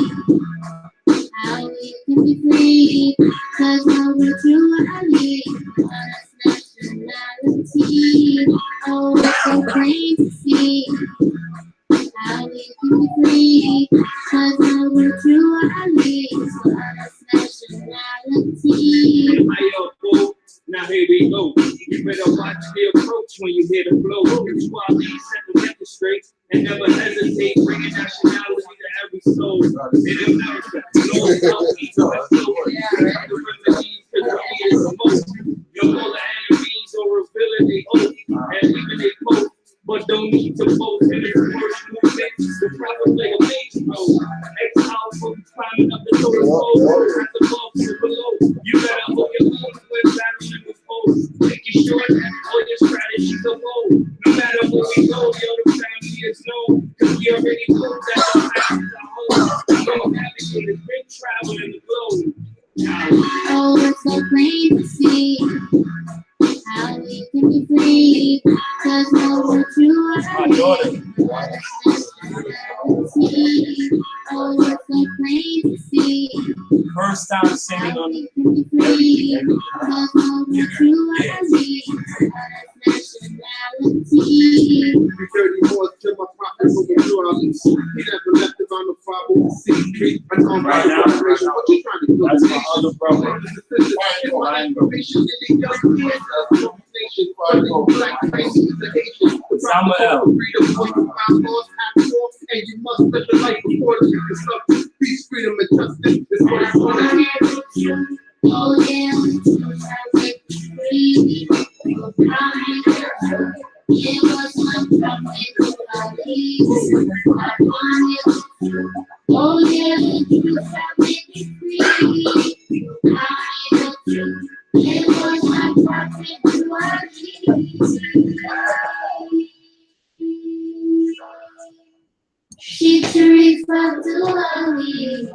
how we can be free. Cause no true ally, honest nationality. Oh, it's so plain to see how we can be free. Cause no true ally, honest nationality. Now here we go. You better watch the approach when you hear the flow. That's why we set the record straight and never hesitate, bringing nationality to every soul. In America, no Southeast, West Coast. The remedies, cause we is the most. You're all the enemies or revealing they oath and leaving they post. But don't need to boast in this first movement. The prophet play a major role. Exile folks climbing up the totem pole. At the above to below. You better hold your own when battling with foes. Making sure that all your strategies are bold. No matter where we go, yo, the family is known. Cause we already proved that the families are home. We all navigated big travel in the globe. Oh, it's so plain to see how we can be free. Cause no true ally. Oh, it's so plain to see. First time singing on the free. Cause no true ally. Nationality. 30 more till my prophet will be New Orleans. He never left around the 506 I know my generation. What you trying to do? That's my other brother. My information in the young kids of the nation. Black race is the Asian. The prophet freedom was the five laws have more, and you must live the life before the disruption. Peace, freedom, and justice is what it's going to be. Oh yeah, free. It was my promise to leave. I wanted to. Oh yeah, you shall make me free. I am true. It was my promise to leave. She's from Duali.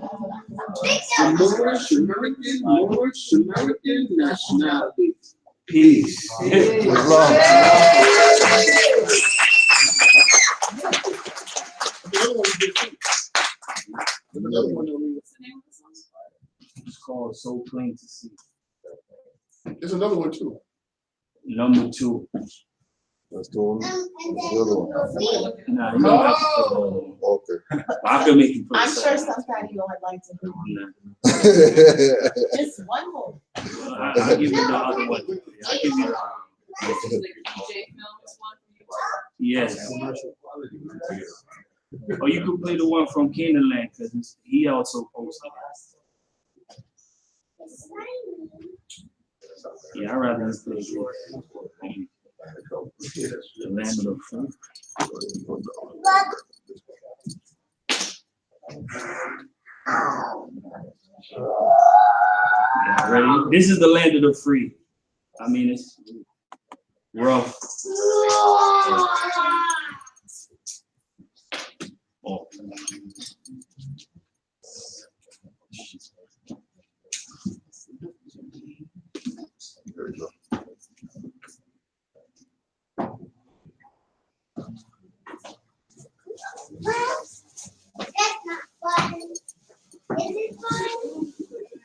Moorish American nationality. Peace. It's called So Plain to See. There's another one too. Number 2. That's the one. The other one. Nah, you don't have to put Okay. I can make you put I'm it sure somebody you would like to do. Just one more. I'll give you the other one. I'll give you yes. Or you could play the one from Canaanland because he also posted it. Yeah, I'd rather us play the land of the free. Yeah, ready? This is the land of the free. I mean, it's rough. Oh. There we go. That's not fun. Is it fun?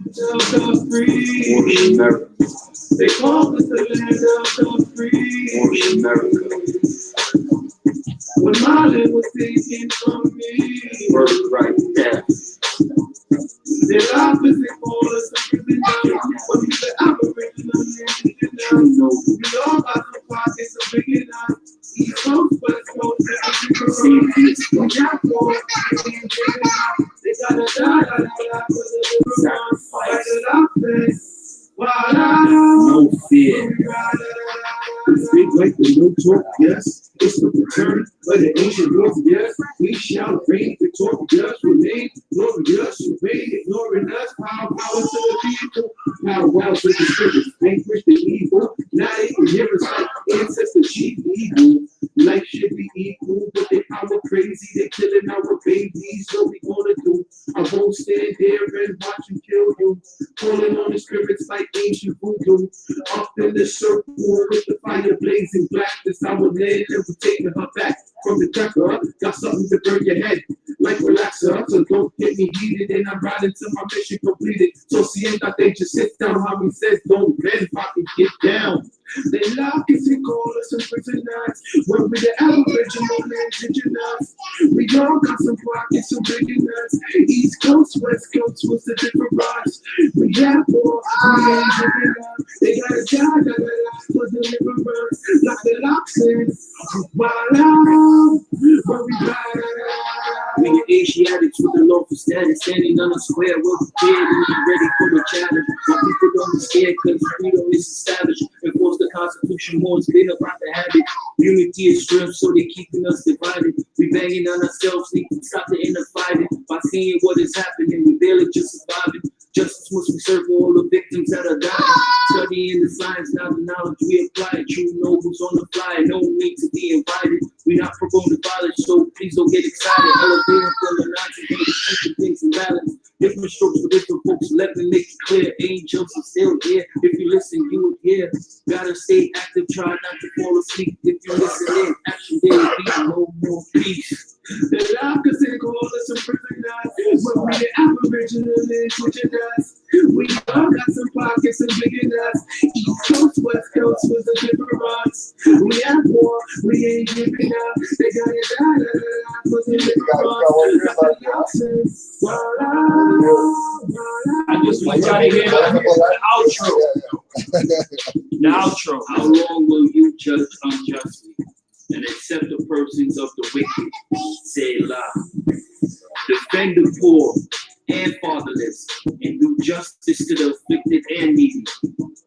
The free America. They call us the land of the free America. When my land was taken from me, birthright death. Their life is a forest of prison now, but we the aboriginal land now. We all got some pockets of big enough. East Coast, West Coast, we got more. They gotta die for the sacrifice that I face. No fear. Speak like the no talk, yes, it's the return. of the ancient warriors. We shall reign victorious, remain glorious, reign ignoring us. Power to the people, power to the spirits, vanquish the evil. Not even hear us like ancestor chief evil. Life should be equal, but they power crazy. They killing our babies. What we gonna do? I won't stand there and watch you kill you. Pulling on the spirits like ancient voodoo. Up in the circle with the fire blazing black. This our land and we're taking her back from the cracker. Got something to burn your head like relaxer. So don't get me heated and I'm riding till my mission completed. So siéntate, just sit down. How he says don't bend, pocket, get down. They lock us and call us and prisoners. When we the aboriginal indigenous, we all got some pockets, some big nuts. East Coast, West Coast was the different rocks. We have war, we ain't giving up. They got a job that for deliverance. Lock the locks in, voila, where we ride. We the Asiatics with the lawful status, standing on a square, we're prepared and we ready for the challenge. My people don't be scared because freedom is established. Enforce the Constitution, more has been about the habit. Unity is strength, so they keeping us divided. We banging on ourselves, need to stop the inner fighting. By seeing what is happening, we barely just surviving. Justice must we serve all the victims that are dying. Studying the science, now the knowledge we apply. True nobles on the fly, no need to be invited. We not promoting violence, so please don't get excited. Elevating from the lines and keeping things in balance. Different strokes for different folks, let me make it clear. Angels are still here. If you listen, you will hear. Gotta stay active, try not to fall asleep. If you listen in, action there will be no more peace. They lock us and call us some prisoners. When we the aboriginal indigenous, we all got some pockets and big nuts. East Coast, West Coast was the different rocks. We have war, we ain't giving up. They got it for the different rocks. I just want y'all to hear the outro. The outro. How long will you judge unjustly and accept the persons of the wicked? Say loud. Defend the poor and fatherless, and do justice to the afflicted and needy.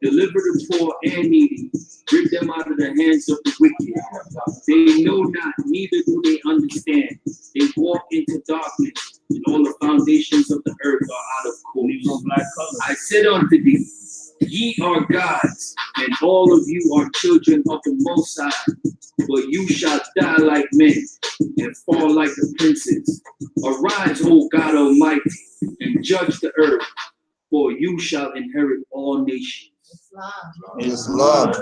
Deliver the poor and needy. Rid them out of the hands of the wicked. They know not, neither do they understand. They walk into darkness, and all the foundations of the earth are out of course. I said unto thee, ye are gods, and all of you are children of the Most High. But you shall die like men, and fall like the princes. Arise, O God Almighty, and judge the earth, for you shall inherit all nations. Islam.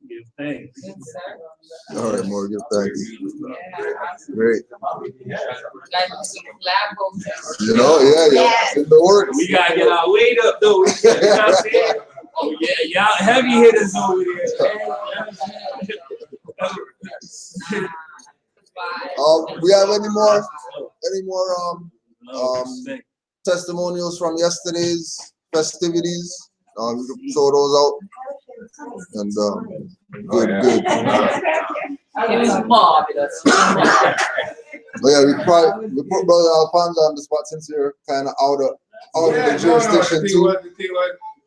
Give thanks. All right, Moor, give thanks. Great. You know, yeah, it's in the works. We gotta get our weight up though. You know what I'm saying? Oh yeah, y'all heavy hitters over there. We have any more testimonials from yesterday's festivities? You can throw those out. And good. It was marvelous. Oh yeah, we put Brother Alfonso on the spot since you're kind of out of the jurisdiction too.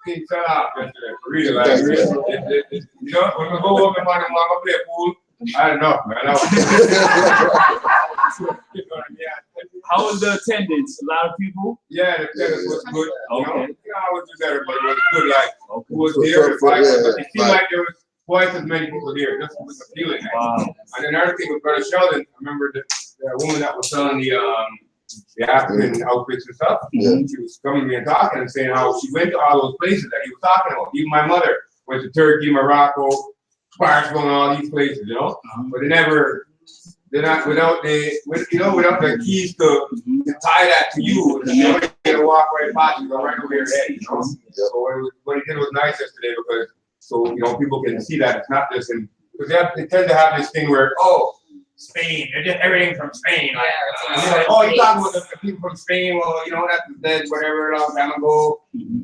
Thing fell out yesterday, for real. Like, you know, when we go up and mama play pool, I don't know, man. How was the attendance? A lot of people? Yeah, the attendance was good. Okay. You know, I was just everybody was good. Like, who was there? It seemed like there was twice as many people there. Just was the feeling. Wow. And then another thing with Brother Sheldon, I remember the woman that was selling the African outfits and stuff. Yeah. She was coming to me and talking and saying how she went to all those places that he was talking about. Even my mother went to Turkey, Morocco, Barcelona, all these places, you know. But they're not without the keys to tie that to you. You know, you're gonna walk right past you, go right over your head, you know. So what he did was nice yesterday because people can see that it's not just because they tend to have this thing where Spain, they're just everything from Spain. Like, you talking about the people from Spain, well, that's dead, whatever, a long time ago.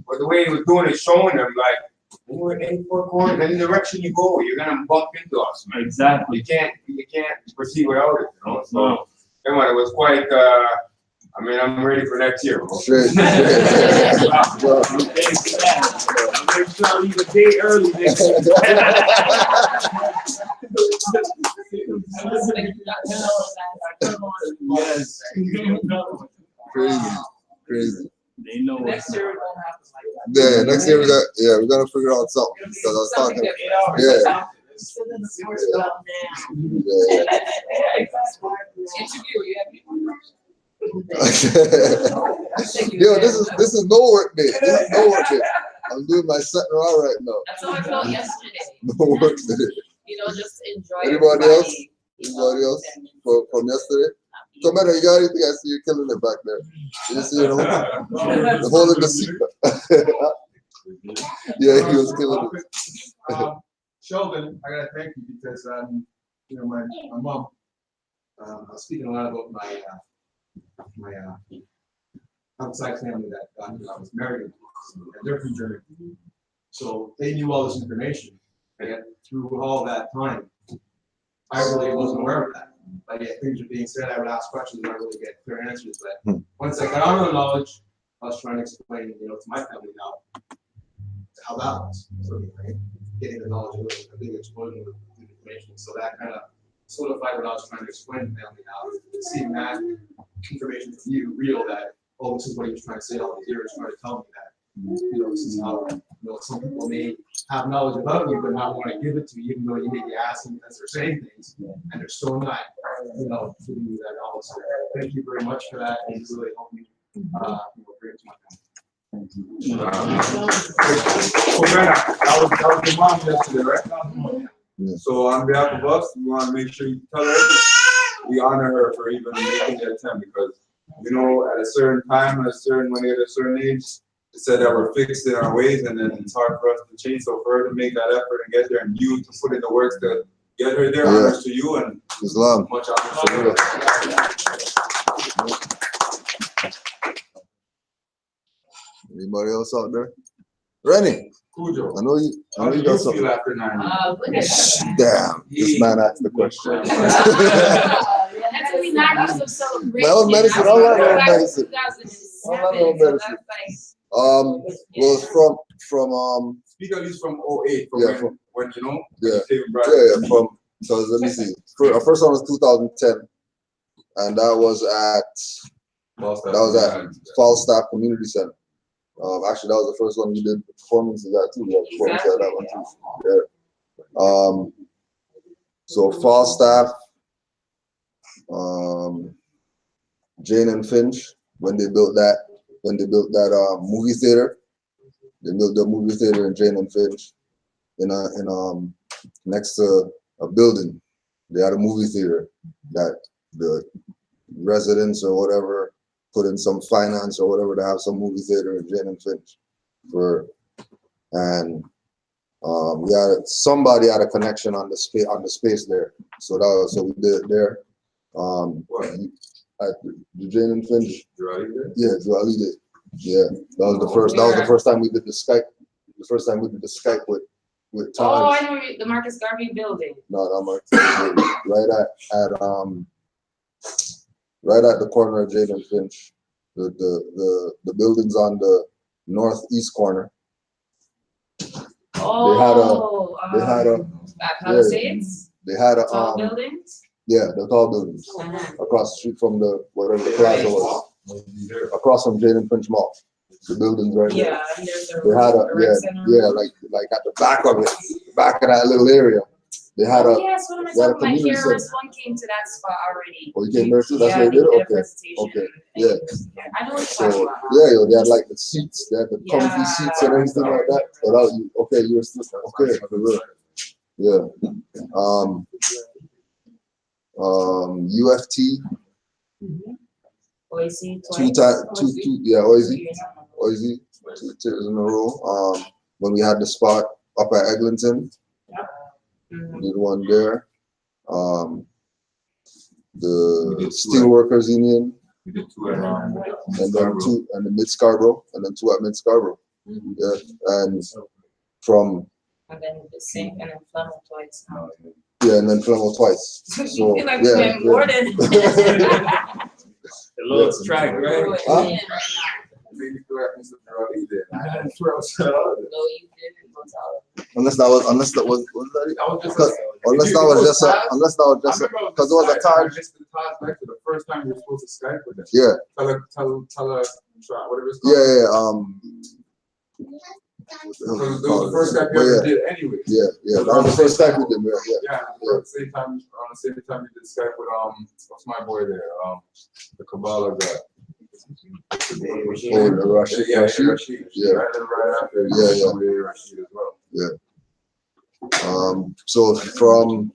But the way he was doing it, showing them, like, we're in 4 corners, any direction you go, you're gonna bump into us, man. Exactly. You can't proceed without it, So anyway, it was quite, I mean, I'm ready for next year. Straight. I'm make sure I leave a day early next year. Yes. Crazy. They know Next year it won't happen like that. Yeah, next year we're gonna figure out something. Because I was talking. Yeah. Interview, you have people. Yo, this is no work day. This is no work day. I'm doing my setting around right now. That's how I felt yesterday. No work day. You know, just enjoy. Anybody else? Anybody else from yesterday? Come on, you got anything? I see you killing it back there. You see, you know, the holding the seat. Yeah, he was killing it. Sheldon, I gotta thank you because you know, my mom. I was speaking a lot about my outside family that I was married, and they're from Germany. So they knew all this information, and yet through all that time, I really wasn't aware of that. Like, yeah, things were being said, I would ask questions, and I really get clear answers. But once I got out of the knowledge, I was trying to explain, you know, to my family now how that was. So, right? Getting the knowledge of a big explosion of information. So that kind of solidified what I was trying to explain to family now. Seeing that information from you, real, that, oh, this is what he was trying to say all these years, trying to tell me that, you know, this is how, you know, some people may have knowledge about you, but not want to give it to you, even though you may be asking as they're saying things, and they're still not, you know, giving you that knowledge. So thank you very much for that, and it's really helped me, you know, bring it to my family. So Brenna, that was your mom yesterday, right? Yeah. So on behalf of us, we want to make sure you tell her we honor her for even making the attempt, because you know at a certain time, when they at a certain age, it said that we're fixed in our ways, and then it's hard for us to change. So for her to make that effort and get there, and you to put in the works to get her there, honors to you and Islam. Much honors to you. Anybody else out there? Rennie. Cujo. I know you got something. After 9 years? Damn, this man asked the question. My own medicine, all my own medicine. All my own medicine. Was from Speak at least from 08, from when you know, from, so let me see. Our first one was 2010, and that was at Falstaff Community Center. Actually, that was the first one we did performances at too. We had performances at that one too. Yeah. So Falstaff, Jane and Finch, when they built that movie theater, they built the movie theater in Jane and Finch, in next to a building. They had a movie theater that the residents or whatever put in some finance or whatever to have some movie theater in Jane and Finch somebody had a connection on the space there, so we did it there. At the Jane and Finch. Yeah, Joali did. Yeah, that was the first time we did the Skype. The first time we did the Skype with Tom. Oh, I know the Marcus Garvey building. No, not Marcus Garvey. Right at the corner of Jane and Finch. The buildings on the northeast corner. They had a Palisades? They had a tall buildings? Yeah, the tall buildings across the street from the whatever the plaza was, across from Jane and Finch Mall. The buildings right there. Yeah, and there's they had a like at the back of it, back of that little area. They had yes, what am I talking about? My KRS One came to that spot already. Oh, you came there too? That's what they did? Okay. Yeah. I know what you're talking about. Yeah, they had like the seats, they had the comfy seats and everything like that. So that you were still okay. Yeah. UFT. Oisy, Oisy, 2 years in a row. When we had the spot up at Eglinton, did one there. The Steelworkers Union, we did 2 at and then 2 and the Mid Scarborough, and then 2 at Mid Scarborough. Yeah, and from. And then the sink and then Flannel twice. Yeah, and then Flannel twice. So like yeah. The Lord strike, right? Huh? Unless that was unless that was just because it was a Taj. The first time you were supposed to Skype with them. Yeah. Tell her, whatever it's called. Yeah. It was the first Skype you ever did anyway. Yeah. That was the first Skype we did. Yeah. On the same time you did Skype with what's my boy there? The Kabbalah guy. Rashid. Yeah. Rashid. Yeah. Right after. Yeah. Rashid as well. Yeah. So from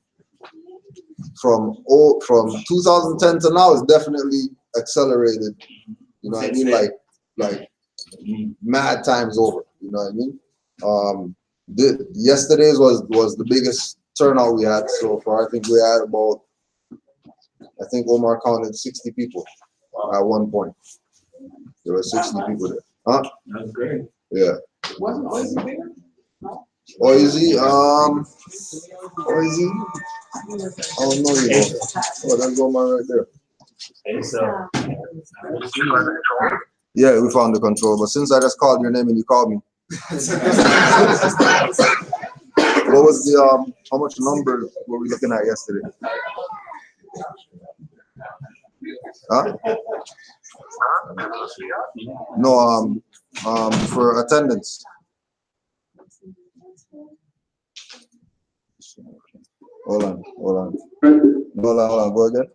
2010 to now, it's definitely accelerated. You know what I mean? Like mad times over. You know what I mean? Yesterday's was the biggest turnout we had so far. I think we had about, I think Omar counted 60 people at one point. There were 60 people there. Huh? That's great. Yeah. Wasn't Oizy bigger? Oizy, I don't know you. Oh, that's Omar right there. Yeah, we found the control, but since I just called your name and you called me. What was the how much numbers were we looking at yesterday? Huh? No, for attendance. Hold on. Go again.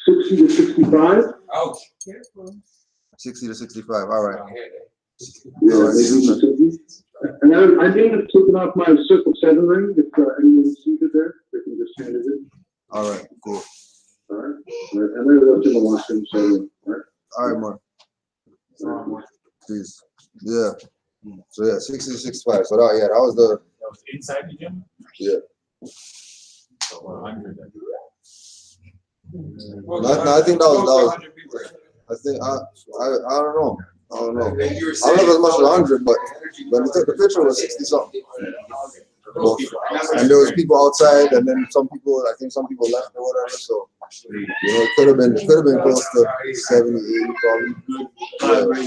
60 to 65. Ouch. 60 to 65. All right. Yeah, and I may have taken off my Circle 7 ring. If anyone sees it there, they can just hand it in. All right, cool. All right. And I left in the washroom, so, All right, Mark. Please. Yeah. So yeah, 60 to 65. So that was the. That was inside the gym? Yeah. So 100. No, I think that was. I think I don't know. I don't know as much as 100, but when we took the picture, it was 60 something. And there was people outside, and then I think some people left or whatever. So it could have been close to 70, 80 probably. Yeah.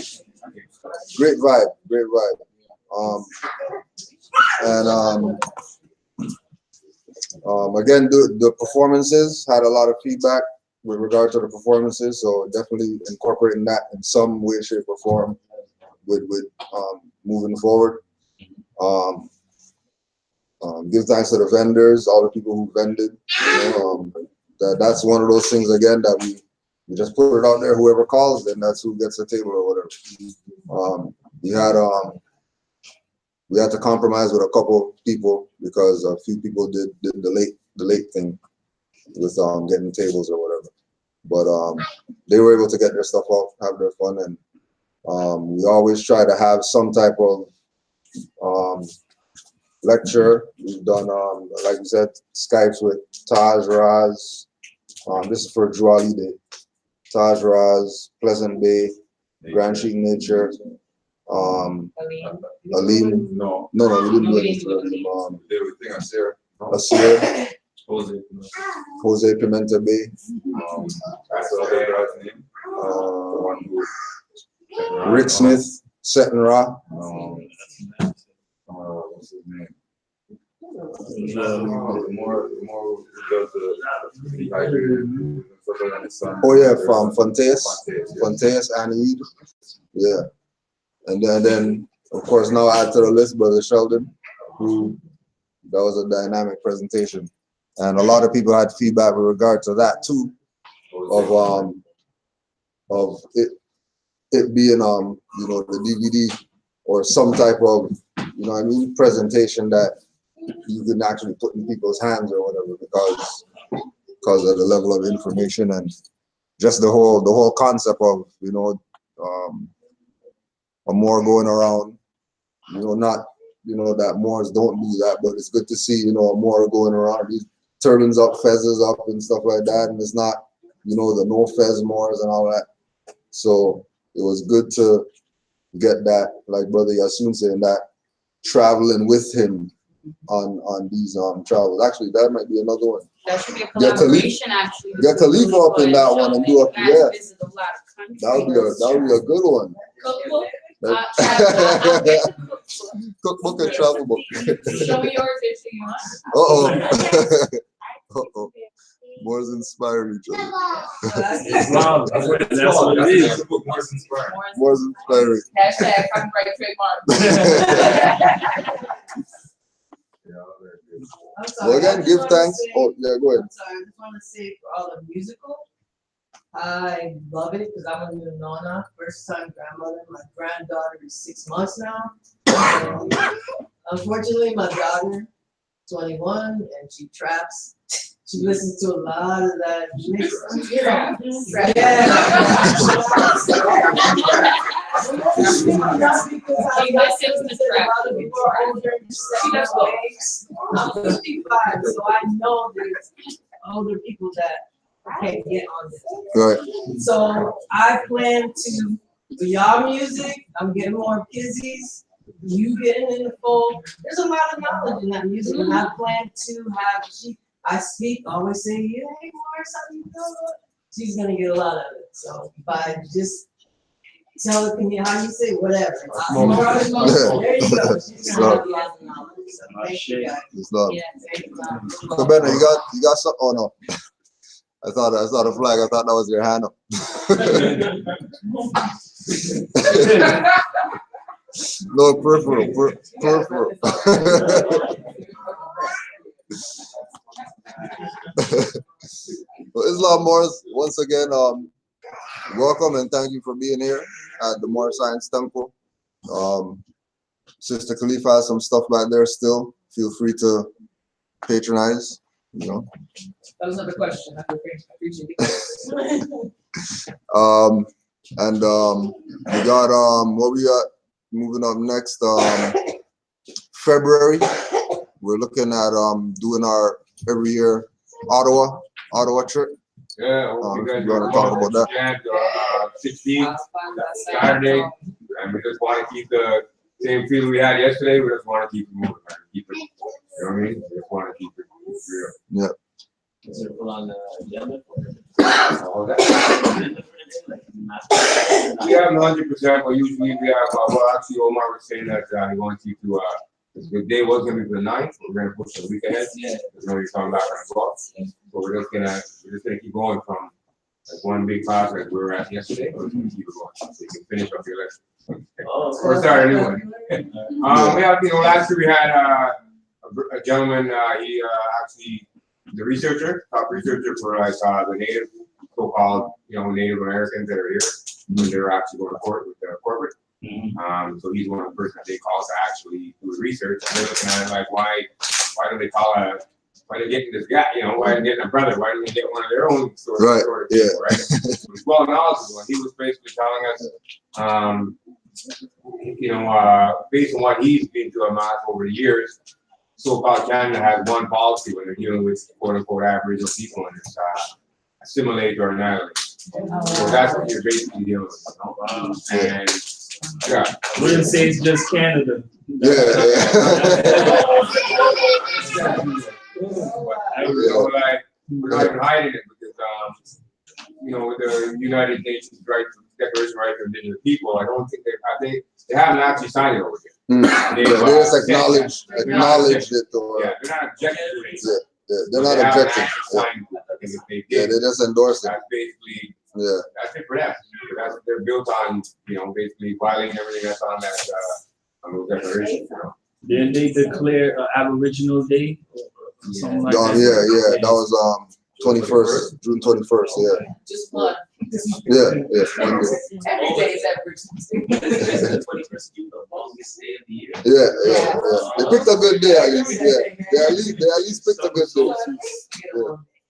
Great vibe. Again, the performances had a lot of feedback with regard to the performances, so definitely incorporating that in some way, shape, or form with moving forward. Give thanks to the vendors, all the people who vended. That's one of those things again that we just put it out there. Whoever calls, then that's who gets the table or whatever. We had to compromise with a couple people because a few people did the late thing with getting tables or whatever. But they were able to get their stuff off, have their fun, and we always try to have some type of lecture. We've done, like we said, Skypes with Taj Raz. This is for Juali Day. Taj Raz, Pleasant Bay, Grand Chic Nature. Alim. No, we didn't do anything. Asir. Jose Pimenta Bay. Rick Smith, Seton Ra. What's his name? Oh yeah, from Fontes and Eid. Yeah. And then of course now add to the list Brother Sheldon, who that was a dynamic presentation. And a lot of people had feedback with regard to that too, of it being the DVD or some type of presentation that you can actually put in people's hands or whatever because of the level of information and just the whole concept of a Moor going around, not that Moors don't do that, but it's good to see a Moor going around, these turbans up, fezzes up and stuff like that, and it's not the no fez Moors and all that. So it was good to get that, like Brother Yasun saying, that traveling with him on these travels. Actually, that might be another one. That should be a Get collaboration, actually. Get Khalifa up in that one and do up. Yeah, Visit a lot of countries. that would be a good one. Cookbook? Cookbook and travel book. Show me yours if you want. Uh-oh. Moors inspire each other. Wow, that's what it is. Moors inspiring. Hashtag copyright trademark. Well, again, give thanks. Oh, yeah, go ahead. I'm sorry, I just want to say for all the musical, I love it because I'm a new nonna, first time grandmother. My granddaughter is 6 months now. Unfortunately, my daughter, 21, and she traps. She listens to a lot of that mix, you know. That's because a lot of people are older and set their ways. I'm 55, so I know there's older people that can't get on this. Right. So I plan to, for y'all music, I'm getting more kizzies, you getting in the fold. There's a lot of knowledge in that music, and I plan to have, I speak, always say, yeah, hey, Morris, how you doing? She's gonna get a lot of it. So by just tell her, can you, how you say, whatever. There you go. She's gonna have a lot of knowledge. So thank you guys. It's love. Yeah, thank you. So Benno, you got some? Oh no. I saw a flag. I thought that was your hand up. No, peripheral. Well, Islam Morris, once again, welcome and thank you for being here at the Moor Science Temple. Sister Khalifa has some stuff back there still. Feel free to patronize. You know. That was another question. I appreciate it. We got what we got moving up next. February, we're looking at doing our every year Ottawa trip. Yeah, you want to talk about that? 16th, Saturday, and we just want to keep the same feeling we had yesterday. We just want to keep it moving, man. Keep it, you know what I mean? We just want to keep it real. Yeah. Is there full on the agenda? We have 100%, but usually we have, well, actually, Omar was saying that he wants you to, the day was going to be the 9th, we're going to push the week ahead. Because you're coming back on the 12th. So we're just gonna keep going from like one big class like we were at yesterday. We're just gonna keep it going. So you can finish up your lesson. Or start a new one. We have, last year we had a gentleman, he actually, the researcher, top researcher for like the native, so-called, Native Americans that are here, when they're actually going to court with the corporate. So he's one of the person that they call to actually do the research. And they're looking at it like, why do they call why they getting this guy, why they getting a brother, why didn't they get one of their own sort of people, right? So he's well knowledgeable, and he was basically telling us, based on what he's been to amass over the years, so-called Canada has one policy when they're dealing with quote-unquote Aboriginal people, and it's assimilate or annihilate. So that's what you're basically dealing with, And yeah, Wouldn't say it's just Canada. We're not even hiding it because, with the United Nations Declaration of Rights of Indigenous People, I don't think they haven't actually signed it over yet. They just acknowledged it. They're not objecting to it. They're not objecting. They just endorse it. That's basically, that's it for them. They're built on, basically violating everything that's on that on those declarations. Didn't they declare Aboriginal Day? Or something like that? Yeah. That was 21st, June 21st. Yeah. Just one. Yeah. Every day is Aboriginal Day. 21st June, the longest day of the year. Yeah. They picked a good day at least. Yeah. They at least picked a good day.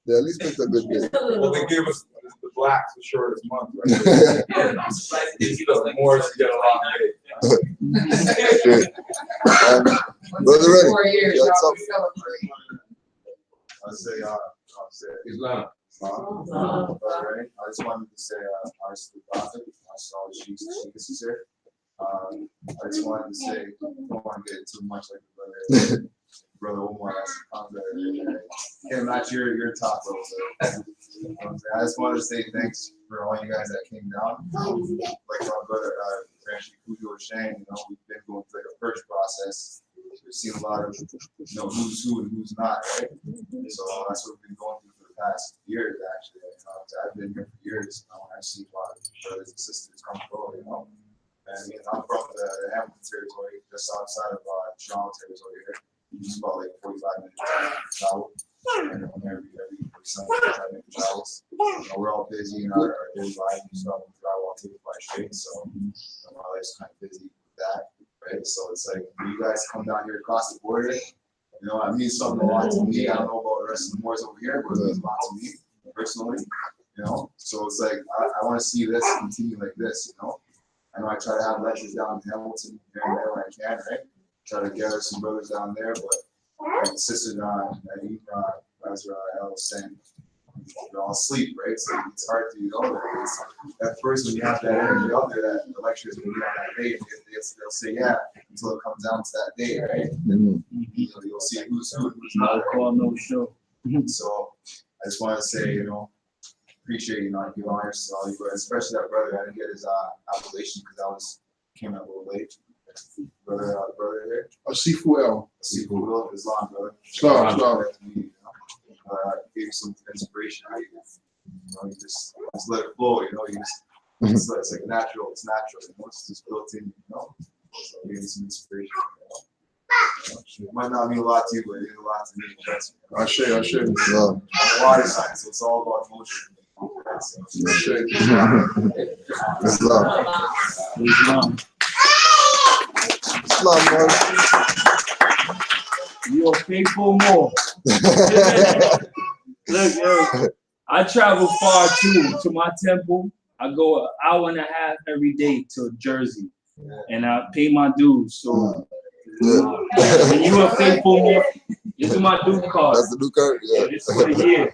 They at least picked a good day. Well, they gave us the blacks the shortest month, right? I'm surprised they give us the more to get a long day. Brother Reddy, 4 years, you got y'all something? celebrate. I'll say Islam. All right. I just wanted to say, our prophet, I saw she's here. I just wanted to say, don't want to get too much like the brother. Brother Omar, can't match your talk, bro. I just wanted to say thanks for all you guys that came down. Like my brother, Francis Cujo was saying, we've been going through like a purge process. We've seen a lot of, who's who and who's not, right? So that's what we've been going through for the past years, actually. I've been here for years, and I've seen a lot of brothers and sisters come forward, And I'm from the Hamilton territory, just outside of Toronto territory here. It's about like 45 minutes travel. And every Sunday, 45 minute travels. We're all busy in our daily lives and stuff. We drive all 25 straight, so my life's kind of busy with that, right? So it's like when you guys come down here across the border, it means something a lot to me. I don't know about the rest of the Moors over here, but it means a lot to me personally. So it's like I want to see this continue like this. I know I try to have lectures down in Hamilton here and there when I can, right? Try to gather some brothers down there, but my sister Ezra, Ellis, and they're all asleep, right? So it's hard to, at first when you have that energy out there, that the lectures when you have that day, they'll say yeah until it comes down to that day, right? You'll see who's who, who's not. No show. So I just want to say, appreciate, I give honors to all you brothers, especially that brother. I didn't get his appellation because came out a little late. Brother here. Sifu El. Sifu El, Islam, brother. Islam. Gave some inspiration. You just let it flow. It's like natural. It's natural. It's just built in. So gave some inspiration. It might not mean a lot to you, but it means a lot to me. I share. I'm a water sign, so it's all about emotion. Islam, you're a faithful Moor. Look, yo, I travel far too to my temple. I go an hour and a half every day to Jersey, and I pay my dues. So when you a faithful Moor, this is my due card. That's the due card. Yeah. This is for the year,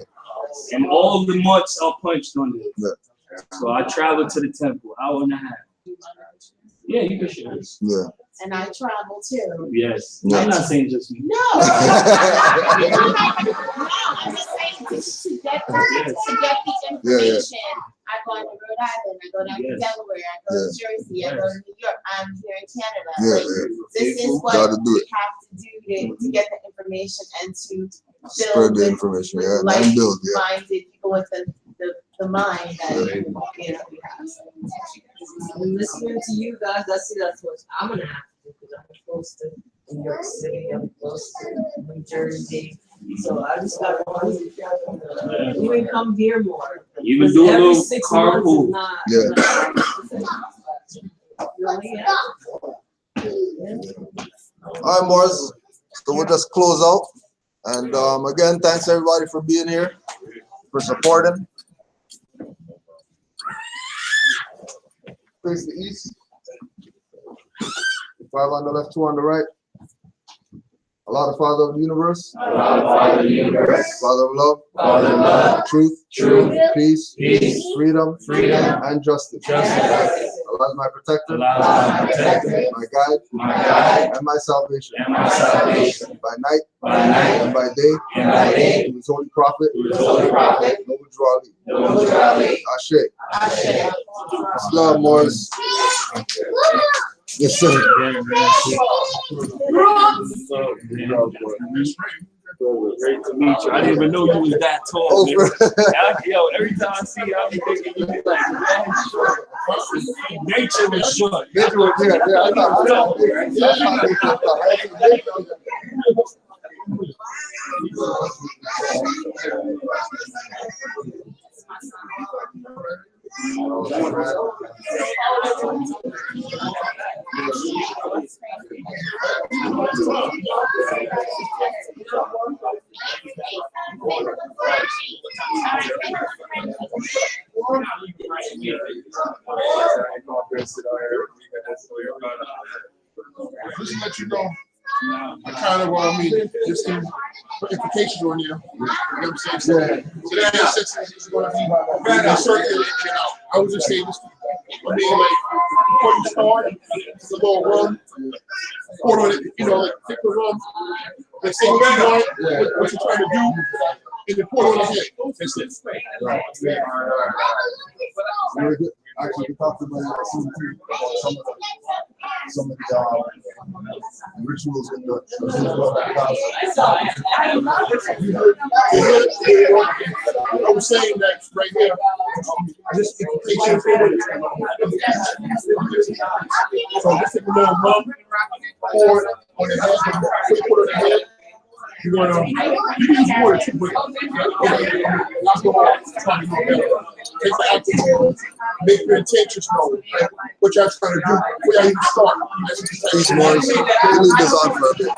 and all the months are punched on it. Yeah. So I travel to the temple, hour and a half. Yeah, you can share this. Yeah. And I travel too. Yes. Yeah. I'm not saying just me. No. No, I'm just saying to get the information. I go to Rhode Island, I go down to Delaware, I go to Jersey, I go to New York, I'm here in Canada. This is what we have to do to get the information and to spread the information, like build, minded people with the mind that we have. I'm listening to you guys, that's what I'm gonna have to do because I'm close to New York City, I'm close to New Jersey. So I just got one. Even come here more. Even do a every little 6 carpool. All right, Morris. So we'll just close out. And again, thanks everybody for being here, for supporting. Face the east. 5 on the left, 2 on the right. Allah, the Father of the universe. Allah, the Father of the universe. Father of love. Father of love. Truth. Peace. Freedom. And justice. Allah is my protector. My guide. And my salvation. By night. And by day. Through his holy prophet. Noble Jawali. Ashe. Islam, Morris. Yes, sir. Great to meet you. I didn't even know you was that tall. Yo, every time I see you, I be thinking you be like, man, short. Nature was short. Nature Just to let you know, I kind of just some implications on you. You know what I'm saying? So that has 6 is going to be circulated out. I was just saying this. I mean, like, before you start, it's a little rum. Quarter, like, pick the rum. They say what you want, what you're trying to do, and they put it on the head. That's it. Very good. Actually, we talked about some of the rituals in the I was saying that right here. This education so this is a little rum pour on the head, put on the head. You want to use water too, but alcohol is probably more better. Take the alcohol, make your intentions known, right? What y'all trying to do, where y'all even start. Peace, Morris. We'll leave this on for a bit.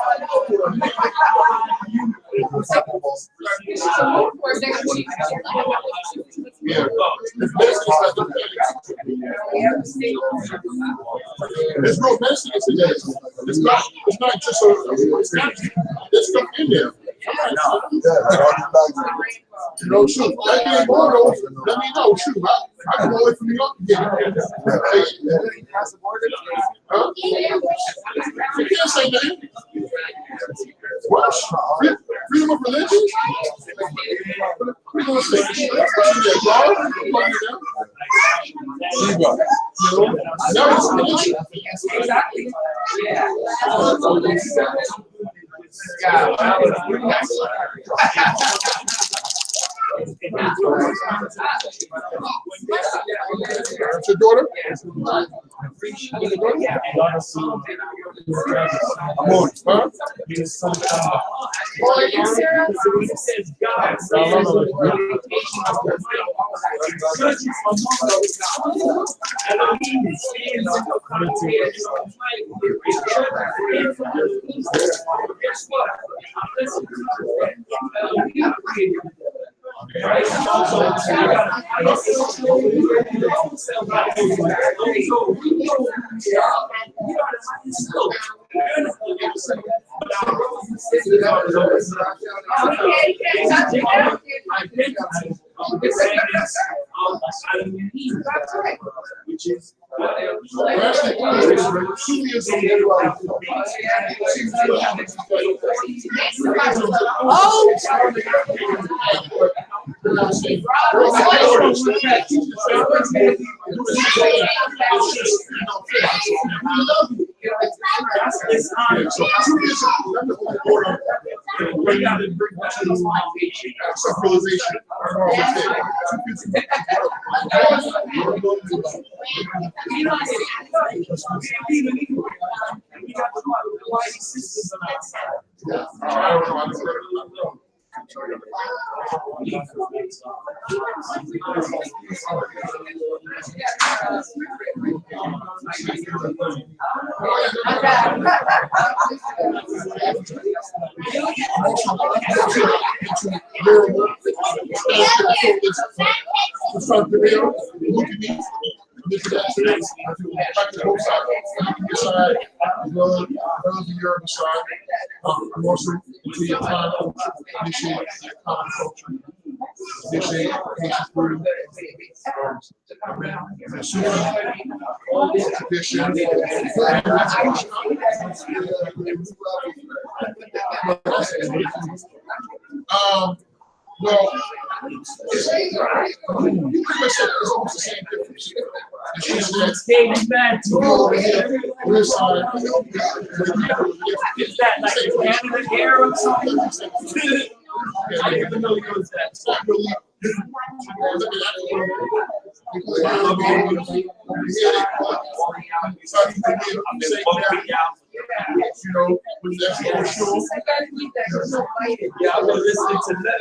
Yeah. There's no medicine in today. It's not just there's stuff in there. You know, shoot, that ain't more though. Let me know, shoot, I can go away from New York and get it. Huh? You can't say that. What? Freedom of religion? Freedom of religion? That was religion. That's your daughter? Moor, huh? Which is I'm also into your time culture, initiate your common culture, initiate ancient food, tradition, well, it's pretty much it's almost the same difference. It's just that you go over here, this side, is that like Canada air or something? I didn't even know it was that. It's not really different. You know, when that's for sure. Yeah, I've been listening to that.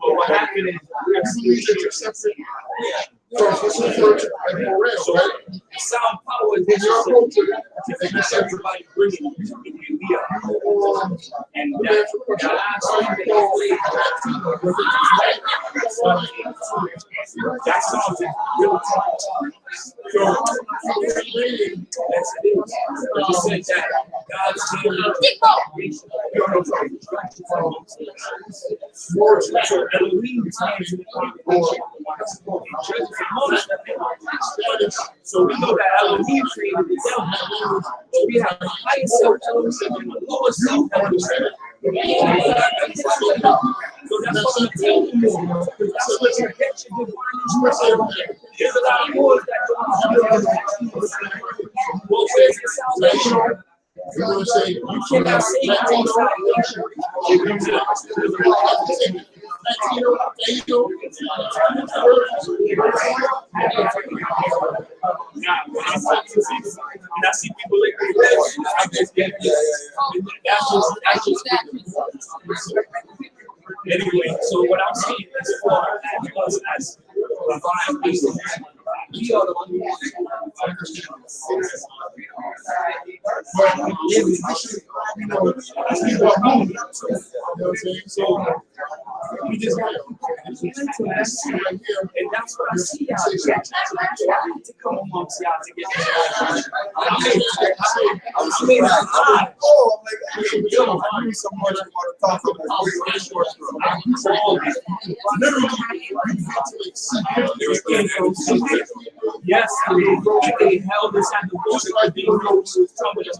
What happened is, sound power is your culture. Everybody bringing it. And that sounds really tough. So, you said that God's So we know that Elohim created the devil. But we have a higher self Elohim and a lower self Elohim. So that's what I'm telling you. That's what you get your divine instruction. There's a lot of wars that go on. Well, where's your salvation? You want to say You cannot say you take salvation. And I see people like this. That's just anyway. So what I'm saying is for us as divine beings, we are the only ones who understand. So we just got to and that's what I see out there. I need to come amongst y'all to get I mean, I knew so much about to talk about yes, they held us at the border like they wrote to somebody.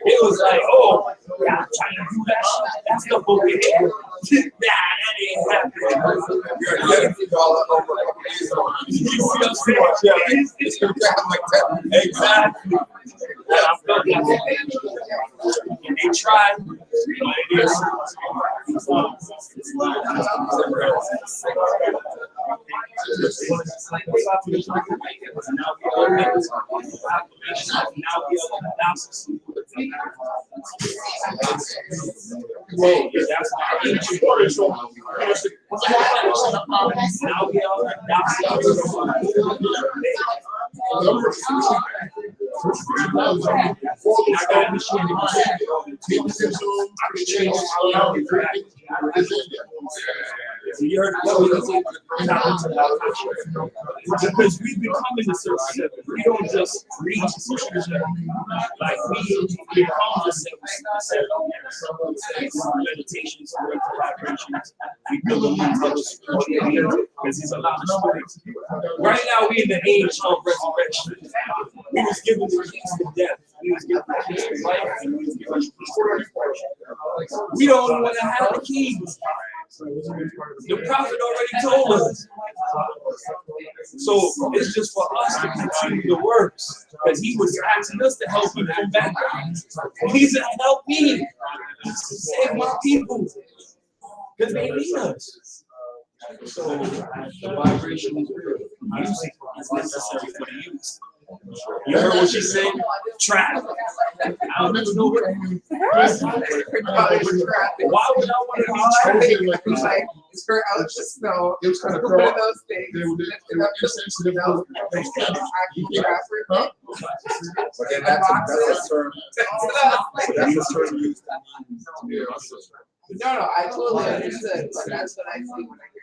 It was like, oh, yeah, I'm trying to do that. That's the book in there. Nah, that ain't happening. You see what I'm saying? It's gonna happen like that. Exactly. And I felt that. And they tried, but it is. You heard because we become in the circle. We don't just read scripture, like we become the meditations, vibrations. We build them because he's allowed to speak. Right now, we're in the age of resurrection. We was given the keys to death. We was given the keys to life, and we was given the keys to resurrection. We don't want to have the keys. The prophet already told us. So it's just for us to continue the works. Because he was asking us to help him come back. He said, help me. Save my people. Because they need us. So the vibration is real. Music is necessary for the use. You heard what she said? Trap. I don't even know what that means. Why would I want to be trapped? It's for out to snow. It was kind of one of those things. They were insensitive. But then that's a term. That's a term used. No, I totally understood, but that's what I see when I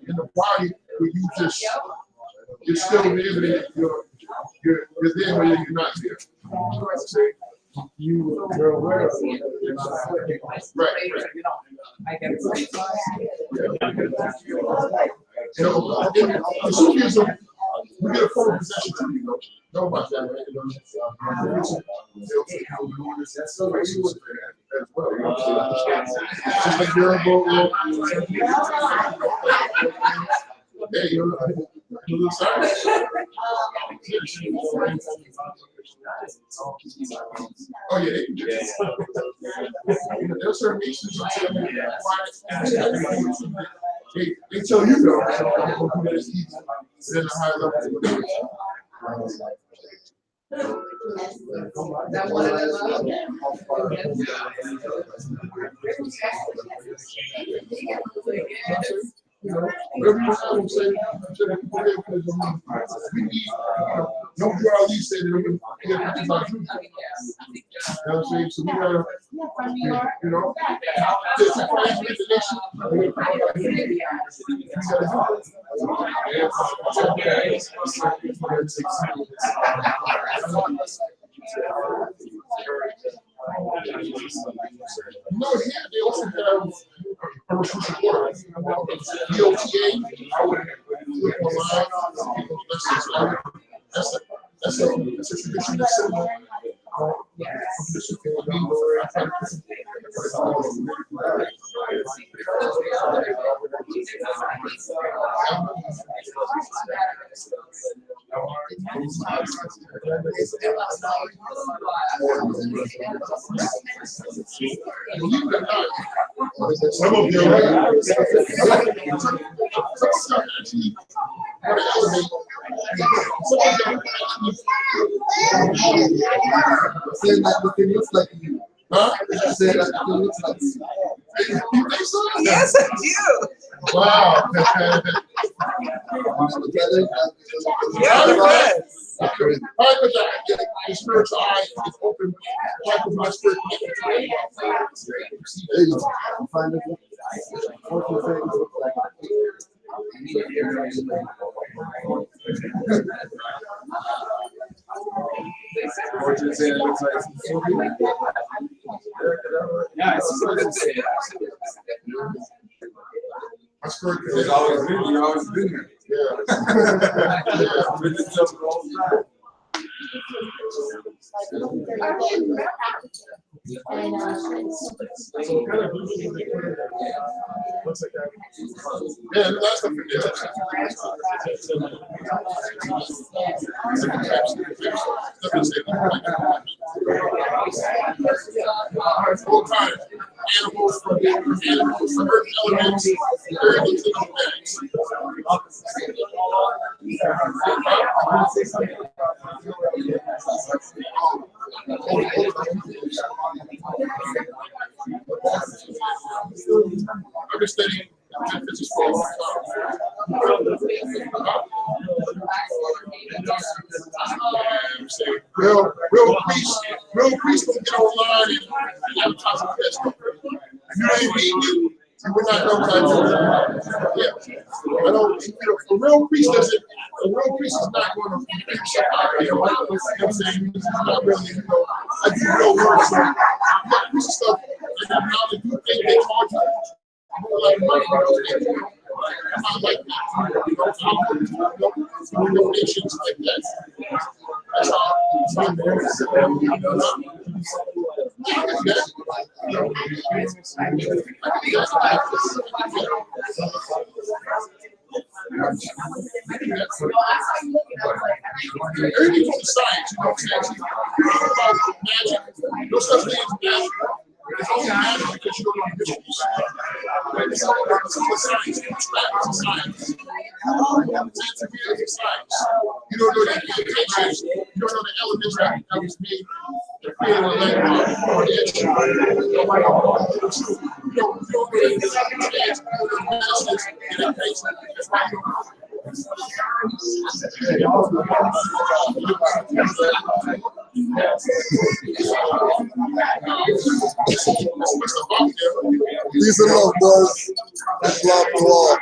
in the body where you just you're still living you're there or you're not there. You're aware of it. Right. I get it. You know, the Sufism, we get a full possession to you. Know about that, right? That's so as well. Just like you're hey, you're sorry. Oh yeah, they can do that. There are certain nations they tell you though, that it's easy. Then the high level. Whatever you want to say, we need, no Joe Ali said that we can get pictures like you. You know what I'm saying? So we gotta, you know, there's a plan with the nation. No, here they also have unrestricted water. DOTA, I would look online. That's a tradition that's similar. Some of them saying that the thing looks like you. Huh? Saying that the thing looks like you. Yes, I do. Wow. The spiritual eye is open. Like with my spirit. Find it. What you think looks like. Yeah, it's my spirit has always been, you always been there. Yeah. Yeah, that's the full time animals from earth elements, elements in I'm just studying physics for a long time. Real priests don't get online and advertise on that stuff. If you ain't meet me, you would not know what I do. Yeah. I don't, you know, a real priest doesn't, a real priest is not going to figure something out. You know what I'm saying? It's not really, you know, I do real work. So, yeah, priest stuff, and I'm not to do things they charge you. I'm not like that. You know, I'm donations like that. That's all. Everything from the science, you know what I'm saying? About magic, no such thing as magic. It's only magic because you don't know the difference. It's all science, it's science. You don't know the implications, you don't know the elements that was made. You don't know the Peace and love, boys. That's love to all.